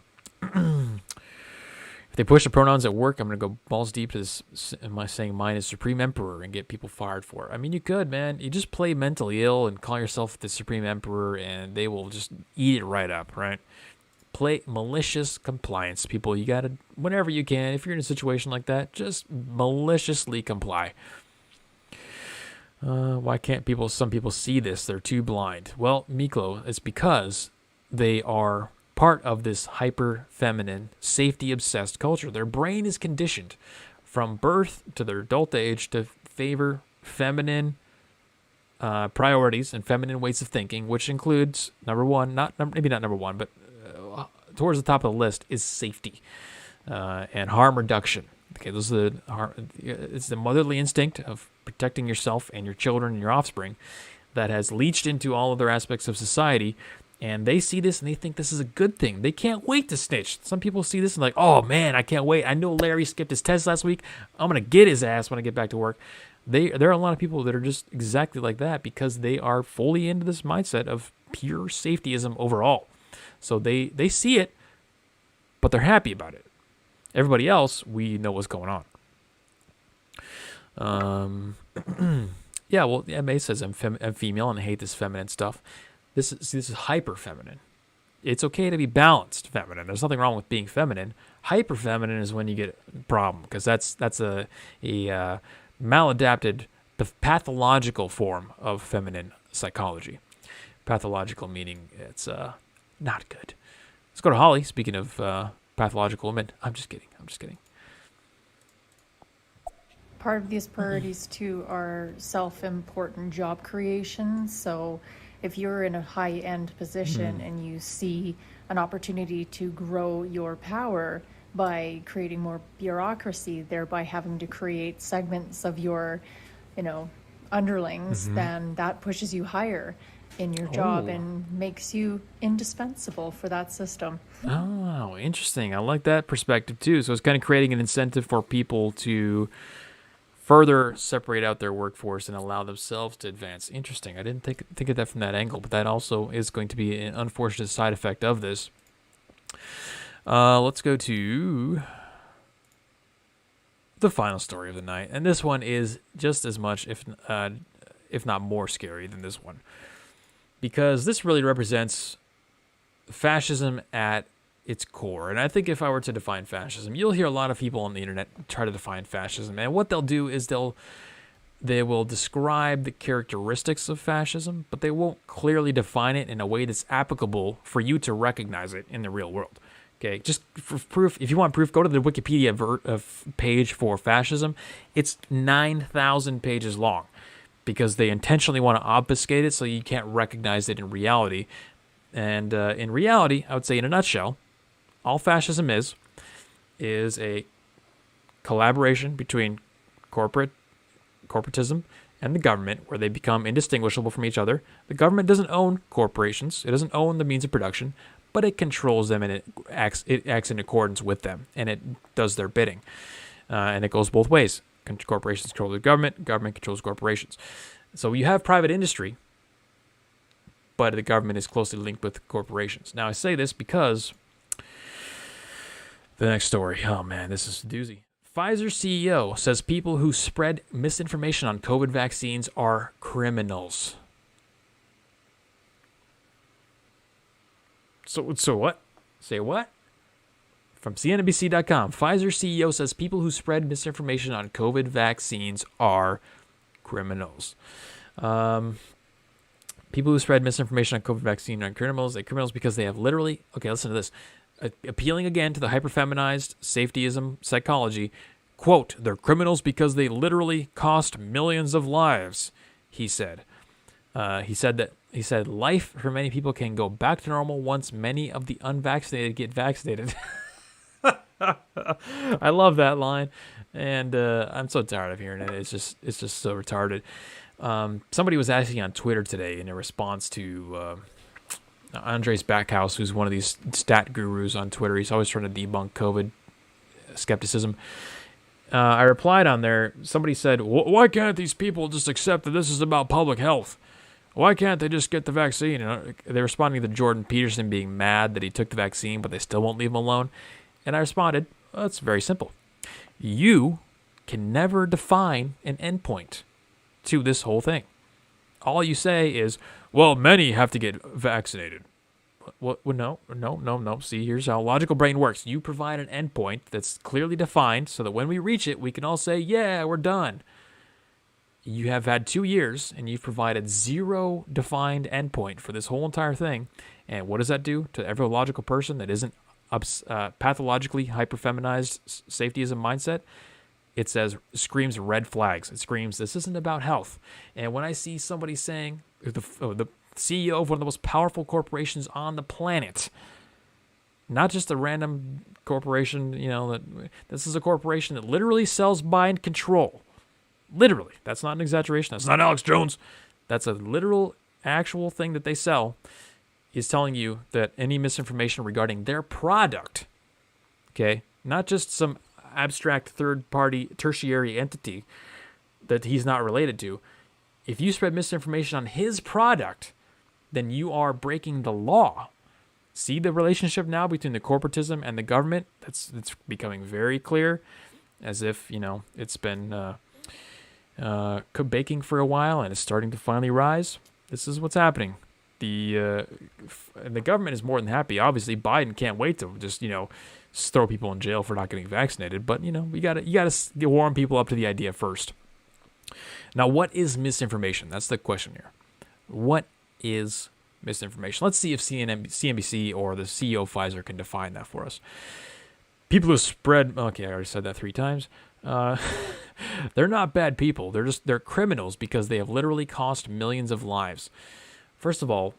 If they push the pronouns at work, I'm going to go balls deep to this. Am I saying mine is Supreme Emperor and get people fired for it? I mean, you could, man. You just play mentally ill and call yourself the Supreme Emperor, and they will just eat it right up, right? Play malicious compliance, people. You got to, whenever you can, if you're in a situation like that, just maliciously comply. Why can't some people see this? They're too blind. Well, Miklo, it's because they are part of this hyper-feminine, safety-obsessed culture. Their brain is conditioned from birth to their adult age to favor feminine priorities and feminine ways of thinking, which includes, number one, maybe not number one, but towards the top of the list is safety and harm reduction. Okay, those are it's the motherly instinct of protecting yourself and your children and your offspring that has leached into all other aspects of society, and they see this and they think this is a good thing. They can't wait to snitch. Some people see this and like, oh man, I can't wait. I know Larry skipped his test last week. I'm gonna get his ass when I get back to work. There are a lot of people that are just exactly like that because they are fully into this mindset of pure safetyism overall. So they see it, but they're happy about it. Everybody else, we know what's going on. Yeah, well, MA says I'm female and I hate this feminine stuff. This is hyper feminine. It's okay to be balanced feminine. There's nothing wrong with being feminine. Hyper feminine is when you get a problem because that's a maladapted, pathological form of feminine psychology. Pathological meaning it's not good. Let's go to Holly. Speaking of pathological women, I'm just kidding. Part of these priorities too are self-important job creation. So if you're in a high-end position and you see an opportunity to grow your power by creating more bureaucracy, thereby having to create segments of your, underlings, then that pushes you higher in your job and makes you indispensable for that system. Oh, interesting. I like that perspective too. So it's kind of creating an incentive for people to further separate out their workforce and allow themselves to advance. Interesting. I didn't think of that from that angle, but that also is going to be an unfortunate side effect of this. Let's go to the final story of the night, and this one is just as much, if not more scary than this one, because this really represents fascism at its core. And I think if I were to define fascism, you'll hear a lot of people on the internet try to define fascism, and what they'll do is they will describe the characteristics of fascism, but they won't clearly define it in a way that's applicable for you to recognize it in the real world. Okay, just for proof, if you want proof, go to the Wikipedia page for fascism. It's 9,000 pages long because they intentionally want to obfuscate it so you can't recognize it in reality. And in reality, I would say in a nutshell, all fascism is a collaboration between corporatism and the government, where they become indistinguishable from each other. The government doesn't own corporations; it doesn't own the means of production, but it controls them and it acts in accordance with them, and it does their bidding. And it goes both ways. Corporations control the government controls corporations. So you have private industry, but the government is closely linked with corporations. Now, I say this because the next story, oh man, this is a doozy. Pfizer CEO says people who spread misinformation on COVID vaccines are criminals. So what? Say what? From CNBC.com, Pfizer CEO says people who spread misinformation on COVID vaccines are criminals. People who spread misinformation on COVID vaccine are criminals. They're criminals because they have literally, okay, listen to this. appealing again to the hyperfeminized safetyism psychology. Quote, they're criminals because they literally cost millions of lives, he said. He said life for many people can go back to normal once many of the unvaccinated get vaccinated. I love that line, and I'm so tired of hearing it. It's just so retarded. Somebody was asking on Twitter today in a response to Andres Backhouse, who's one of these stat gurus on Twitter. He's always trying to debunk COVID skepticism. I replied on there. Somebody said, "Why can't these people just accept that this is about public health? Why can't they just get the vaccine?" And they're responding to Jordan Peterson being mad that he took the vaccine, but they still won't leave him alone. And I responded, well, it's very simple. You can never define an endpoint to this whole thing. All you say is, well, many have to get vaccinated. Well, no. See, here's how logical brain works. You provide an endpoint that's clearly defined so that when we reach it, we can all say, yeah, we're done. You have had 2 years, and you've provided zero defined endpoint for this whole entire thing. And what does that do to every logical person that isn't pathologically hyperfeminized safetyism mindset? It screams red flags. It screams, this isn't about health. And when I see somebody saying, the CEO of one of the most powerful corporations on the planet, not just a random corporation, that this is a corporation that literally sells mind control. Literally. That's not an exaggeration. That's not Alex Jones. That's a literal, actual thing that they sell. Is telling you that any misinformation regarding their product, okay, not just some abstract third-party tertiary entity that he's not related to, if you spread misinformation on his product, then you are breaking the law. See the relationship now between the corporatism and the government? It's becoming very clear, as if, it's been baking for a while and it's starting to finally rise. This is what's happening. The government is more than happy. Obviously, Biden can't wait to just throw people in jail for not getting vaccinated. But you gotta warm people up to the idea first. Now, what is misinformation? That's the question here. What is misinformation? Let's see if CNBC or the CEO of Pfizer can define that for us. People who spread. Okay, I already said that 3 times. They're not bad people. They're criminals because they have literally cost millions of lives. First of all,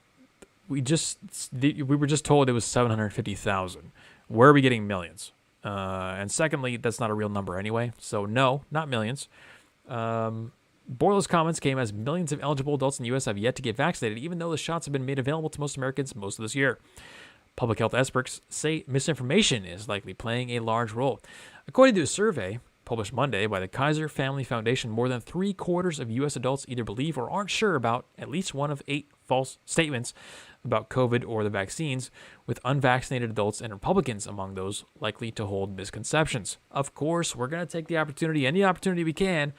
we were just told it was 750,000. Where are we getting millions? And secondly, that's not a real number anyway. So no, not millions. Boyle's comments came as millions of eligible adults in the U.S. have yet to get vaccinated, even though the shots have been made available to most Americans most of this year. Public health experts say misinformation is likely playing a large role. According to a survey published Monday by the Kaiser Family Foundation, more than 3/4 of U.S. adults either believe or aren't sure about at least one of 8 false statements about COVID or the vaccines, with unvaccinated adults and Republicans among those likely to hold misconceptions. Of course, we're going to take the opportunity, any opportunity we can,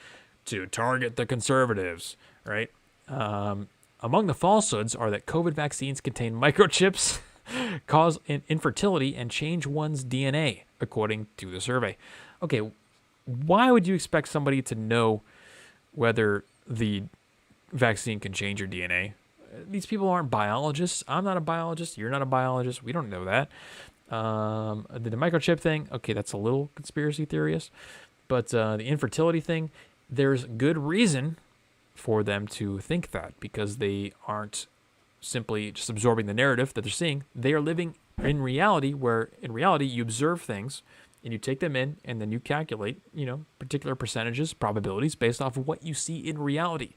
to target the conservatives, right? Among the falsehoods are that COVID vaccines contain microchips, cause infertility, and change one's DNA, according to the survey. Okay, why would you expect somebody to know whether the vaccine can change your DNA? These people aren't biologists. I'm not a biologist. You're not a biologist. We don't know that. The microchip thing, okay, that's a little conspiracy theorist. But the infertility thing, there's good reason for them to think that, because they aren't simply just absorbing the narrative that they're seeing. They are living in reality, where in reality you observe things and you take them in, and then you calculate, particular percentages, probabilities based off of what you see in reality.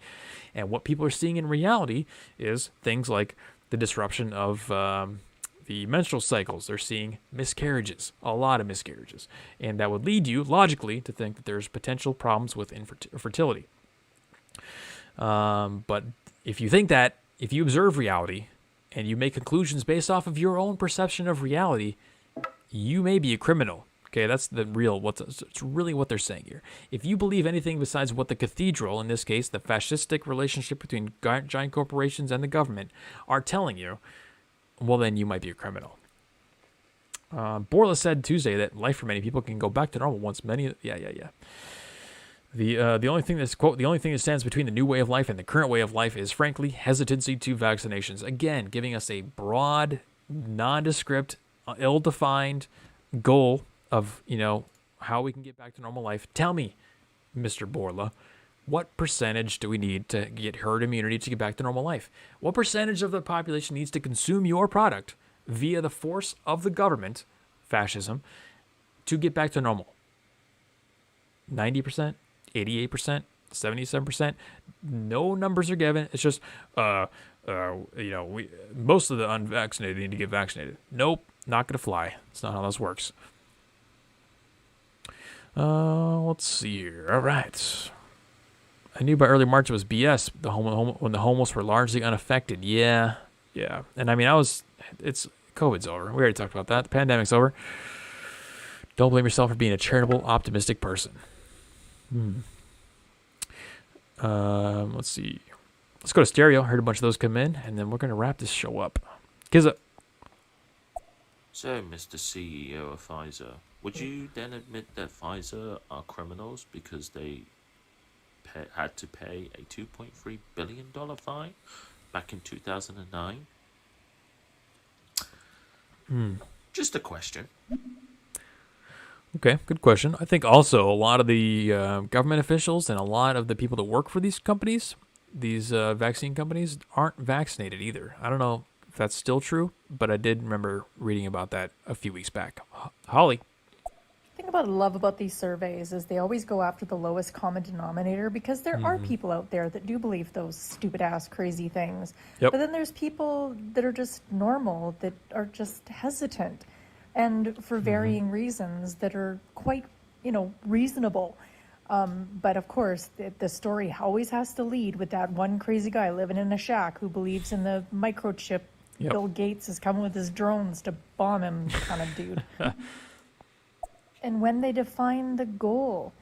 And what people are seeing in reality is things like the disruption of the menstrual cycles. They're seeing miscarriages, a lot of miscarriages. And that would lead you, logically, to think that there's potential problems with infertility. But if you think that, if you observe reality and you make conclusions based off of your own perception of reality, you may be a criminal. Okay, that's it's really what they're saying here. If you believe anything besides what the cathedral, in this case, the fascistic relationship between giant corporations and the government, are telling you, well, then you might be a criminal. Borla said Tuesday that life for many people can go back to normal once many. Yeah. The only thing that's, quote, the only thing that stands between the new way of life and the current way of life is, frankly, hesitancy to vaccinations. Again, giving us a broad, nondescript ill-defined goal of, how we can get back to normal life. Tell me, Mr. Borla, what percentage do we need to get herd immunity to get back to normal life? What percentage of the population needs to consume your product via the force of the government, fascism, to get back to normal? 90%? 88%? 77%? No numbers are given. It's just, most of the unvaccinated need to get vaccinated. Nope, not going to fly. That's not how this works. Let's see here. All right. I knew by early March it was BS. When the homeless were largely unaffected. Yeah. And I mean, COVID's over. We already talked about that. The pandemic's over. Don't blame yourself for being a charitable, optimistic person. Let's see. Let's go to stereo. Heard a bunch of those come in, and then we're going to wrap this show up. So, Mr. CEO of Pfizer, would you then admit that Pfizer are criminals because they had to pay a $2.3 billion fine back in 2009? Just a question. Okay, good question. I think also a lot of the government officials and a lot of the people that work for these companies, these vaccine companies, aren't vaccinated either. I don't know if that's still true, but I did remember reading about that a few weeks back. Holly? The thing about love about these surveys is they always go after the lowest common denominator, because there are people out there that do believe those stupid ass crazy things. Yep. But then there's people that are just normal, that are just hesitant, and for varying reasons that are quite, reasonable. But of course, the story always has to lead with that one crazy guy living in a shack who believes in the microchip. Yep. Bill Gates is coming with his drones to bomb him kind of dude. And when they define the goal,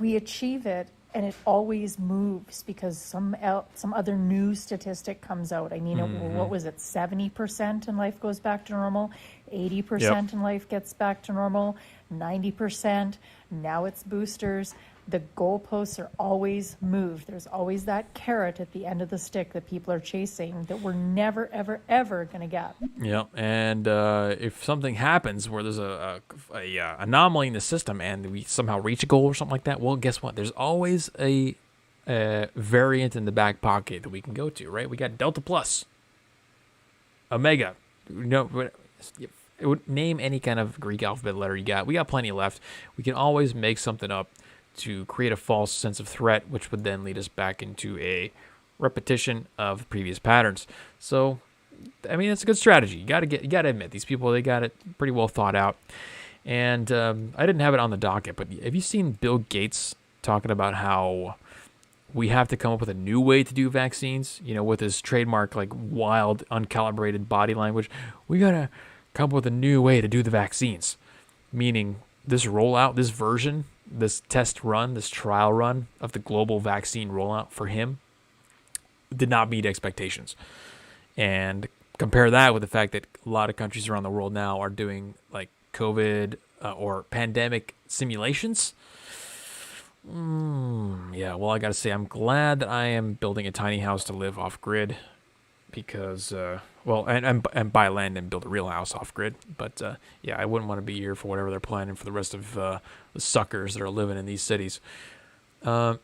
we achieve it, and it always moves because some other new statistic comes out. I mean, what was it? 70% in life goes back to normal, 80% in life gets back to normal, 90%. Now it's boosters. The goalposts are always moved. There's always that carrot at the end of the stick that people are chasing that we're never, ever, ever going to get. Yeah, and if something happens where there's a anomaly in the system and we somehow reach a goal or something like that, well, guess what? There's always a variant in the back pocket that we can go to, right? We got Delta Plus, Omega. It would name any kind of Greek alphabet letter you got. We got plenty left. We can always make something up to create a false sense of threat, which would then lead us back into a repetition of previous patterns. So, I mean, it's a good strategy. You got to admit, these people, they got it pretty well thought out. And I didn't have it on the docket, but have you seen Bill Gates talking about how we have to come up with a new way to do vaccines? With his trademark, like, wild, uncalibrated body language. We got to come up with a new way to do the vaccines. Meaning, this rollout, this version, this test run, this trial run of the global vaccine rollout for him did not meet expectations. And compare that with the fact that a lot of countries around the world now are doing like COVID or pandemic simulations. Yeah, well, I got to say, I'm glad that I am building a tiny house to live off grid because, and buy land and build a real house off grid. But yeah, I wouldn't want to be here for whatever they're planning for the rest of the suckers that are living in these cities. Let's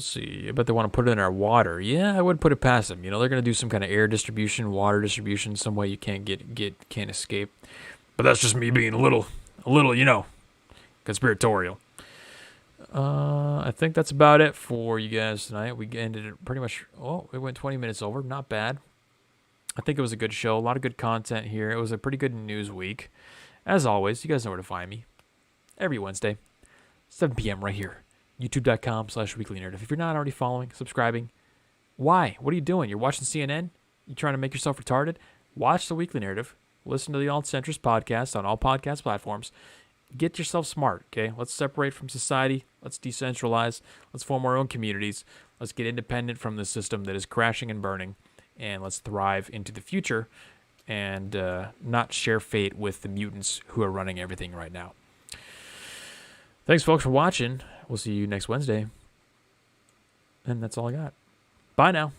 see. I bet they want to put it in our water. Yeah, I wouldn't put it past them. They're going to do some kind of air distribution, water distribution, some way you can't can't escape. But that's just me being a little, conspiratorial. I think that's about it for you guys tonight. We ended it pretty much. Oh, it went 20 minutes over. Not bad. I think it was a good show. A lot of good content here. It was a pretty good news week. As always, you guys know where to find me. Every Wednesday, 7 p.m. right here. YouTube.com/weeklynarrative. If you're not already following, subscribing, why? What are you doing? You're watching CNN? You trying to make yourself retarded? Watch the Weekly Narrative. Listen to the Alt-Centrist podcast on all podcast platforms. Get yourself smart, okay? Let's separate from society. Let's decentralize. Let's form our own communities. Let's get independent from the system that is crashing and burning. And let's thrive into the future and not share fate with the mutants who are running everything right now. Thanks, folks, for watching. We'll see you next Wednesday. And that's all I got. Bye now.